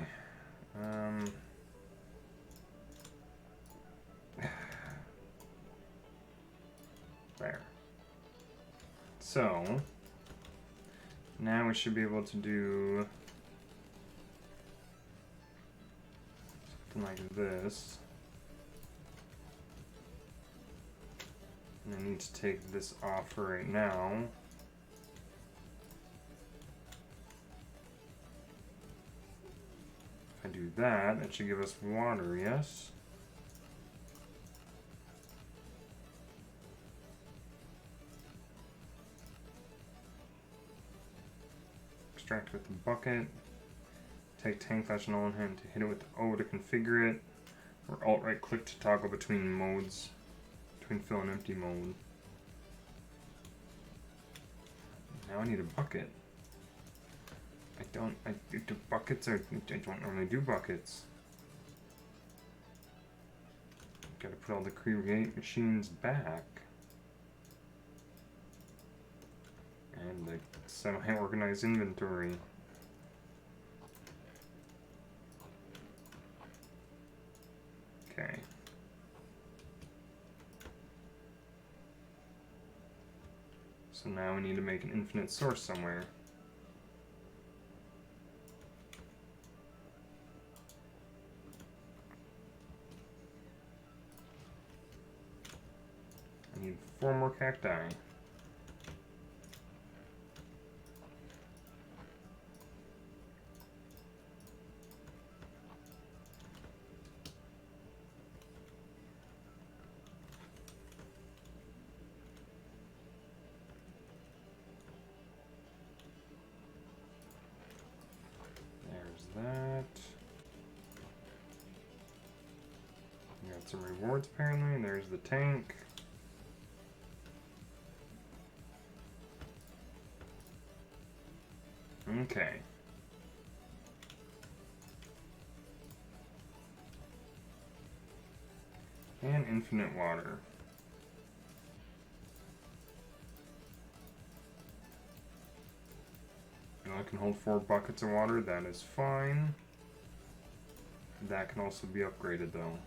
There. So now we should be able to do something like this. And I need to take this off for right now. If I do that, that should give us water, yes? Extract with the bucket. Take tank flash in all in hand to hit it with O to configure it. Or alt right click to toggle between modes. Between fill and empty mode. Now I need a bucket. I don't normally do buckets. Gotta put all the create machines back. And the semi-organized inventory. Okay. So now we need to make an infinite source somewhere. I need 4 more cacti. That. We got some rewards apparently. There's the tank. Okay. And infinite water. I can hold 4 buckets of water, that is fine. That can also be upgraded though.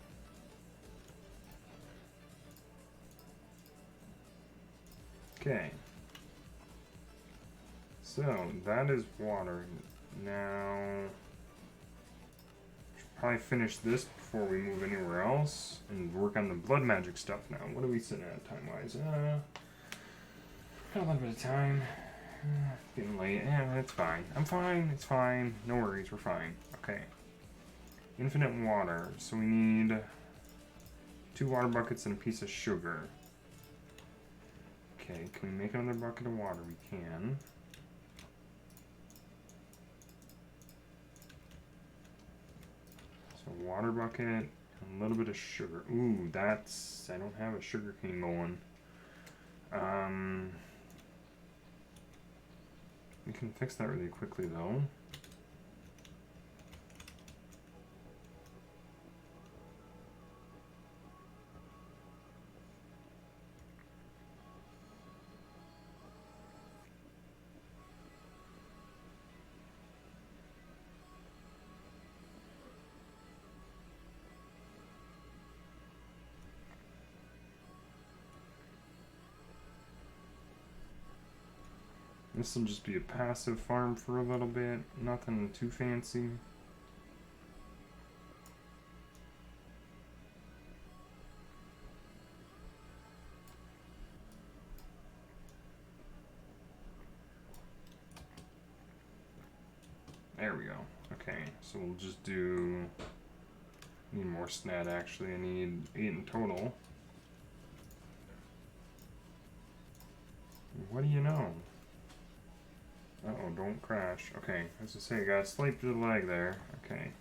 Okay. So, that is water. Now, should probably finish this before we move anywhere else and work on the blood magic stuff now. What are we sitting at time-wise? Got a little bit of time. Getting late. Yeah, that's fine. I'm fine. It's fine. No worries. We're fine. Okay. Infinite water. So we need 2 water buckets and a piece of sugar. Okay. Can we make another bucket of water? We can. So water bucket and a little bit of sugar. Ooh, that's... I don't have a sugar cane going. We can fix that really quickly though. This will just be a passive farm for a little bit, nothing too fancy. There we go. Okay, so we'll just do... Need more snad actually, I need 8 in total. What do you know? Uh-oh, don't crash. Okay, as I say, I got a slight bit of lag there. Okay.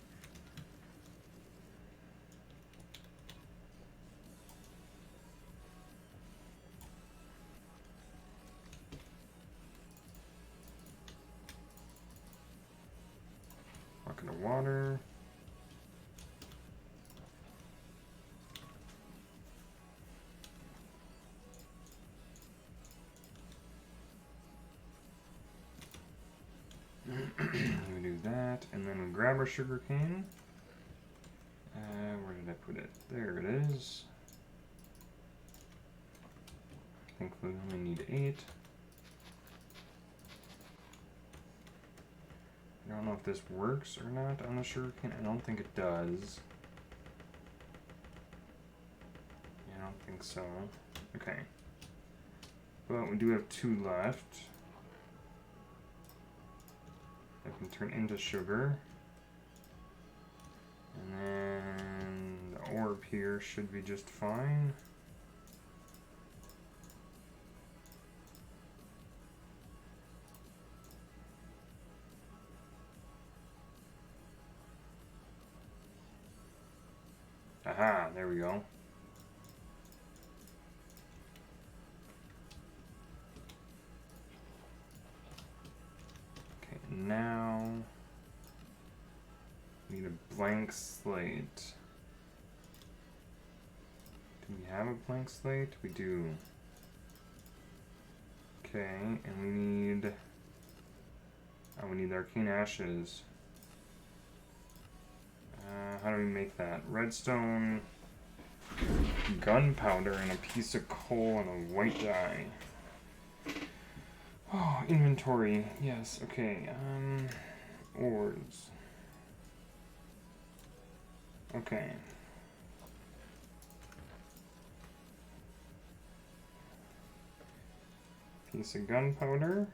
Bucket of water. We do that, and then we grab our sugar cane. Where did I put it? There it is. I think we only need 8. I don't know if this works or not on the sugar cane. I don't think it does. Yeah, I don't think so. Okay. But we do have 2 left. I can turn into sugar. And then the orb here should be just fine. Aha, there we go. Now, we need a blank slate. Do we have a blank slate? We do. Okay, and we need Arcane Ashes. How do we make that? Redstone, gunpowder, and a piece of coal and a white dye. Oh, inventory. Yes, okay. Ores. Okay. Piece of gunpowder.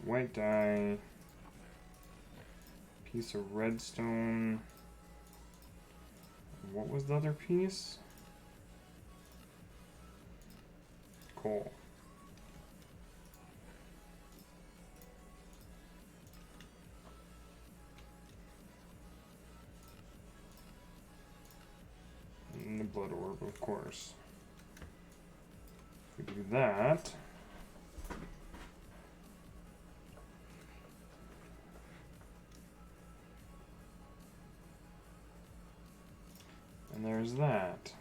White dye. Piece of redstone. What was the other piece? Coal. And the blood orb, of course. If we do that, and there's that.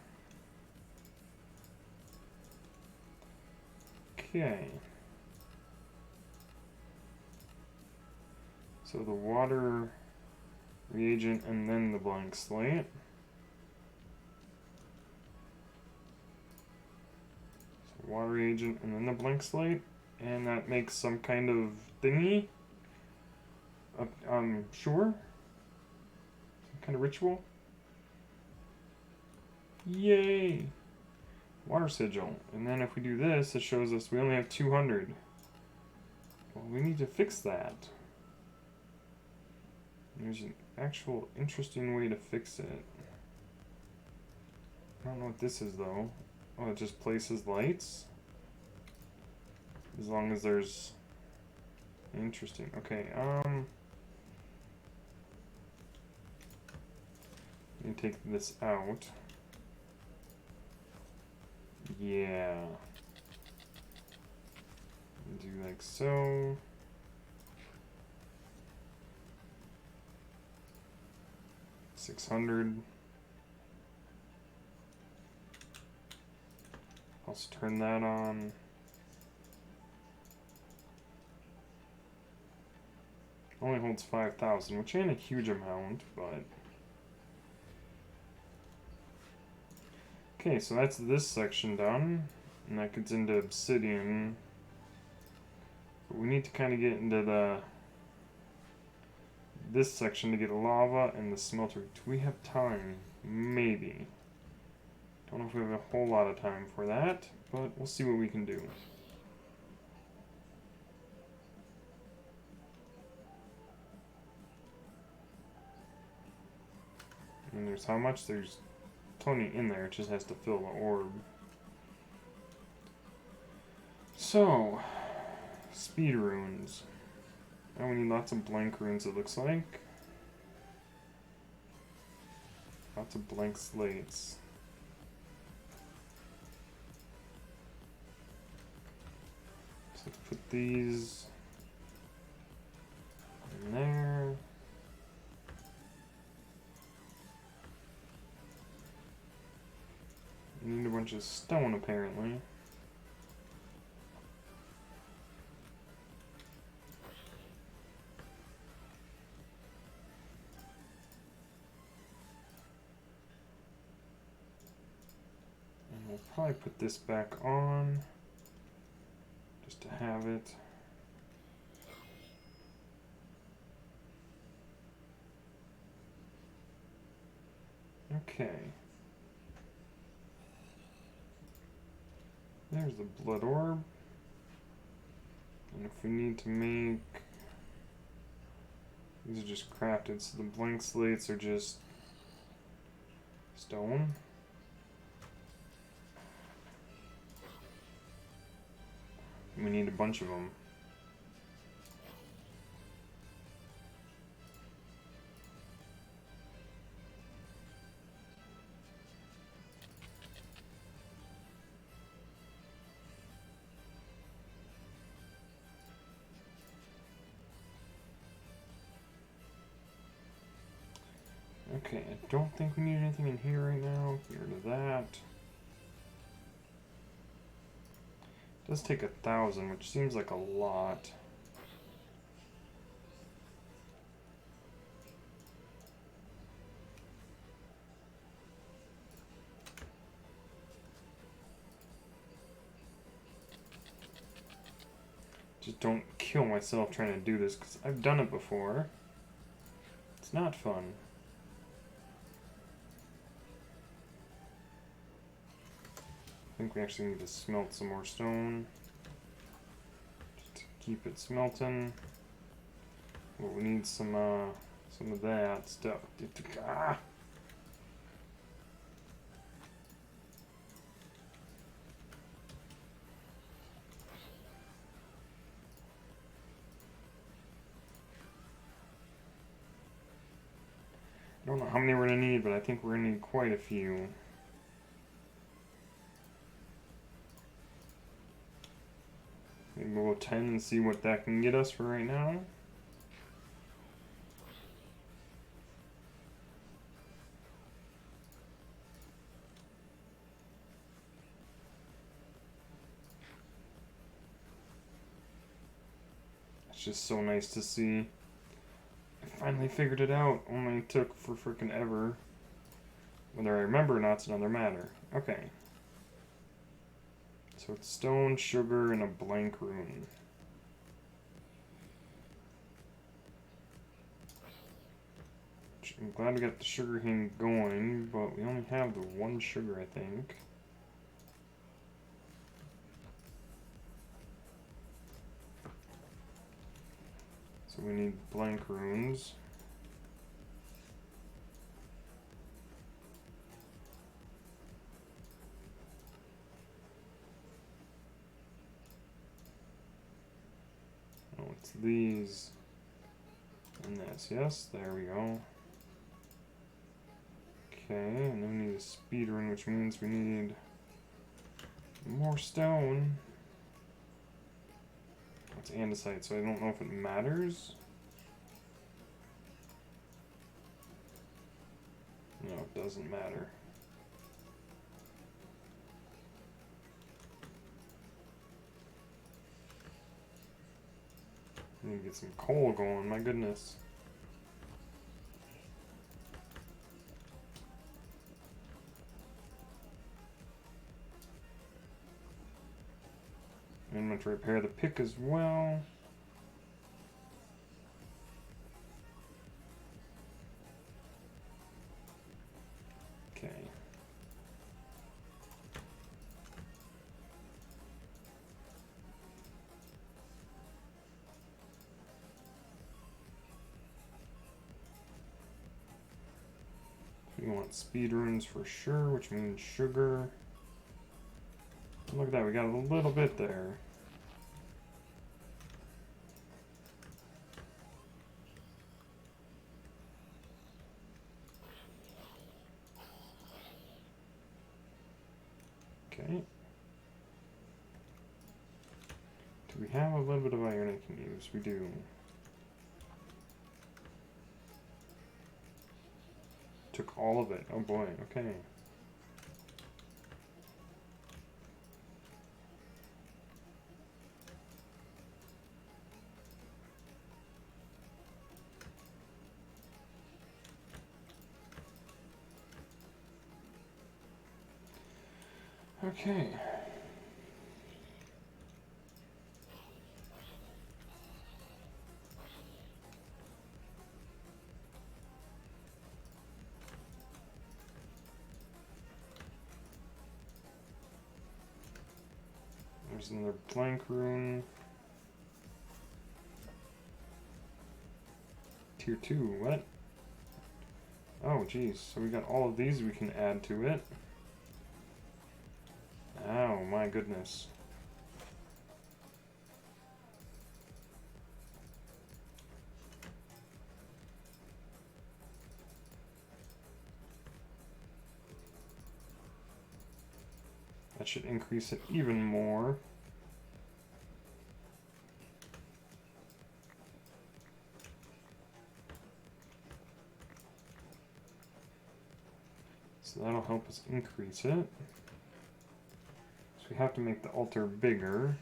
Okay. So the water reagent and then the blank slate. So water reagent and then the blank slate. And that makes some kind of thingy. Sure. Some kind of ritual. Yay! Water sigil. And then if we do this, it shows us we only have 200. Well, we need to fix that. There's an actual interesting way to fix it. I don't know what this is though. Oh, it just places lights? As long as there's... Interesting. Okay, let me take this out. Yeah. Do like so. $600. Let's turn that on. Only holds 5,000, which ain't a huge amount, but... Okay, so that's this section done. And that gets into obsidian. But we need to kind of get into this section to get lava and the smelter. Do we have time? Maybe. Don't know if we have a whole lot of time for that, but we'll see what we can do. And there's how much? There's plenty in there. It just has to fill the orb. So, speed runes. Now we need lots of blank runes, it looks like. Lots of blank slates. So let's put these in there. We need a bunch of stone apparently. We'll probably put this back on just to have it. Okay. There's the blood orb. And if we need to make... These are just crafted, so the blank slates are just stone. We need a bunch of them. Okay, I don't think we need anything in here right now. Get rid of that. It does take 1,000, which seems like a lot. Just don't kill myself trying to do this, because I've done it before. It's not fun. I think we actually need to smelt some more stone. Just to keep it smelting. Well, we need some of that stuff. Ah! I don't know how many we're going to need, but I think we're going to need quite a few. Maybe we'll go 10 and see what that can get us for right now. It's just so nice to see. I finally figured it out. Only took for frickin' ever. Whether I remember or not's another matter. Okay. So it's stone, sugar, and a blank rune. I'm glad we got the sugar cane going, but we only have the one sugar, I think. So we need blank runes. Oh, it's these and this. Yes, there we go. Okay, and then we need a speed rune, which means we need more stone. It's andesite, so I don't know if it matters. No, it doesn't matter. I need to get some coal going, my goodness. And I'm going to repair the pick as well. Okay. We want speed runes for sure, which means sugar. Look at that, we got a little bit there. Okay. Do we have a little bit of iron I can use? We do. Took all of it. Oh boy, okay. Okay. There's another blank rune. Tier 2, what? Oh, geez. So we got all of these we can add to it. Oh, my goodness. That should increase it even more. So that'll help us increase it. So we have to make the altar bigger.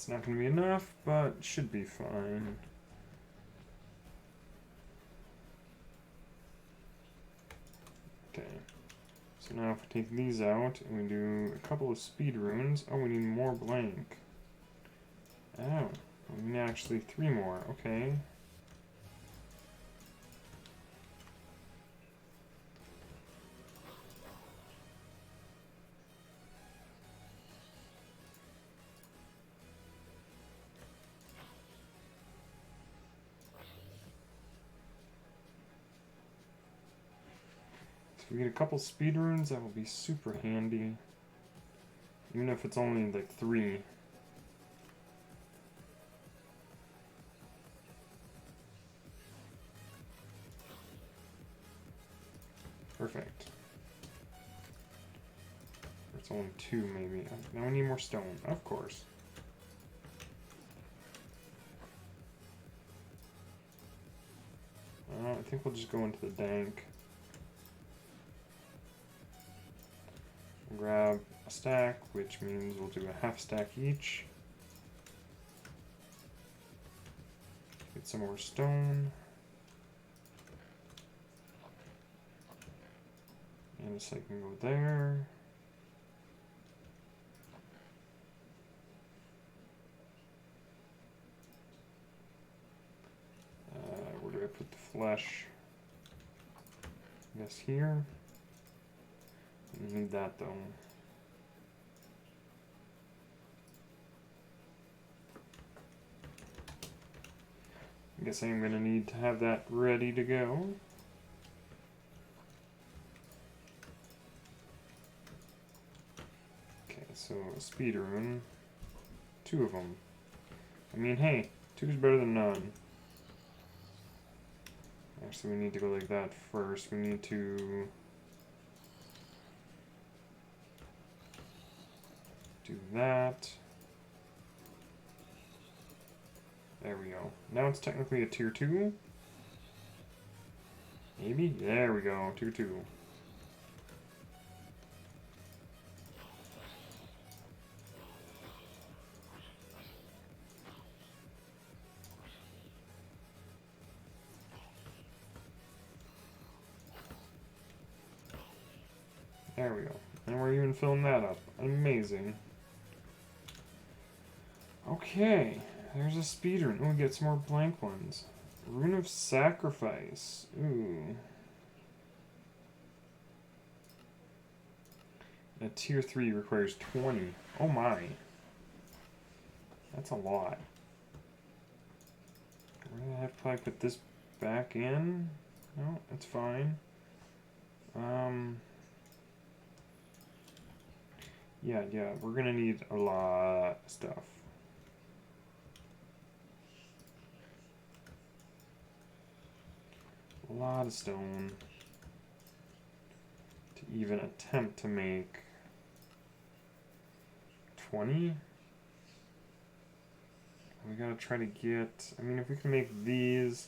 It's not going to be enough, but should be fine. Okay. So now if we take these out and we do a couple of speed runes. Oh, we need more blank. Oh, we need actually 3 more. Okay. If we get a couple speed runes, that will be super handy. Even if it's only like 3. Perfect. It's only 2 maybe. Now we need more stone, of course. I think we'll just go into the dank. Grab a stack, which means we'll do a half stack each. Get some more stone. And a second go there. Where do I put the flesh? I guess here. I need that though. I guess I'm gonna need to have that ready to go. Okay, so a speed rune. 2 of them. I mean, hey, 2 is better than none. Actually, we need to go like that first. We need to do that. There we go. Now it's technically a tier 2. Maybe? There we go. Tier 2. There we go. And we're even filling that up. Amazing. Okay. There's a speedrun. Oh, we get some more blank ones. Rune of Sacrifice. Ooh. A tier 3 requires 20. Oh my. That's a lot. We're gonna have to probably put this back in. No, it's fine. Yeah, we're gonna need a lot of stuff. A lot of stone to even attempt to make 20. We gotta try to get, I mean, if we can make these,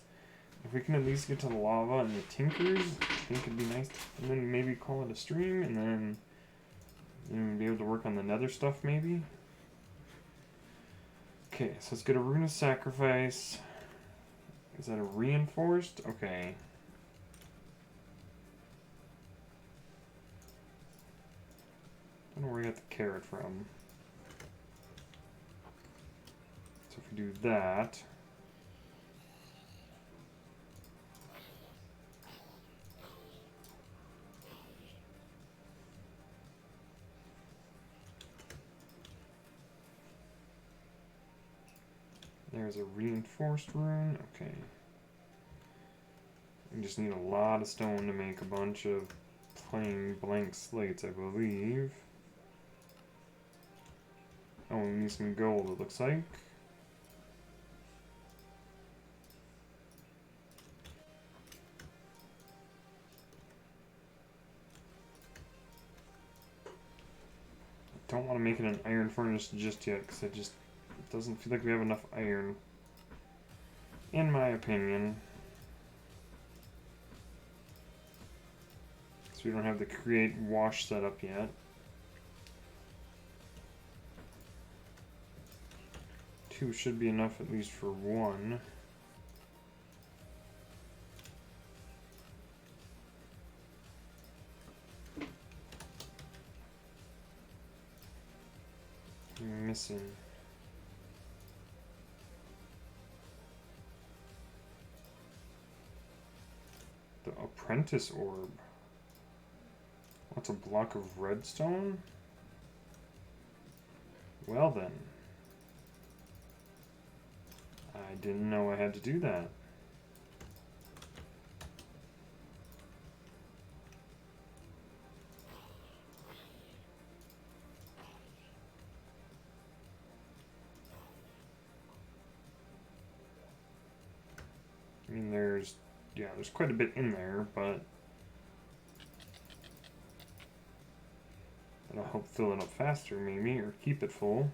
if we can at least get to the lava and the tinkers, I think it'd be nice. And then maybe call it a stream, and then be able to work on the nether stuff maybe. Okay, so let's get a Rune of Sacrifice. Is that a reinforced? Okay. I don't know where I got the carrot from. So if we do that. There's a reinforced rune. Okay. We just need a lot of stone to make a bunch of plain blank slates, I believe. Oh, we need some gold, it looks like. Don't want to make it an iron furnace just yet, because it doesn't feel like we have enough iron, in my opinion. So we don't have the create wash set up yet. 2 should be enough at least for 1. Missing. The Apprentice Orb. What's a block of redstone? Well then. I didn't know I had to do that. I mean, there's quite a bit in there, but that'll help fill it up faster, maybe, or keep it full.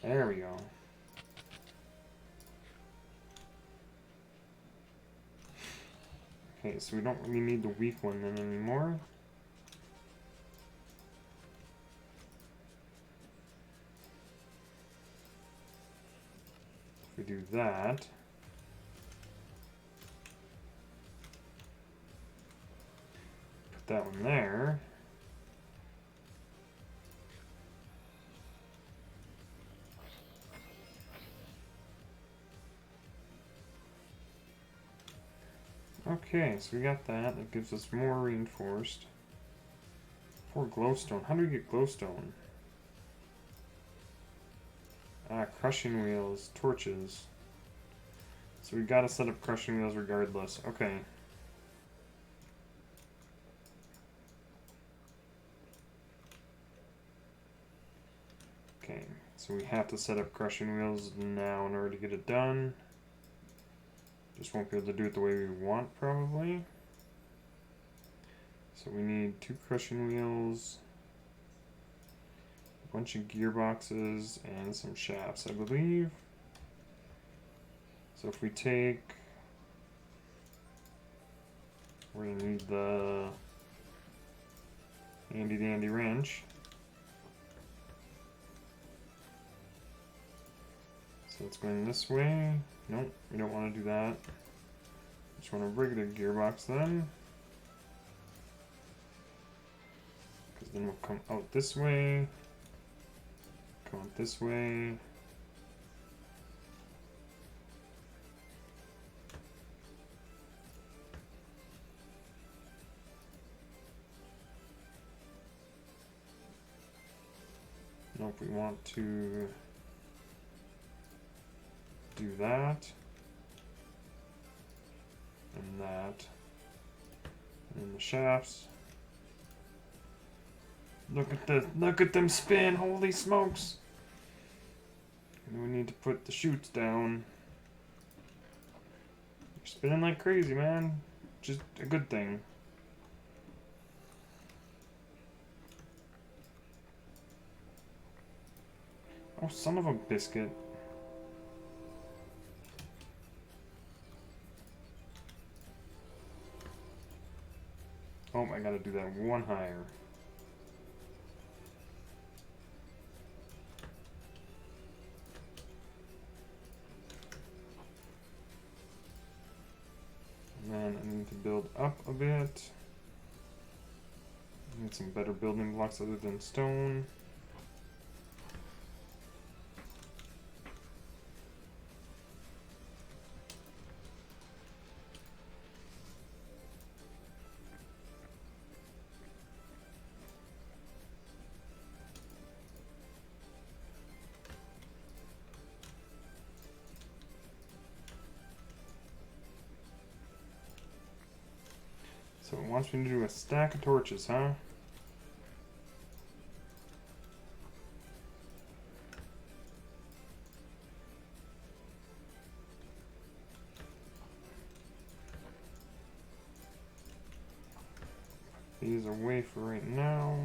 There we go. Okay, so we don't really need the weak one then anymore. If we do that, put that one there. Okay, so we got that. That gives us more reinforced. 4 glowstone. How do we get glowstone? Crushing wheels, torches. So we gotta set up crushing wheels regardless. Okay. Okay, so we have to set up crushing wheels now in order to get it done. Just won't be able to do it the way we want, probably. So we need 2 crushing wheels, a bunch of gearboxes, and some shafts, I believe. So if we take... we're going to need the handy dandy wrench. So it's going this way. Nope, we don't want to do that. Just want a regular gearbox then. Because then we'll come out this way. Come out this way. Nope, we want to do that and that, and then the shafts. Look at them spin! Holy smokes! And we need to put the chutes down. You're spinning like crazy, man. Just a good thing. Oh, son of a biscuit. Oh, I gotta do that one higher. And then I need to build up a bit. I need some better building blocks other than stone. So it wants me to do a stack of torches, huh? These away for right now.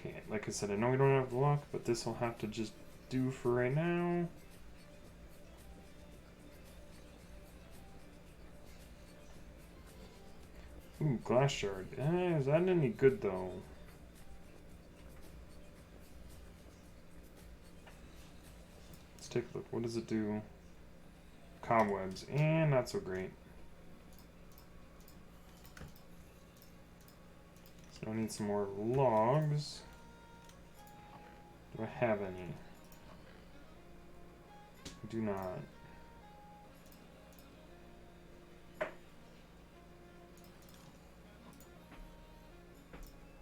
Okay, like I said, I know we don't have luck, but this will have to just do for right now. Ooh, glass shard. Is that any good though? Let's take a look. What does it do? Cobwebs, and not so great. So I need some more logs. Do I have any? I do not.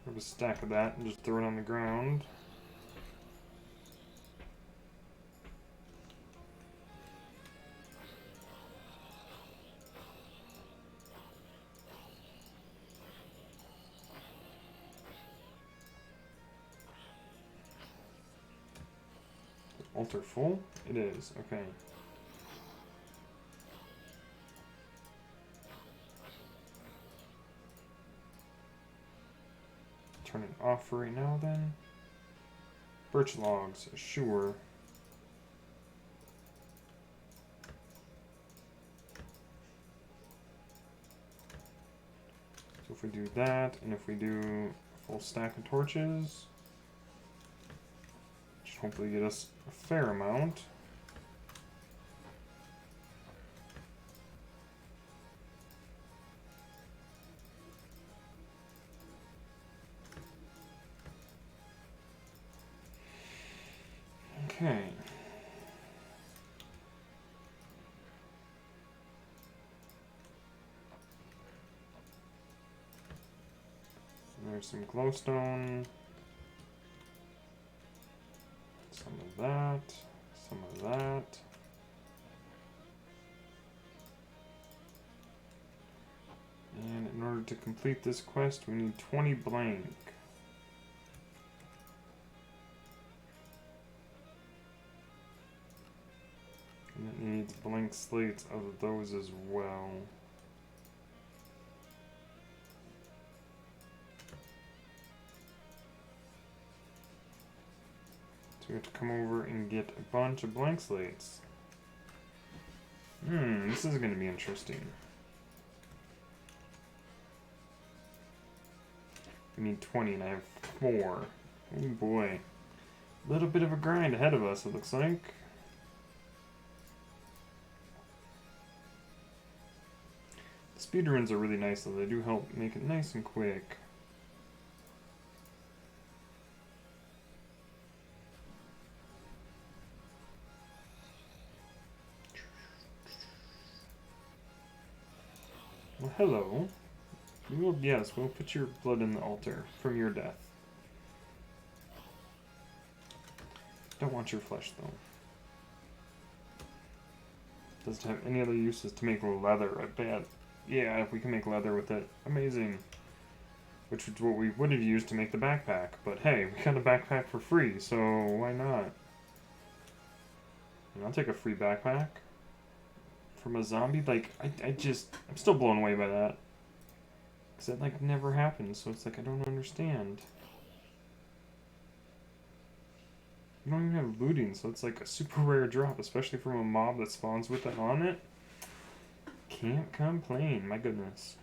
Grab a stack of that and just throw it on the ground. Altar full? It is, okay. Turn it off for right now then. Birch logs, sure. So if we do that, and if we do a full stack of torches, should hopefully get us a fair amount. Okay. There's some glowstone. Some of that. Some of that. And in order to complete this quest, we need 20 blank. And it needs blank slates of those as well. So we have to come over and get a bunch of blank slates. This is going to be interesting. We need 20 and I have 4. Oh boy. A little bit of a grind ahead of us, it looks like. Speedruns are really nice though, they do help make it nice and quick. Well, hello. Yes, we'll put your blood in the altar from your death. Don't want your flesh though. Doesn't have any other uses to make leather, I bet. Yeah, if we can make leather with it, amazing. Which is what we would have used to make the backpack. But hey, we got a backpack for free, so why not? And I'll take a free backpack. From a zombie? Like, I'm still blown away by that. Because that, like, never happens, so it's like, I don't understand. You don't even have looting, so it's like a super rare drop, especially from a mob that spawns with it on it. Can't complain, my goodness.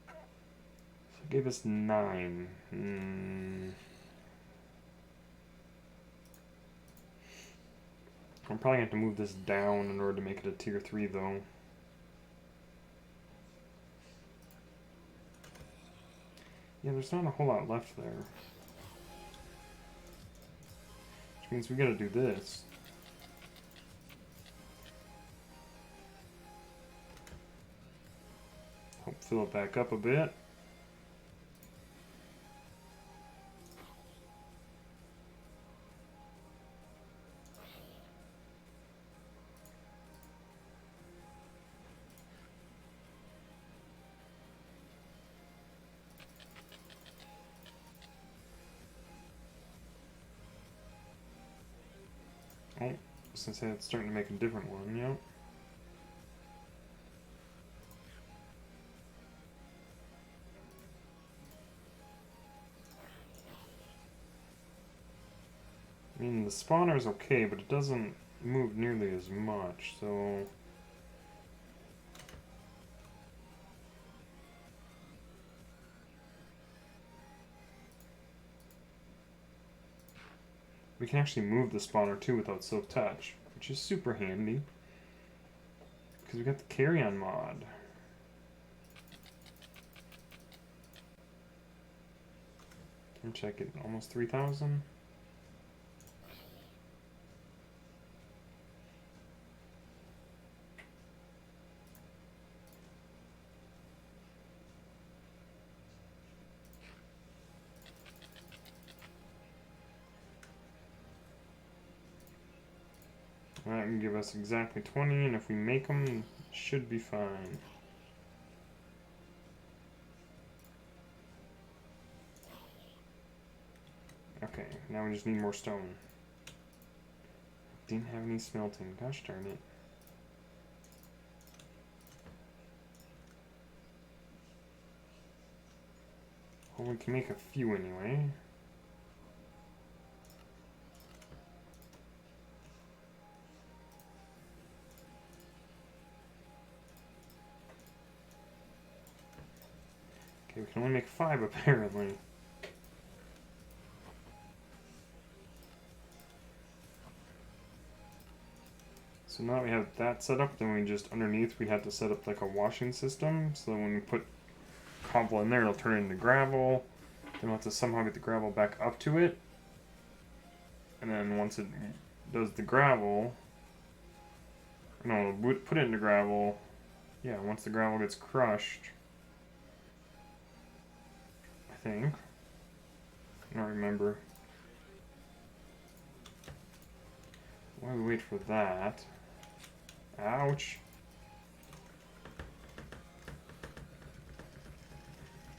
So it gave us 9. I'm probably going to have to move this down in order to make it a tier 3 though. Yeah, there's not a whole lot left there. Which means we gotta do this. Hope fill it back up a bit. Oh, since it's starting to make a different one, yeah. the spawner's okay, but it doesn't move nearly as much, so... We can actually move the spawner too without silk touch, which is super handy. Because we got the carry-on mod. Can check it, almost 3,000. That can give us exactly 20, and if we make them, it should be fine. Okay, now we just need more stone. Didn't have any smelting, gosh darn it. Well, we can make a few anyway. Okay, we can only make 5 apparently. So now we have that set up, then we just, underneath, we have to set up like a washing system, so when we put cobble in there, it'll turn it into gravel. Then we'll have to somehow get the gravel back up to it. And then once it does the gravel, no, we'll put it into gravel. Yeah, once the gravel gets crushed, I think. I don't remember. While we wait for that. Ouch.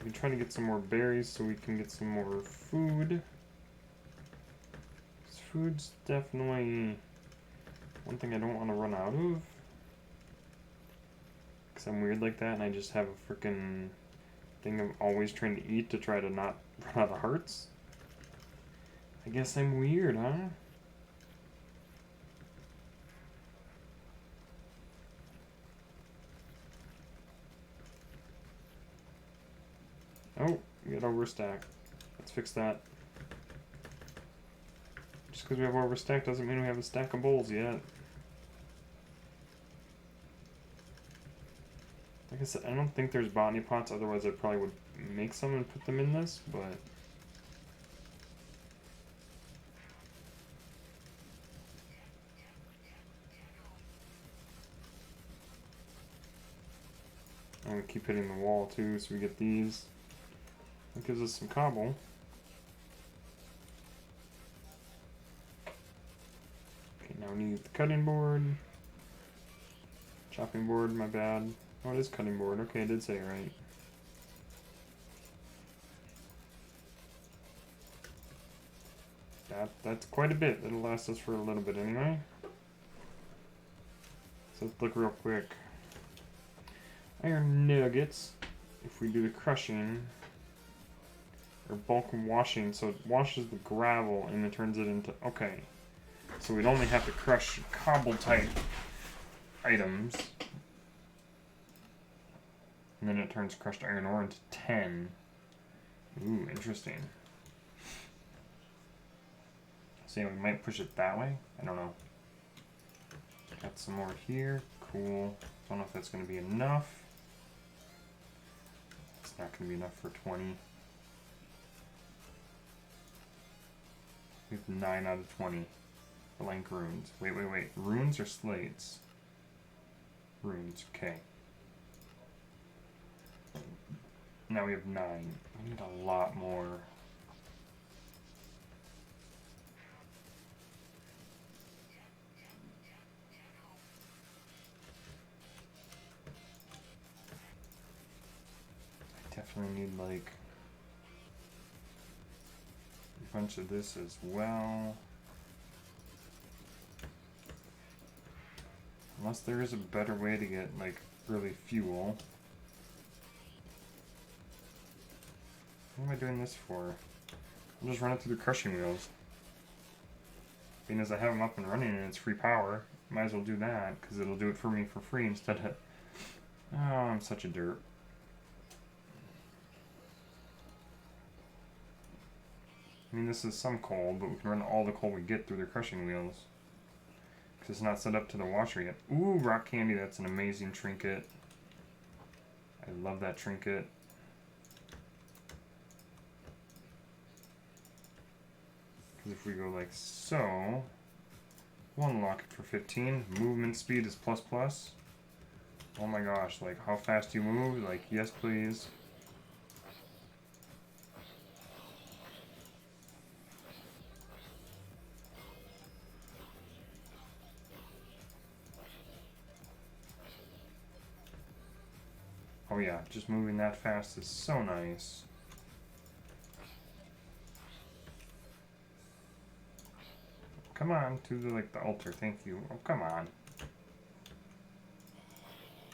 We're trying to get some more berries so we can get some more food. Food's definitely one thing I don't want to run out of. Because I'm weird like that and I just have a freaking thing of always trying to eat to try to not run out of hearts. I guess I'm weird, huh? Oh, we got overstack. Let's fix that. Just because we have overstack doesn't mean we have a stack of bowls yet. Like I said, I don't think there's botany pots, otherwise I probably would make some and put them in this, but... I'm gonna keep hitting the wall too, so we get these. That gives us some cobble. Okay, now we need the cutting board. Chopping board, my bad. Oh, it is cutting board. Okay, I did say it right. That's quite a bit. It'll last us for a little bit anyway. So let's look real quick. Iron nuggets. If we do the crushing, or bulk washing, so it washes the gravel and it turns it into, okay. So we'd only have to crush cobble type items. And then it turns crushed iron ore into 10. Ooh, interesting. So yeah, we might push it that way. I don't know. Got some more here. Cool. Don't know if that's going to be enough. It's not going to be enough for 20. We have 9 out of 20. Blank runes. Wait. Runes or slates? Runes. Okay. Now we have 9. We need a lot more. I definitely need like a bunch of this as well. Unless there is a better way to get like early fuel. What am I doing this for? I'll just run it through the crushing wheels. Being as I have them up and running and it's free power, might as well do that, because it'll do it for me for free instead of... Oh, I'm such a derp. I mean, this is some coal, but we can run all the coal we get through the crushing wheels. Because it's not set up to the washer yet. Ooh, rock candy, that's an amazing trinket. I love that trinket. Because if we go like so, we'll unlock it for 15. Movement speed is plus plus. Oh my gosh, like how fast you move? Like, yes please. Oh yeah, just moving that fast is so nice. Come on, to the, like, the altar, thank you. Oh, come on.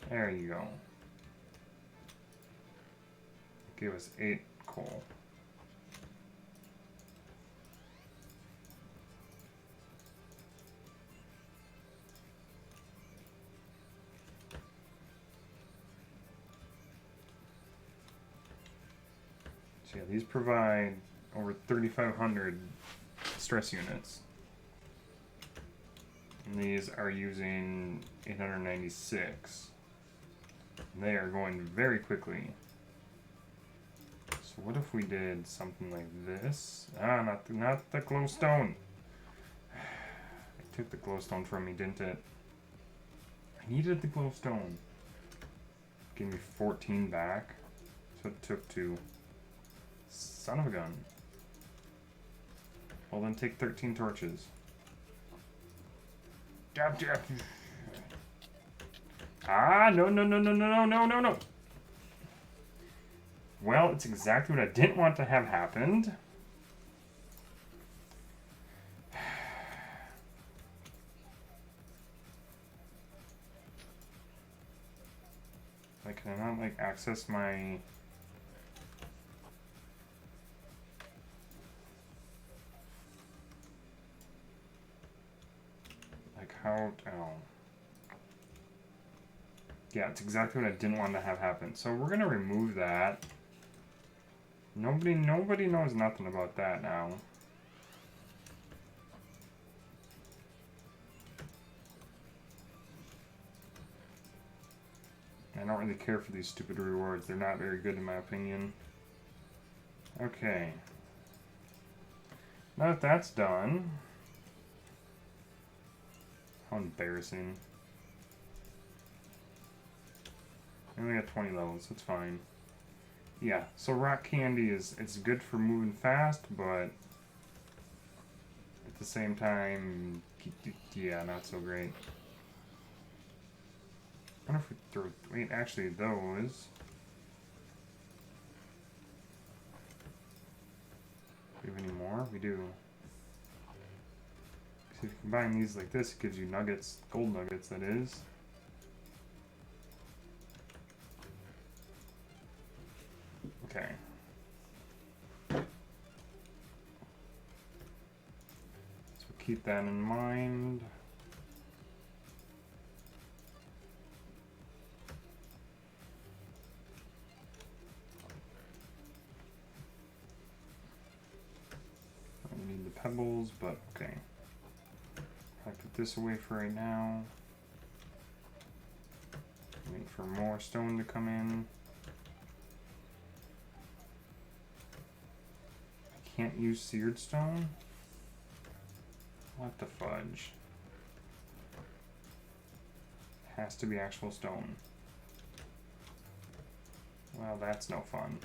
There you go. Give us 8 coal. So yeah, these provide over 3,500 stress units. And these are using 896. They are going very quickly. So what if we did something like this? Ah, not the glowstone. It took the glowstone from me, didn't it? I needed the glowstone. Gave me 14 back. So it took to... Son of a gun. Well then take 13 torches. Jab, jab. Ah, no, no, no, no, no, no, no, no, no. Well, it's exactly what I didn't want to have happened. Like, can I not, like, access my... Like, how... Oh. Yeah, it's exactly what I didn't want to have happen. So we're gonna remove that. Nobody knows nothing about that now. I don't really care for these stupid rewards. They're not very good in my opinion. Okay. Now that that's done... How embarrassing. I only got 20 levels, that's fine. Yeah, so rock candy it's good for moving fast, but at the same time, yeah, not so great. I wonder if we throw, wait, actually those. Do we have any more? We do. So if you combine these like this, it gives you nuggets, gold nuggets that is. Okay. So keep that in mind. I need the pebbles, but okay. I'll put this away for right now. Wait for more stone to come in. Can't use seared stone? What the fudge? Has to be actual stone. Well, that's no fun.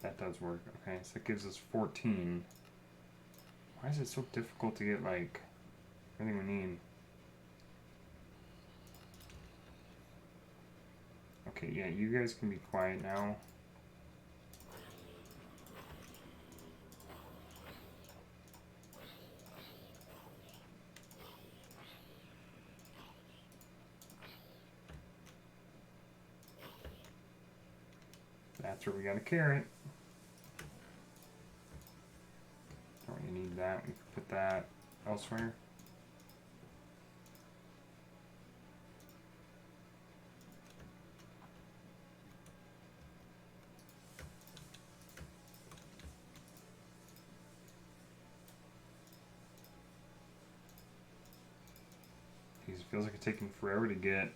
That does work. Okay, so it gives us 14. Why is it so difficult to get, like, everything we need? Okay, yeah, you guys can be quiet now. That's where we got a carrot. Don't really need that. We can put that elsewhere. It feels like it's taking forever to get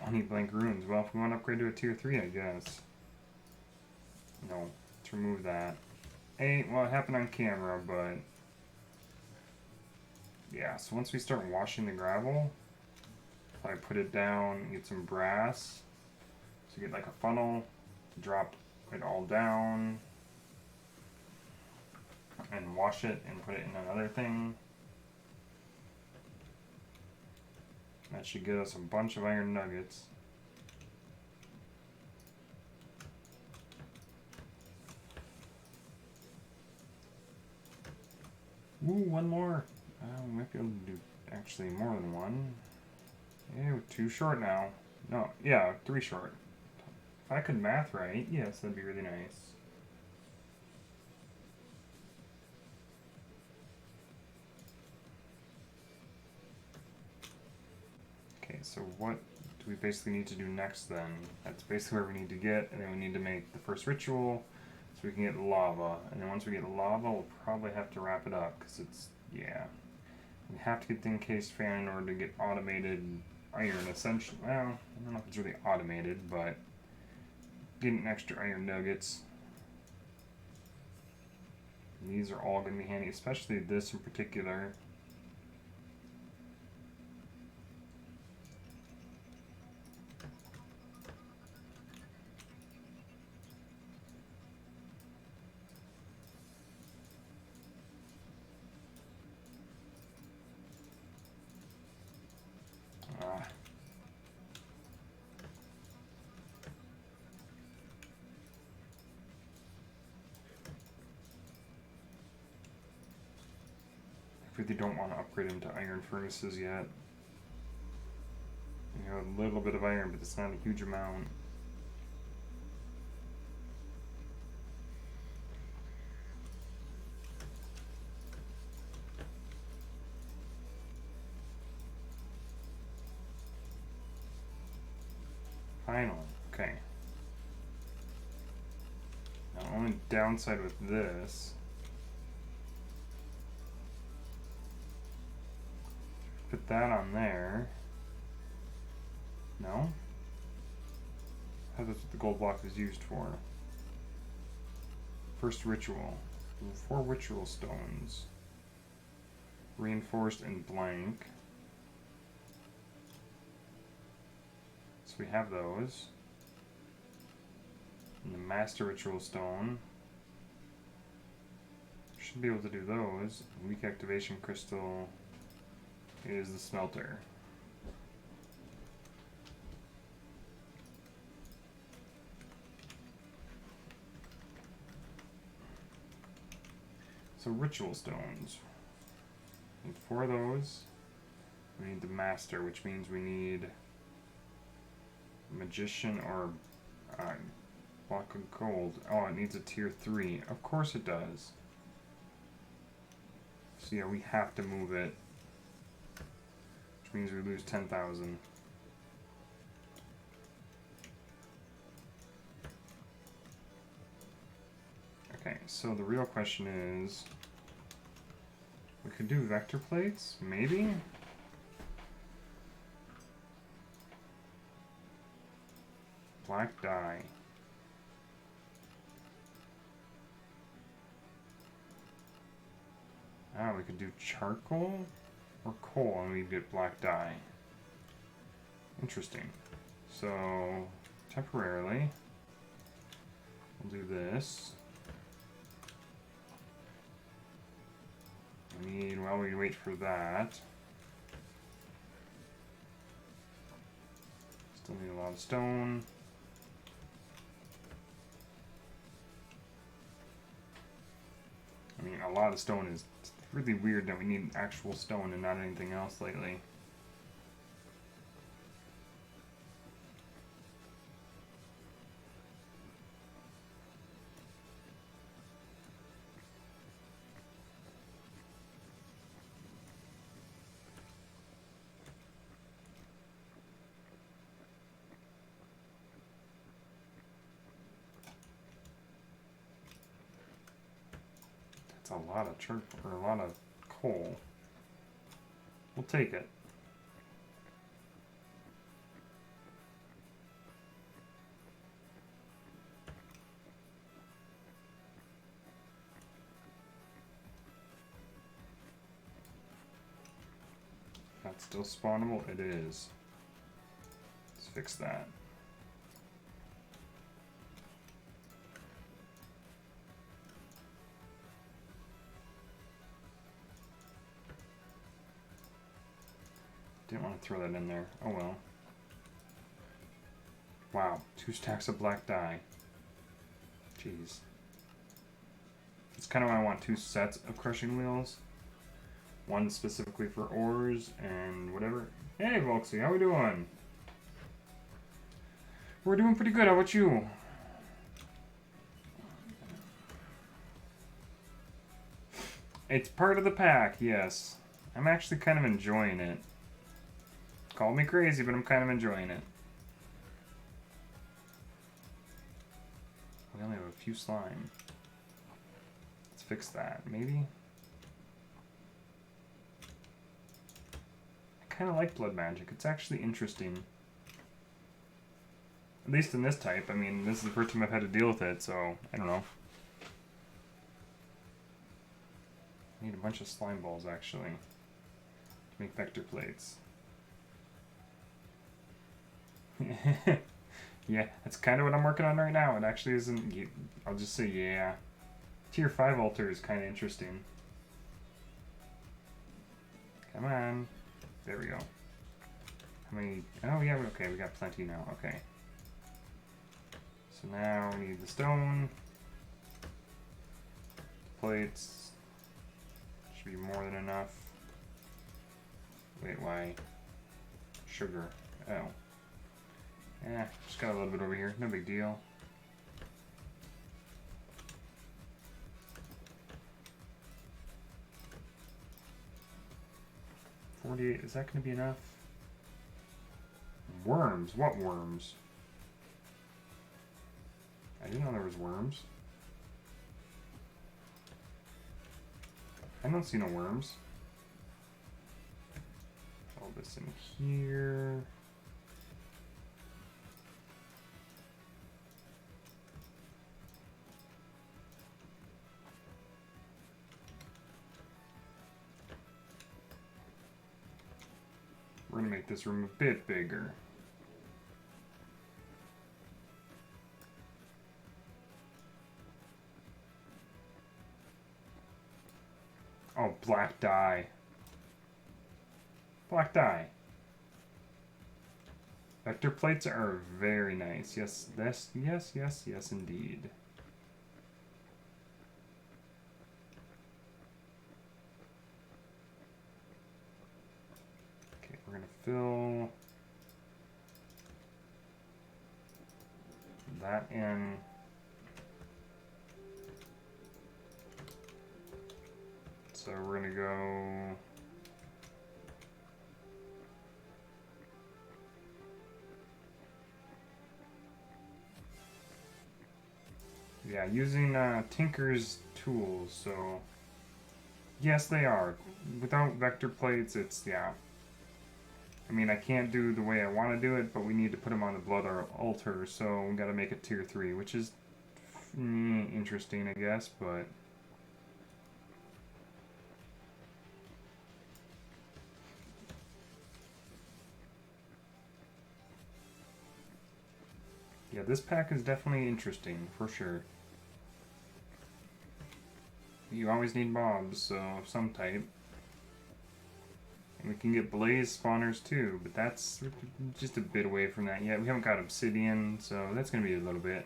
20 blank runes. Well, if we want to upgrade to a tier 3, I guess. No, let's remove that. Well, it happened on camera, but yeah, so once we start washing the gravel, if I put it down, get some brass, so get like a funnel, drop it all down, and wash it and put it in another thing. That should get us a bunch of iron nuggets. Ooh, one more. We might be able to do actually more than one. Yeah, we're 2 short now. No, yeah, 3 short. If I could math right, yes, that'd be really nice. Okay, so what do we basically need to do next then? That's basically where we need to get, and then we need to make the first ritual so we can get lava. And then once we get lava, we'll probably have to wrap it up, because it's, yeah. We have to get the encased fan in order to get automated iron, essentially. Well, I don't know if it's really automated, but getting extra iron nuggets. And these are all going to be handy, especially this in particular. I really don't want to upgrade them to iron furnaces yet. You know, a little bit of iron, but it's not a huge amount. Finally, okay. Now, the only downside with this, put that on there. No? That's what the gold block is used for. First ritual. 4 ritual stones. Reinforced and blank. So we have those. And the master ritual stone. Should be able to do those. Weak activation crystal is the smelter. So ritual stones. Need 4 of those. We need the master, which means we need magician or block of gold. Oh, it needs a tier 3. Of course it does. So yeah, we have to move it. Which means we lose 10,000. Okay, so the real question is, we could do vector plates, maybe? Black dye. Ah, we could do charcoal or coal and we'd get black dye. Interesting. So, temporarily, we'll do this. While we wait for that, still need a lot of stone. I mean, a lot of stone is really weird that we need actual stone and not anything else lately. That's a lot of or a lot of coal. We'll take it. That's still spawnable? It is. Let's fix that. Didn't want to throw that in there. Oh well. Wow, 2 stacks of black dye. Jeez. That's kind of why I want 2 sets of crushing wheels. One specifically for ores and whatever. Hey, Volksy, how we doing? We're doing pretty good. How about you? It's part of the pack, yes. I'm actually kind of enjoying it. Call me crazy, but I'm kind of enjoying it. We only have a few slime. Let's fix that, maybe? I kind of like blood magic. It's actually interesting. At least in this type. I mean, this is the first time I've had to deal with it, so I don't know. I need a bunch of slime balls, actually, to make vector plates. Yeah, that's kind of what I'm working on right now. It actually isn't... I'll just say, yeah. Tier 5 altar is kind of interesting. Come on. There we go. How many... Oh, yeah, okay, we got plenty now. Okay. So now we need the stone. Plates. Should be more than enough. Wait, why? Sugar. Oh. Yeah, just got a little bit over here. No big deal. $48. Is that going to be enough? Worms? What worms? I didn't know there was worms. I don't see no worms. All this in here. We're going to make this room a bit bigger. Oh, black dye. Black dye. Vector plates are very nice. Yes, yes, indeed. Okay, we're gonna fill that in. So we're gonna go using Tinker's tools. So yes, they are. Without vector plates, it's I mean, I can't do the way I want to do it, but we need to put them on the blood altar, so we got to make it tier 3, which is interesting, I guess, but. Yeah, this pack is definitely interesting, for sure. You always need mobs, so of some type. And we can get blaze spawners too, but that's just a bit away from that yet. We haven't got obsidian, so that's going to be a little bit.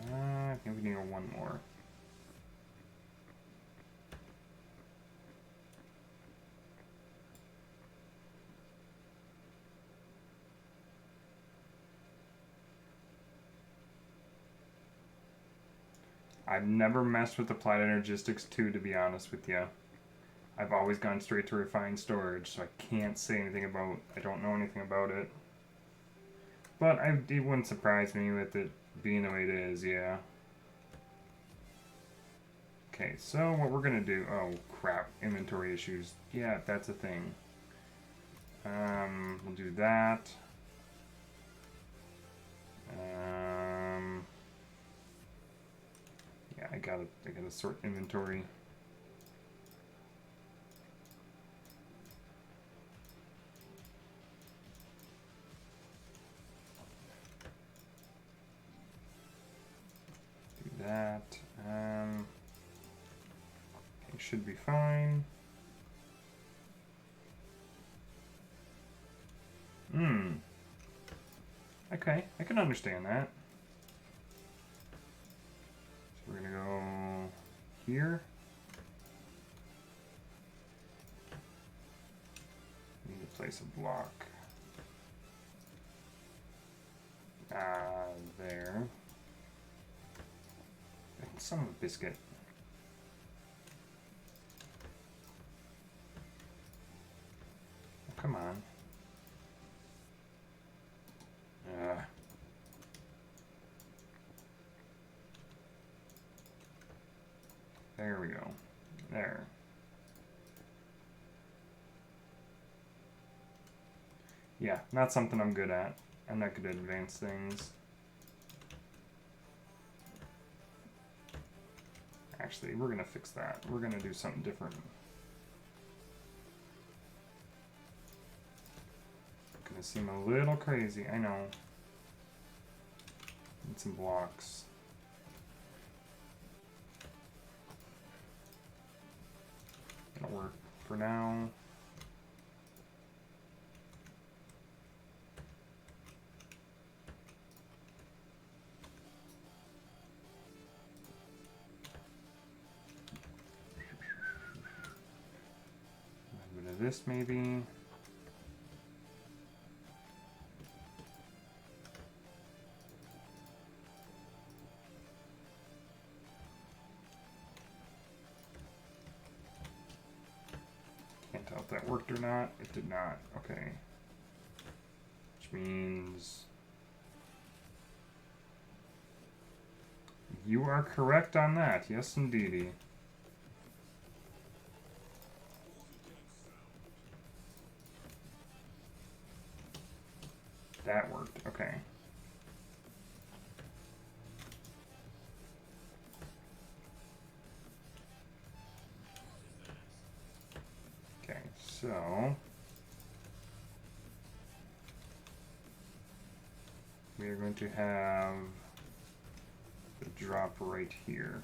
I think we need one more. I've never messed with Applied Energistics 2, to be honest with you. I've always gone straight to refined storage, so I can't say anything about. I don't know anything about it. But it wouldn't surprise me with it being the way it is, yeah. Okay, so what we're gonna do. Oh crap, inventory issues. Yeah, that's a thing. We'll do that. Yeah, I gotta sort inventory. Do that. It should be fine. Okay, I can understand that. So we're gonna go here. Need to place a block. There. Son of a biscuit. Oh, come on. There we go. There. Yeah, not something I'm good at. I'm not good at advanced things. Actually, we're gonna fix that. We're gonna do something different. Gonna seem a little crazy, I know. Need some blocks. That'll work for now. A bit of this maybe. Can't tell if that worked or not. It did not. Okay. Which means you are correct on that. Yes, indeedy. That worked. Okay. Okay, so we are going to have the drop right here.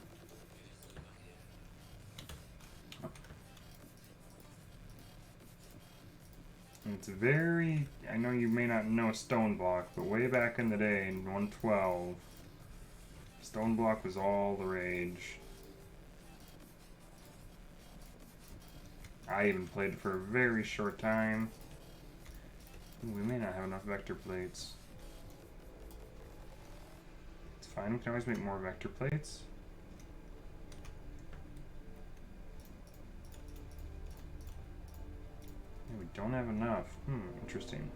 And it's very, I know you may not know stoneblock, but way back in the day in 112, stoneblock was all the rage. I even played it for a very short time. Ooh, we may not have enough vector plates. It's fine, we can always make more vector plates. Yeah, we don't have enough. Interesting.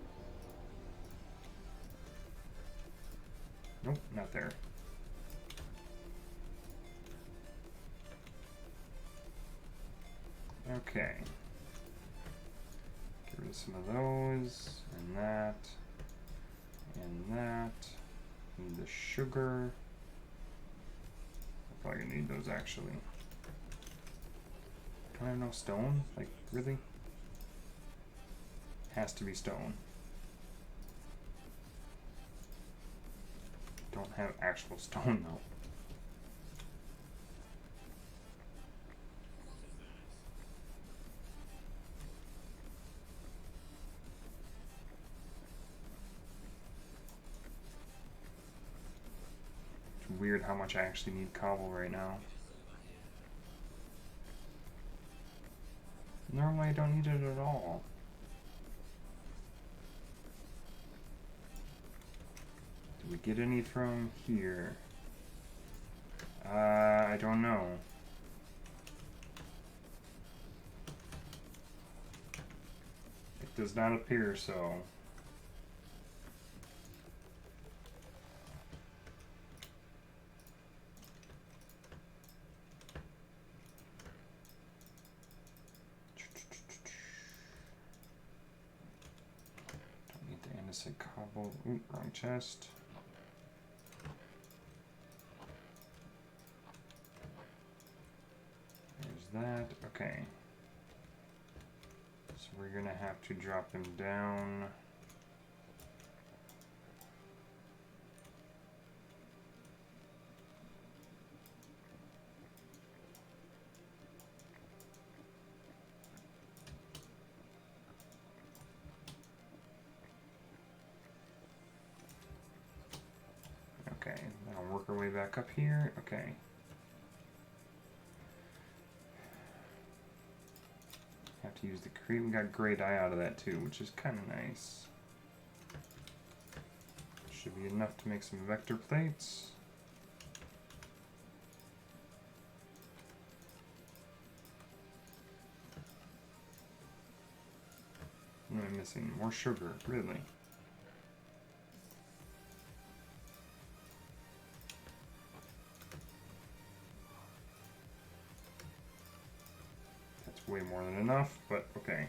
Nope, not there. Okay. Get rid of some of those, and that, and that. Need the sugar. I'm probably gonna need those actually. Don't I have no stone? Like, really? Has to be stone. Don't have actual stone though. It's weird how much I actually need cobble right now. Normally I don't need it at all. Do we get any from here? I don't know. It does not appear so. Don't need the andesite cobble. Ooh, wrong chest. There's that. Okay. So we're gonna have to drop them down. Okay, then I'll work our way back up here. Okay. Have to use the create. We got gray dye out of that too, which is kind of nice. Should be enough to make some vector plates. What am I missing? More sugar, really? That's way more than enough, but okay.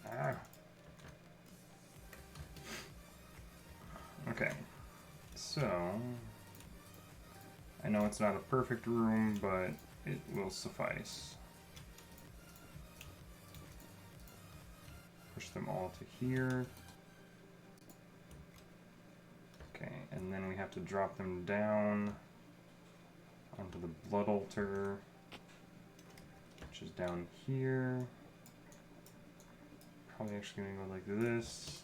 Ah. Okay. So, I know it's not a perfect room, but it will suffice. Push them all to here. Okay, and then we have to drop them down onto the blood altar, which is down here. Probably actually gonna go like this.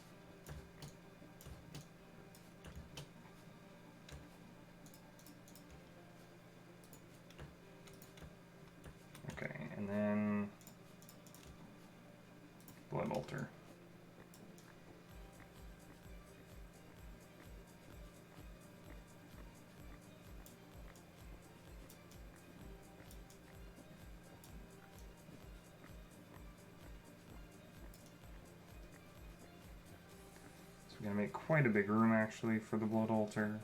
Okay, and then blood altar. So we're gonna make quite a big room actually for the blood altar.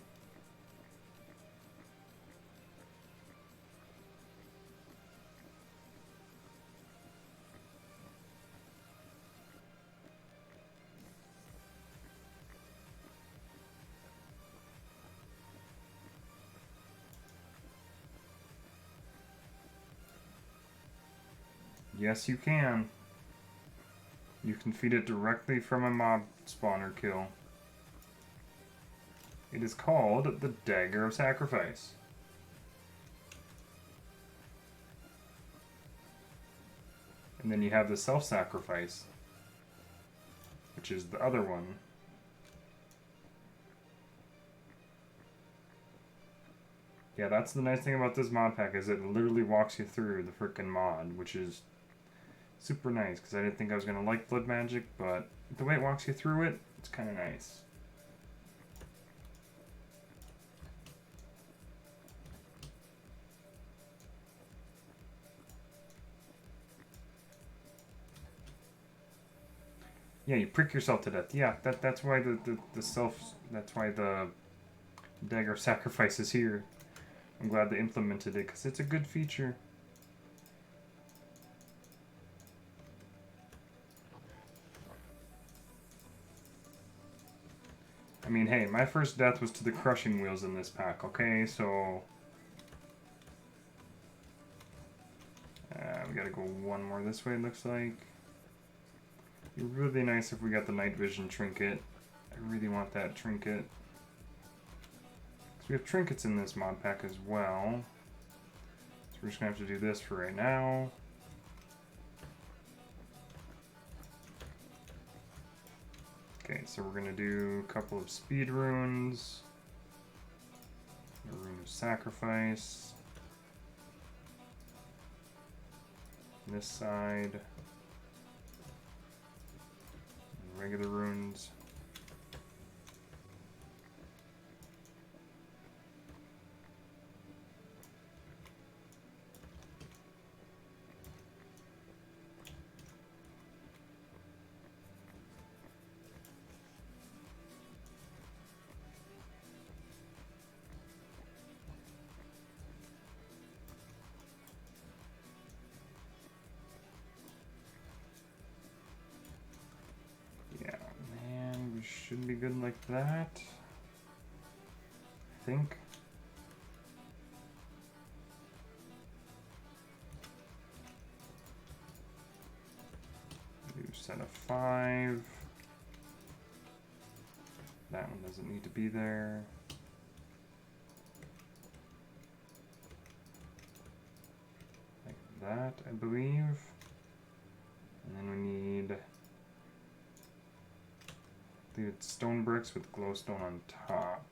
Yes, you can. You can feed it directly from a mob spawner kill. It is called the Dagger of Sacrifice. And then you have the self-sacrifice, which is the other one. Yeah, that's the nice thing about this mod pack, is it literally walks you through the frickin' mod, which is super nice, because I didn't think I was going to like blood magic, but the way it walks you through it, it's kind of nice. Yeah, you prick yourself to death. Yeah, that's why that's why the Dagger of Sacrifice is here. I'm glad they implemented it, because it's a good feature. I mean, hey, my first death was to the crushing wheels in this pack, okay? So, we gotta go one more this way, it looks like. It'd be really nice if we got the night vision trinket. I really want that trinket. So we have trinkets in this mod pack as well. So we're just gonna have to do this for right now. Okay, so we're gonna do a couple of speed runes. A rune of sacrifice. This side. Regular runes. should be good like that. I think. New set of 5. That one doesn't need to be there. Like that, I believe. And then we need the stone bricks with glowstone on top.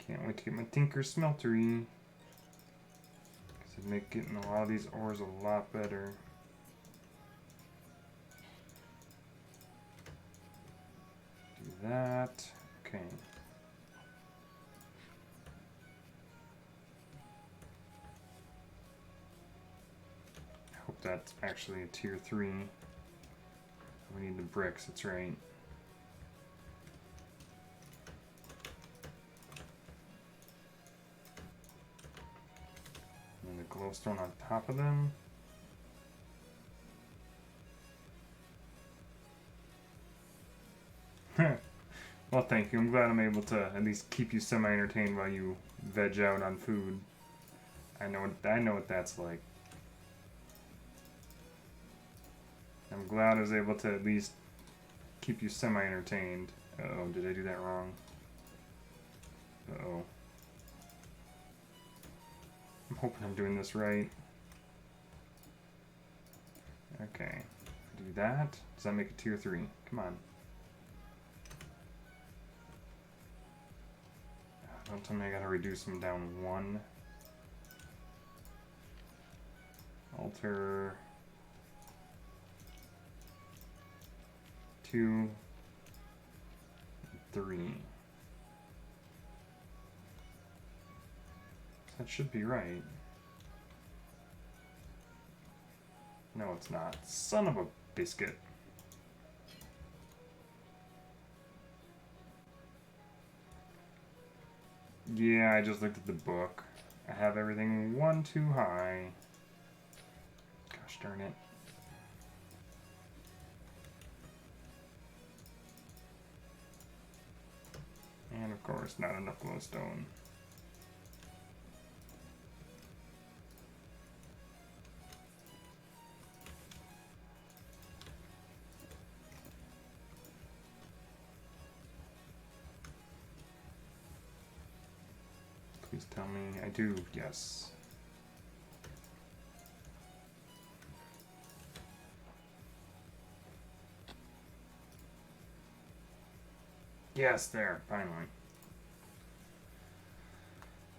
Can't wait to get my Tinker Smeltery, because it'd make getting a lot of these ores a lot better. Do that. Okay. I hope that's actually a tier 3. We need the bricks, that's right. Glowstone on top of them. Well, thank you. I'm glad I'm able to at least keep you semi-entertained while you veg out on food. I know what that's like. I'm glad I was able to at least keep you semi-entertained. Uh-oh, did I do that wrong? Uh-oh. I'm hoping I'm doing this right. Okay. Do that. Does that make it tier 3? Come on. Don't tell me I gotta reduce them down 1. Alter. 2. 3. That should be right. No, it's not. Son of a biscuit. Yeah, I just looked at the book. I have everything 1 too high. Gosh darn it. And of course, not enough glowstone. Please tell me I do, yes. Yes, there, finally.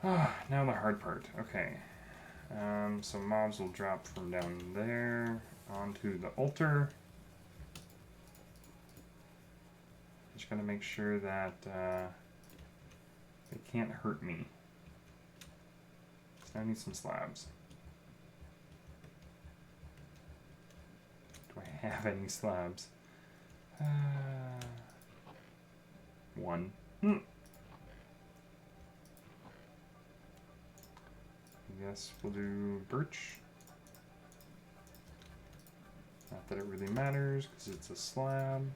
Now the hard part. Okay. So mobs will drop from down there onto the altar. Just gotta make sure that they can't hurt me. So I need some slabs. Do I have any slabs? 1. I guess we'll do birch. Not that it really matters because it's a slab.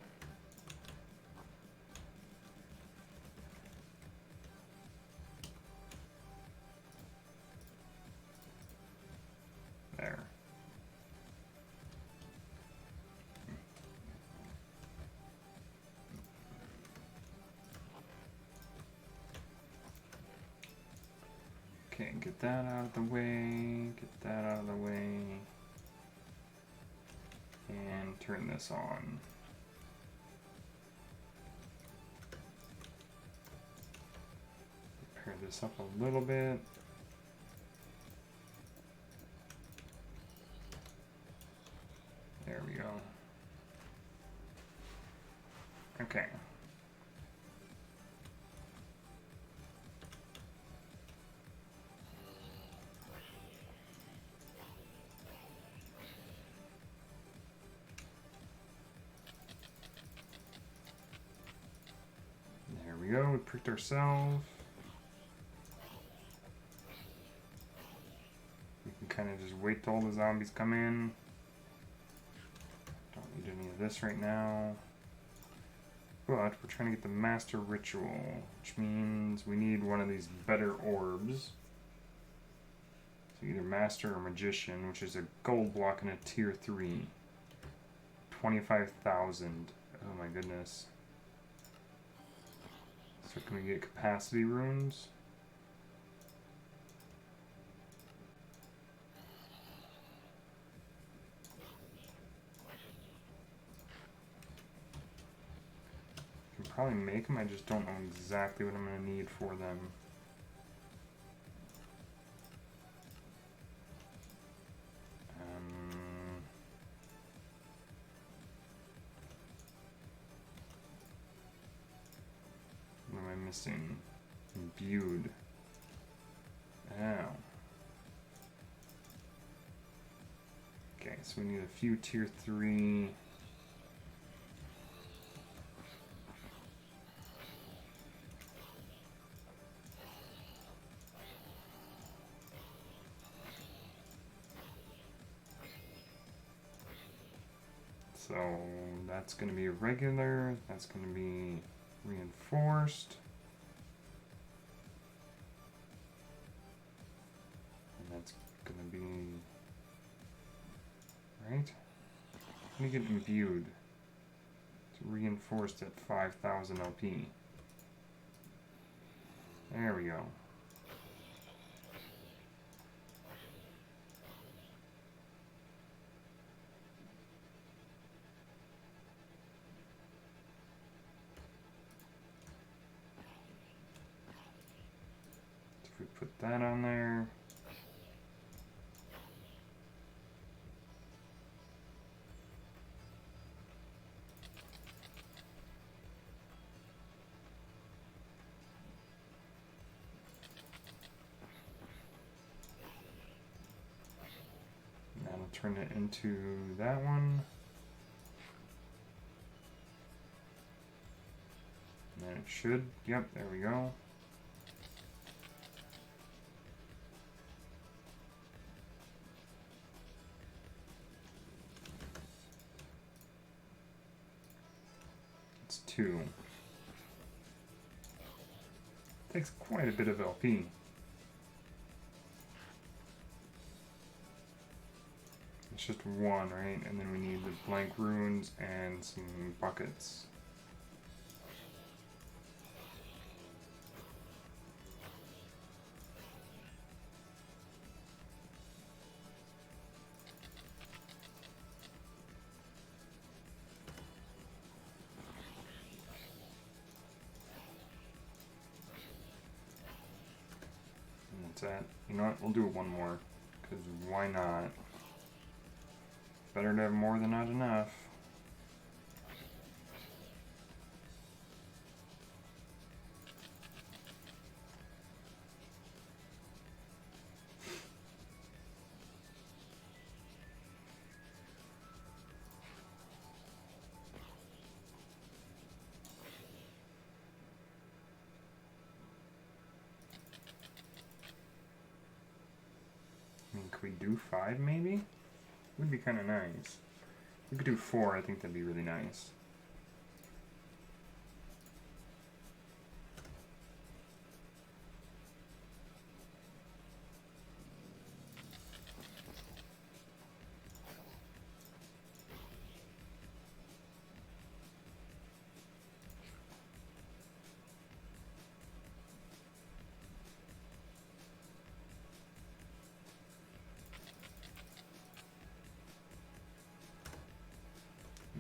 There. Okay, get that out of the way, get that out of the way, and turn this on. Pair this up a little bit. There we go. Okay. we go, we pricked ourselves. We can kind of just wait till all the zombies come in. Don't need any of this right now. But we're trying to get the Master Ritual, which means we need one of these better orbs. So either Master or Magician, which is a gold block and a tier 3. 25,000. Oh my goodness. So can we get capacity runes? I can probably make them, I just don't know exactly what I'm going to need for them. What am I missing? Imbued. Oh. Okay, so we need a few tier 3. So that's going to be a regular, that's going to be reinforced. And that's going to be, right? I'm going to get imbued. It's reinforced at 5,000 LP. There we go. We put that on there. That'll turn it into that one. And then it should, yep, there we go. It's 2. Takes quite a bit of LP. It's just 1, right? And then we need the blank runes and some buckets. That. You know what? We'll do it one more. Because why not? Better to have more than not enough. Could we do 5 maybe? Would be kind of nice. We could do 4, I think that'd be really nice.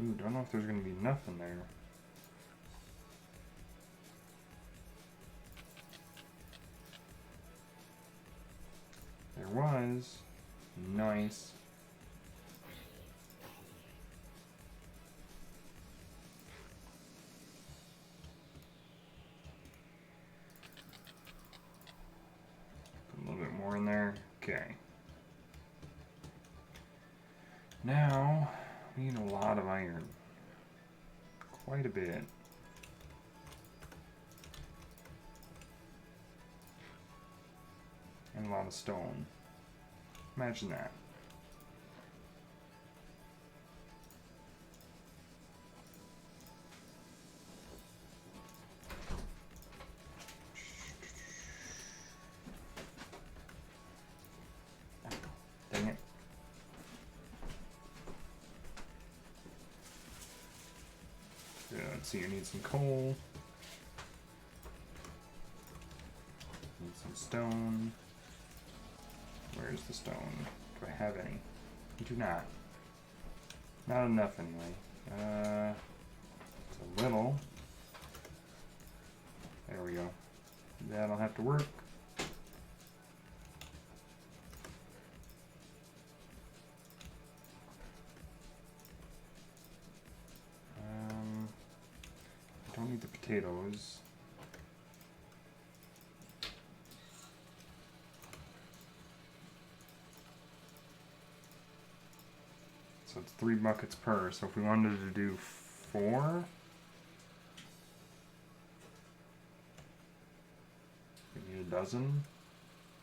Ooh, don't know if there's going to be enough in there. There was. Nice. Put a little bit more in there. Okay. Now, we need a lot of iron. Quite a bit. lot of stone. Imagine that. Dang it. Yeah, let's see, you need some coal. Need some stone. Where's the stone? Do I have any? I do not. Not enough anyway. It's a little. There we go. That'll have to work. I don't need the potatoes. So it's 3 buckets per. So if we wanted to do 4, we need a dozen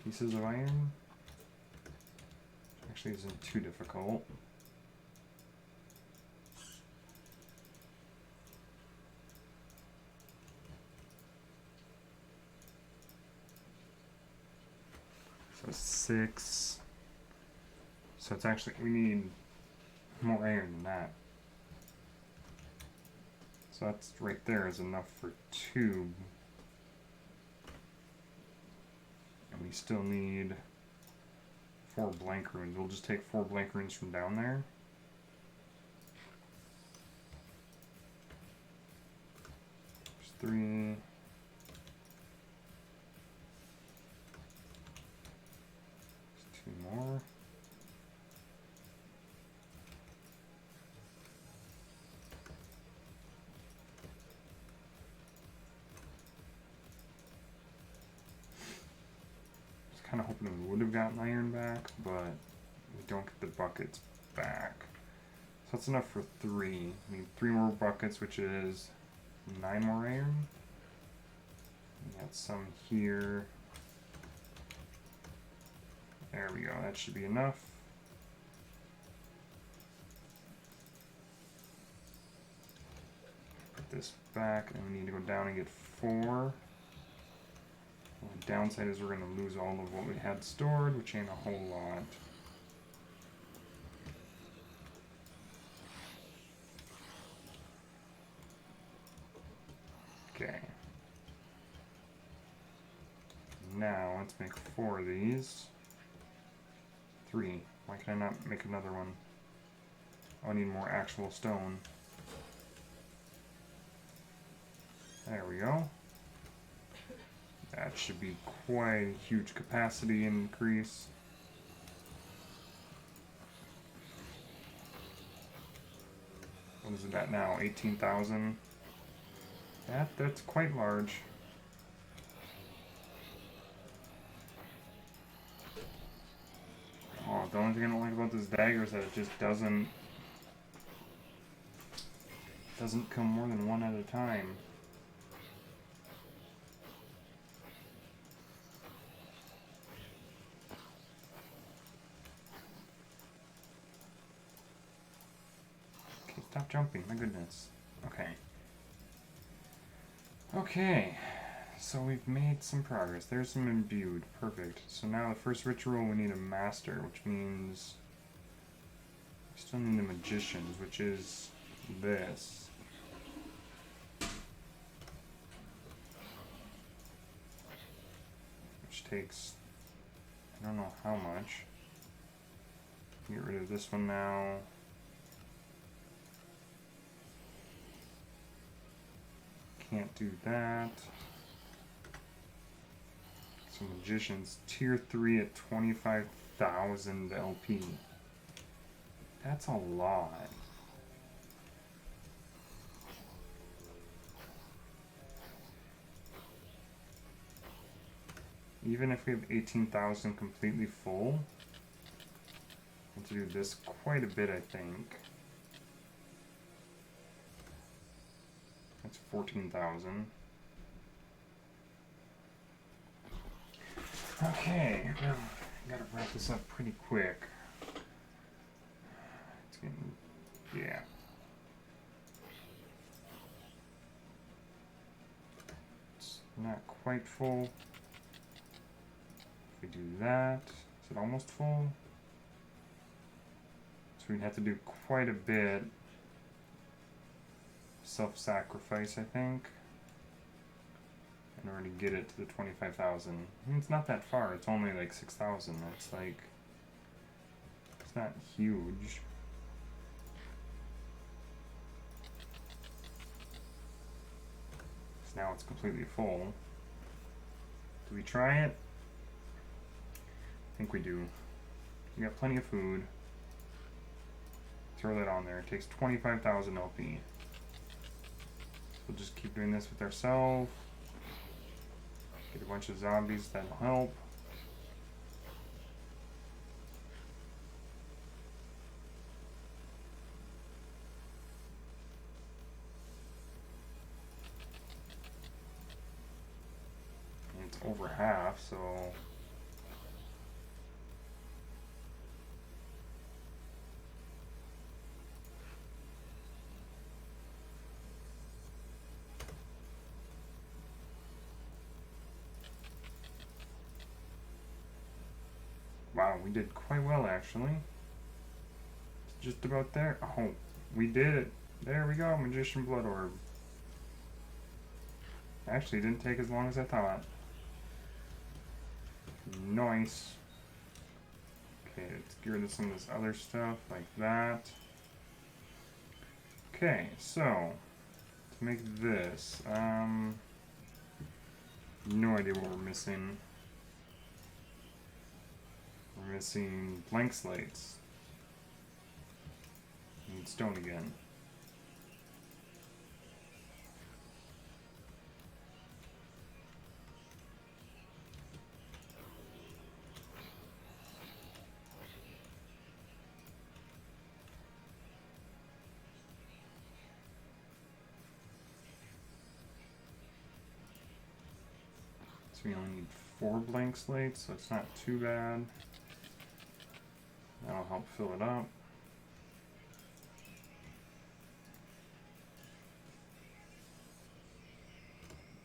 pieces of iron. Actually, isn't too difficult. So 6. So it's actually, we need more iron than that. So that's right there is enough for 2. And we still need 4 blank runes. We'll just take 4 blank runes from down there. There's 3. There's 2 more. Kind of hoping we would have gotten iron back, but we don't get the buckets back. So that's enough for 3. We need 3 more buckets, which is 9 more iron. We got some here. There we go, that should be enough. Put this back, and we need to go down and get 4. The downside is we're going to lose all of what we had stored, which ain't a whole lot. Okay. Now, let's make 4 of these. 3. Why can I not make another one? Oh, I need more actual stone. There we go. That should be quite a huge capacity increase. What is it at now? 18,000? That's quite large. Oh, the only thing I don't like about this dagger is that it just doesn't come more than 1 at a time. Stop jumping, my goodness. Okay. Okay, so we've made some progress. There's some imbued. Perfect. So now the first ritual, we need a master, which means we still need the magicians, which is this. Which takes, I don't know how much. Get rid of this one now. Can't do that. So magicians, tier 3 at 25,000 LP. That's a lot. Even if we have 18,000 completely full, I have to do this quite a bit, I think. That's 14,000. Okay, now I gotta wrap this up pretty quick. It's getting, yeah. It's not quite full. If we do that, is it almost full? So we'd have to do quite a bit. Self-sacrifice, I think, in order to get it to the 25,000. I mean, it's not that far. It's only like 6,000. That's like, it's not huge. So now it's completely full. Do we try it? I think we do. We got plenty of food. Throw that on there. It takes 25,000 LP. We'll just keep doing this with ourselves. Get a bunch of zombies, that'll help. And it's over half, so wow, we did quite well actually. It's just about there. Oh, we did it. There we go, Magician Blood Orb. Actually, it didn't take as long as I thought. Nice. Okay, let's get rid of some of this other stuff like that. Okay, so to make this, no idea what we're missing. We're missing blank slates. Need stone again. So we only need 4 blank slates, so it's not too bad. That'll help fill it up.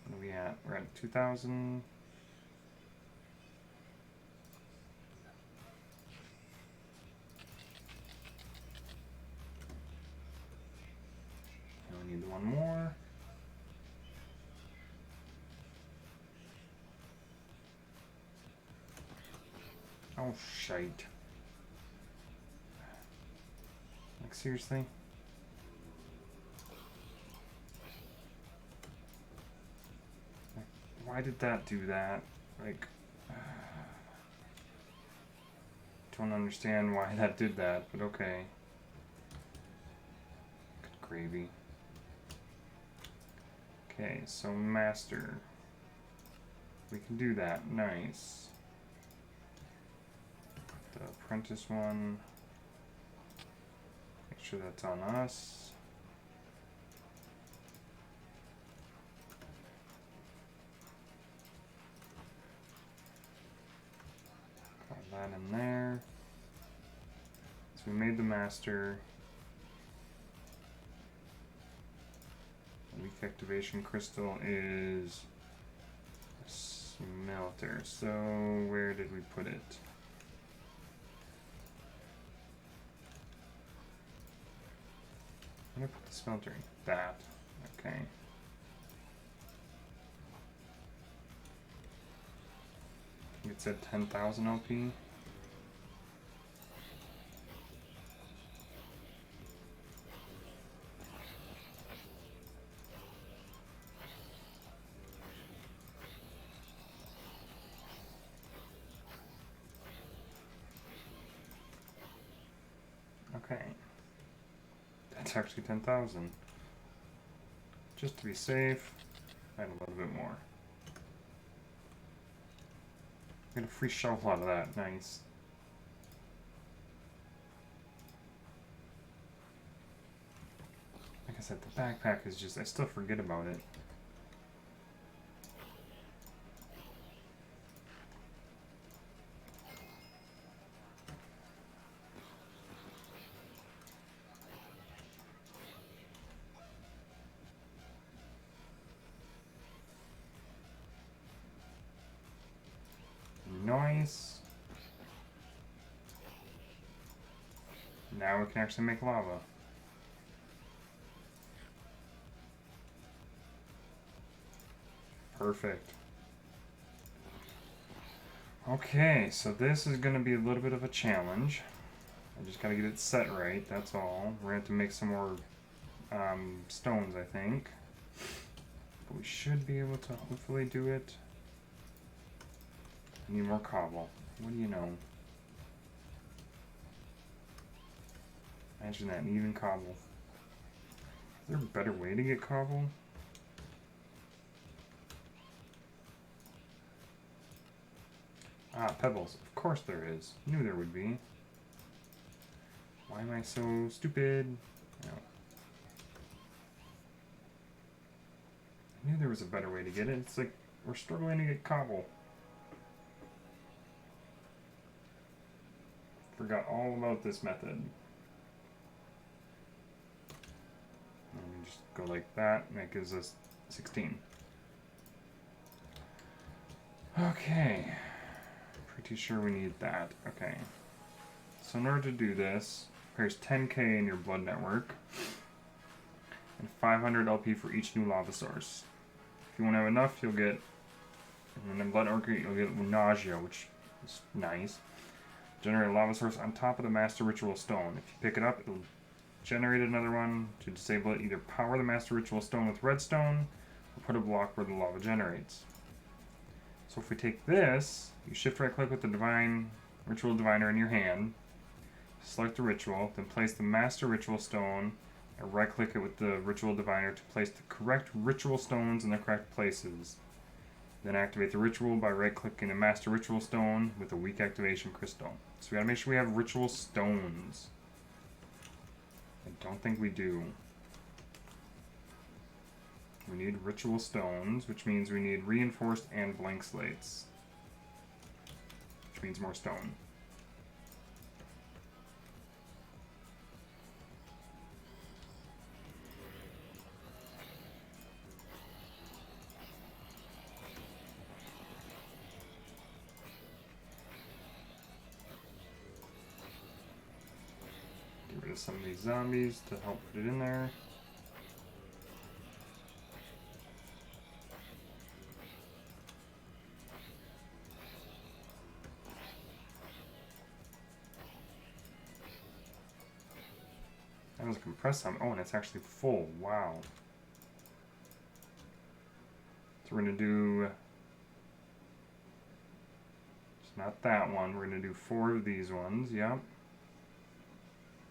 What are we at? We're at 2,000. And we need one more. Oh, shite. Like, seriously? Like, why did that do that? Like, don't understand why that did that, but okay. Good gravy. Okay, so master. We can do that. Nice. The apprentice one. Make sure that's on us. Got that in there. So we made the master. Weak activation crystal is a smelter. So where did we put it? I'm gonna put the smelter in that. Okay. I think it said 10,000 LP. Okay. That's actually 10,000. Just to be safe, add a little bit more. Get a free shovel out of that. Nice. Like I said, the backpack is just, I still forget about it. Nice. Now we can actually make lava. Perfect. Okay, so this is going to be a little bit of a challenge. I just got to get it set right, that's all. We're going to have to make some more stones, I think. But we should be able to hopefully do it. I need more cobble. What do you know? Imagine that, even cobble. Is there a better way to get cobble? Ah, pebbles. Of course there is. Knew there would be. Why am I so stupid? No. I knew there was a better way to get it. It's like we're struggling to get cobble. Forgot all about this method. Let me just go like that, and that gives us 16. Okay. Pretty sure we need that. Okay. So in order to do this, there's 10k in your blood network, and 500 LP for each new lava source. If you won't have enough, you'll get, in the blood network, you'll get nausea, which is nice. Generate a lava source on top of the Master Ritual Stone. If you pick it up, it'll generate another one. To disable it, either power the Master Ritual Stone with redstone, or put a block where the lava generates. So if we take this, you shift right click with the Ritual Diviner in your hand, select the ritual, then place the Master Ritual Stone, and right click it with the Ritual Diviner to place the correct ritual stones in the correct places. Then activate the ritual by right clicking the Master Ritual Stone with a weak activation crystal. So we gotta make sure we have ritual stones. I don't think we do. We need ritual stones, which means we need reinforced and blank slates. Which means more stone. Get rid of some of these zombies to help put it in there. That was a compressed some. Oh, and it's actually full. Wow. So we're going to do... It's not that one. We're going to do 4 of these ones. Yep.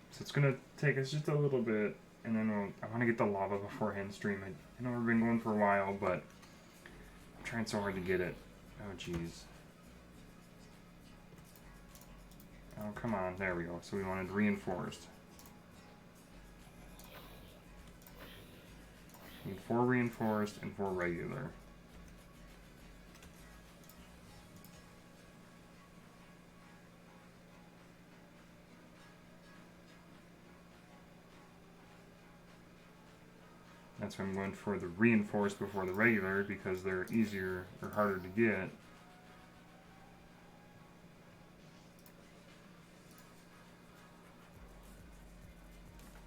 So it's going to take us just a little bit. And then I want to get the lava beforehand stream. I know we've been going for a while, but I'm trying so hard to get it. Oh, jeez. Oh, come on. There we go. So we wanted reinforced. Need 4 reinforced and 4 regular. That's why I'm going for the reinforced before the regular, because they're easier or harder to get.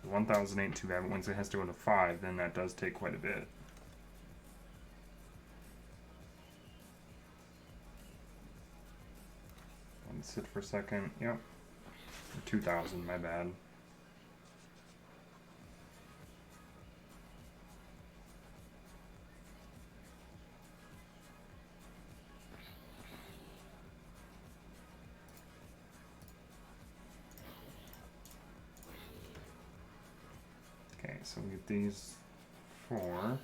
The 1000 ain't too bad, but once it has to go to 5, then that does take quite a bit. Let me sit for a second. Yep. 2000, my bad. Okay, so we get these 4.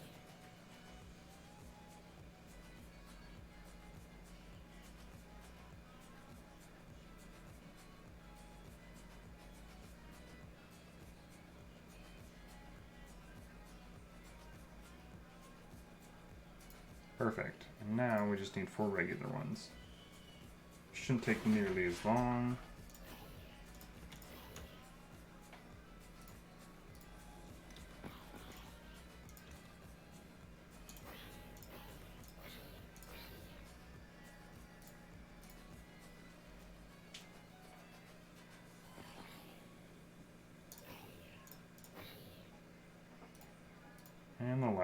Perfect. And now we just need 4 regular ones. Shouldn't take nearly as long.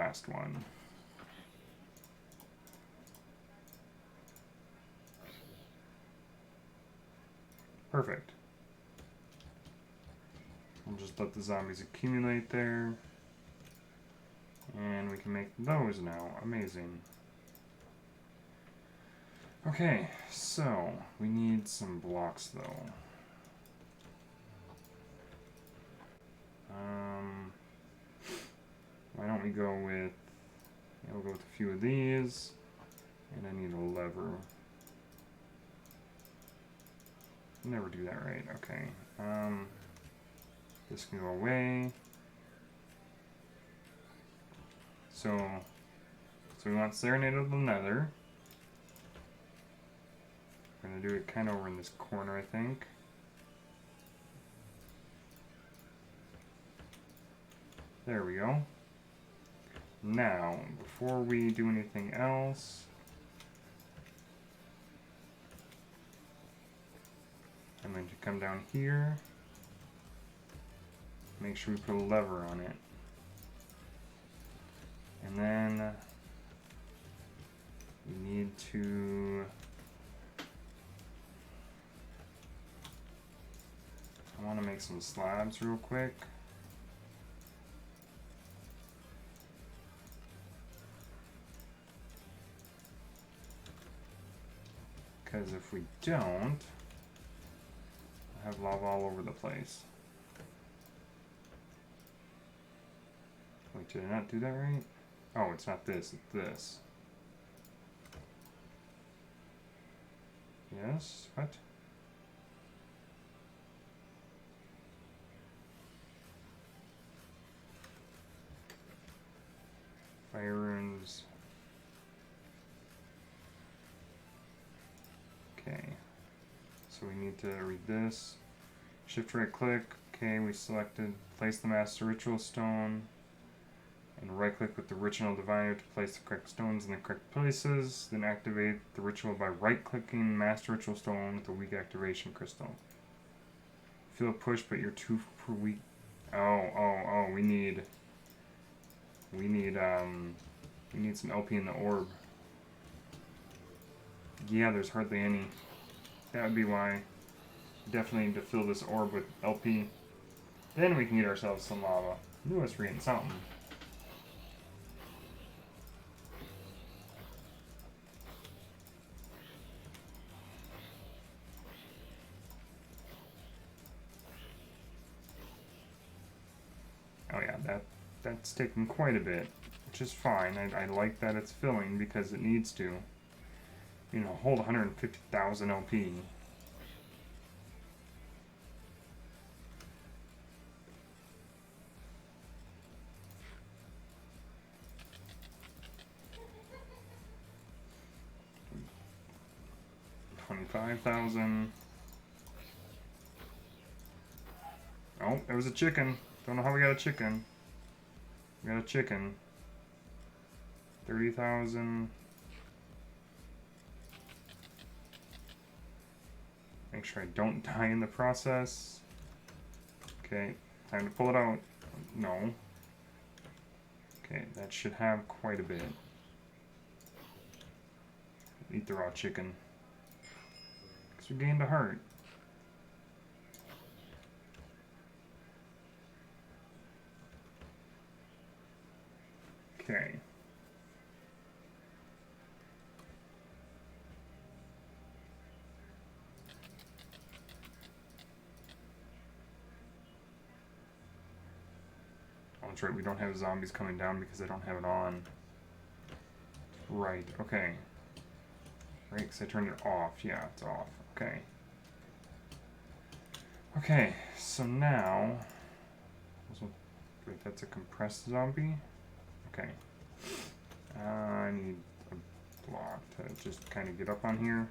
last one. Perfect. We'll just let the zombies accumulate there. And we can make those now. Amazing. Okay, so we need some blocks though. Why don't we go with, yeah, we'll go with a few of these, and I need a lever. Never do that right, okay. This can go away. So we want Serenade of the Nether. We're gonna do it kind of over in this corner, I think. There we go. Now, before we do anything else, I'm going to come down here, make sure we put a lever on it, and then we need to, I want to make some slabs real quick. Because if we don't, I have lava all over the place. Wait, did I not do that right? Oh, it's not this, it's this. Yes, what? Fire runes. Okay, so we need to read this. Shift right click. Okay, we selected place the master ritual stone. And right click with the ritual diviner to place the correct stones in the correct places. Then activate the ritual by right clicking master ritual stone with a weak activation crystal. Feel a push, but you're too per weak. Oh, we need some LP in the orb. Yeah, there's hardly any. That would be why. Definitely need to fill this orb with LP. Then we can get ourselves some lava. Knew us for getting something. Oh yeah, that's taking quite a bit, which is fine. I like that it's filling because it needs to. You know, hold 150,000 LP. $25,000. Oh, there was a chicken. Don't know how we got a chicken. We got a chicken. 30,000. Make sure I don't die in the process. Okay, time to pull it out. No. Okay, that should have quite a bit. Eat the raw chicken. Because we gained a heart. Okay. Oh, that's right, we don't have zombies coming down because I don't have it on. Right, okay. Right, because I turned it off. Yeah, it's off. Okay. Okay, so now... Wait, that's a compressed zombie? Okay. I need a block to just kind of get up on here.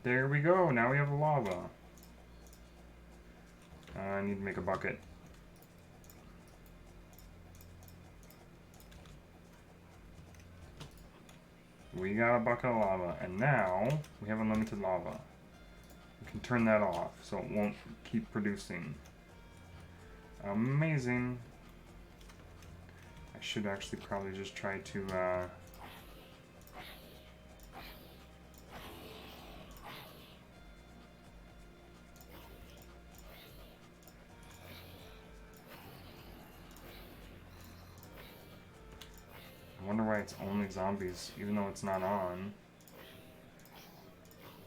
There we go, now we have lava. I need to make a bucket. We got a bucket of lava, and now we have unlimited lava. We can turn that off so it won't keep producing. Amazing. I should actually probably just try to I wonder why it's only zombies, even though it's not on.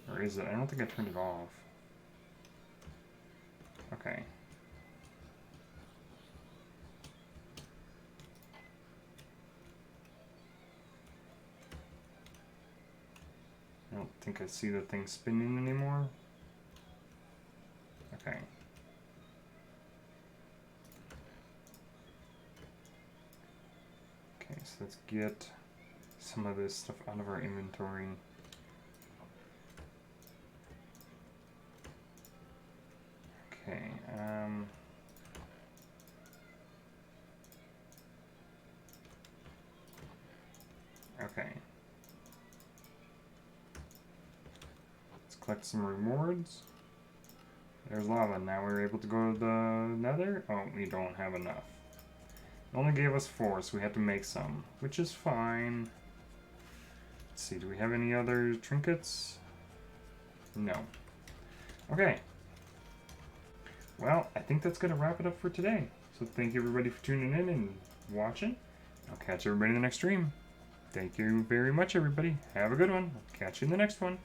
Or is it? I don't think I turned it off. Okay. I don't think I see the thing spinning anymore. Okay. Okay, so let's get some of this stuff out of our inventory. Okay, okay. Let's collect some rewards. There's lava. Now we're able to go to the nether. Oh, we don't have enough. It only gave us 4, so we had to make some, which is fine. Let's see, do we have any other trinkets? No. Okay. Well, I think that's going to wrap it up for today. So thank you everybody for tuning in and watching. I'll catch everybody in the next stream. Thank you very much, everybody. Have a good one. I'll catch you in the next one.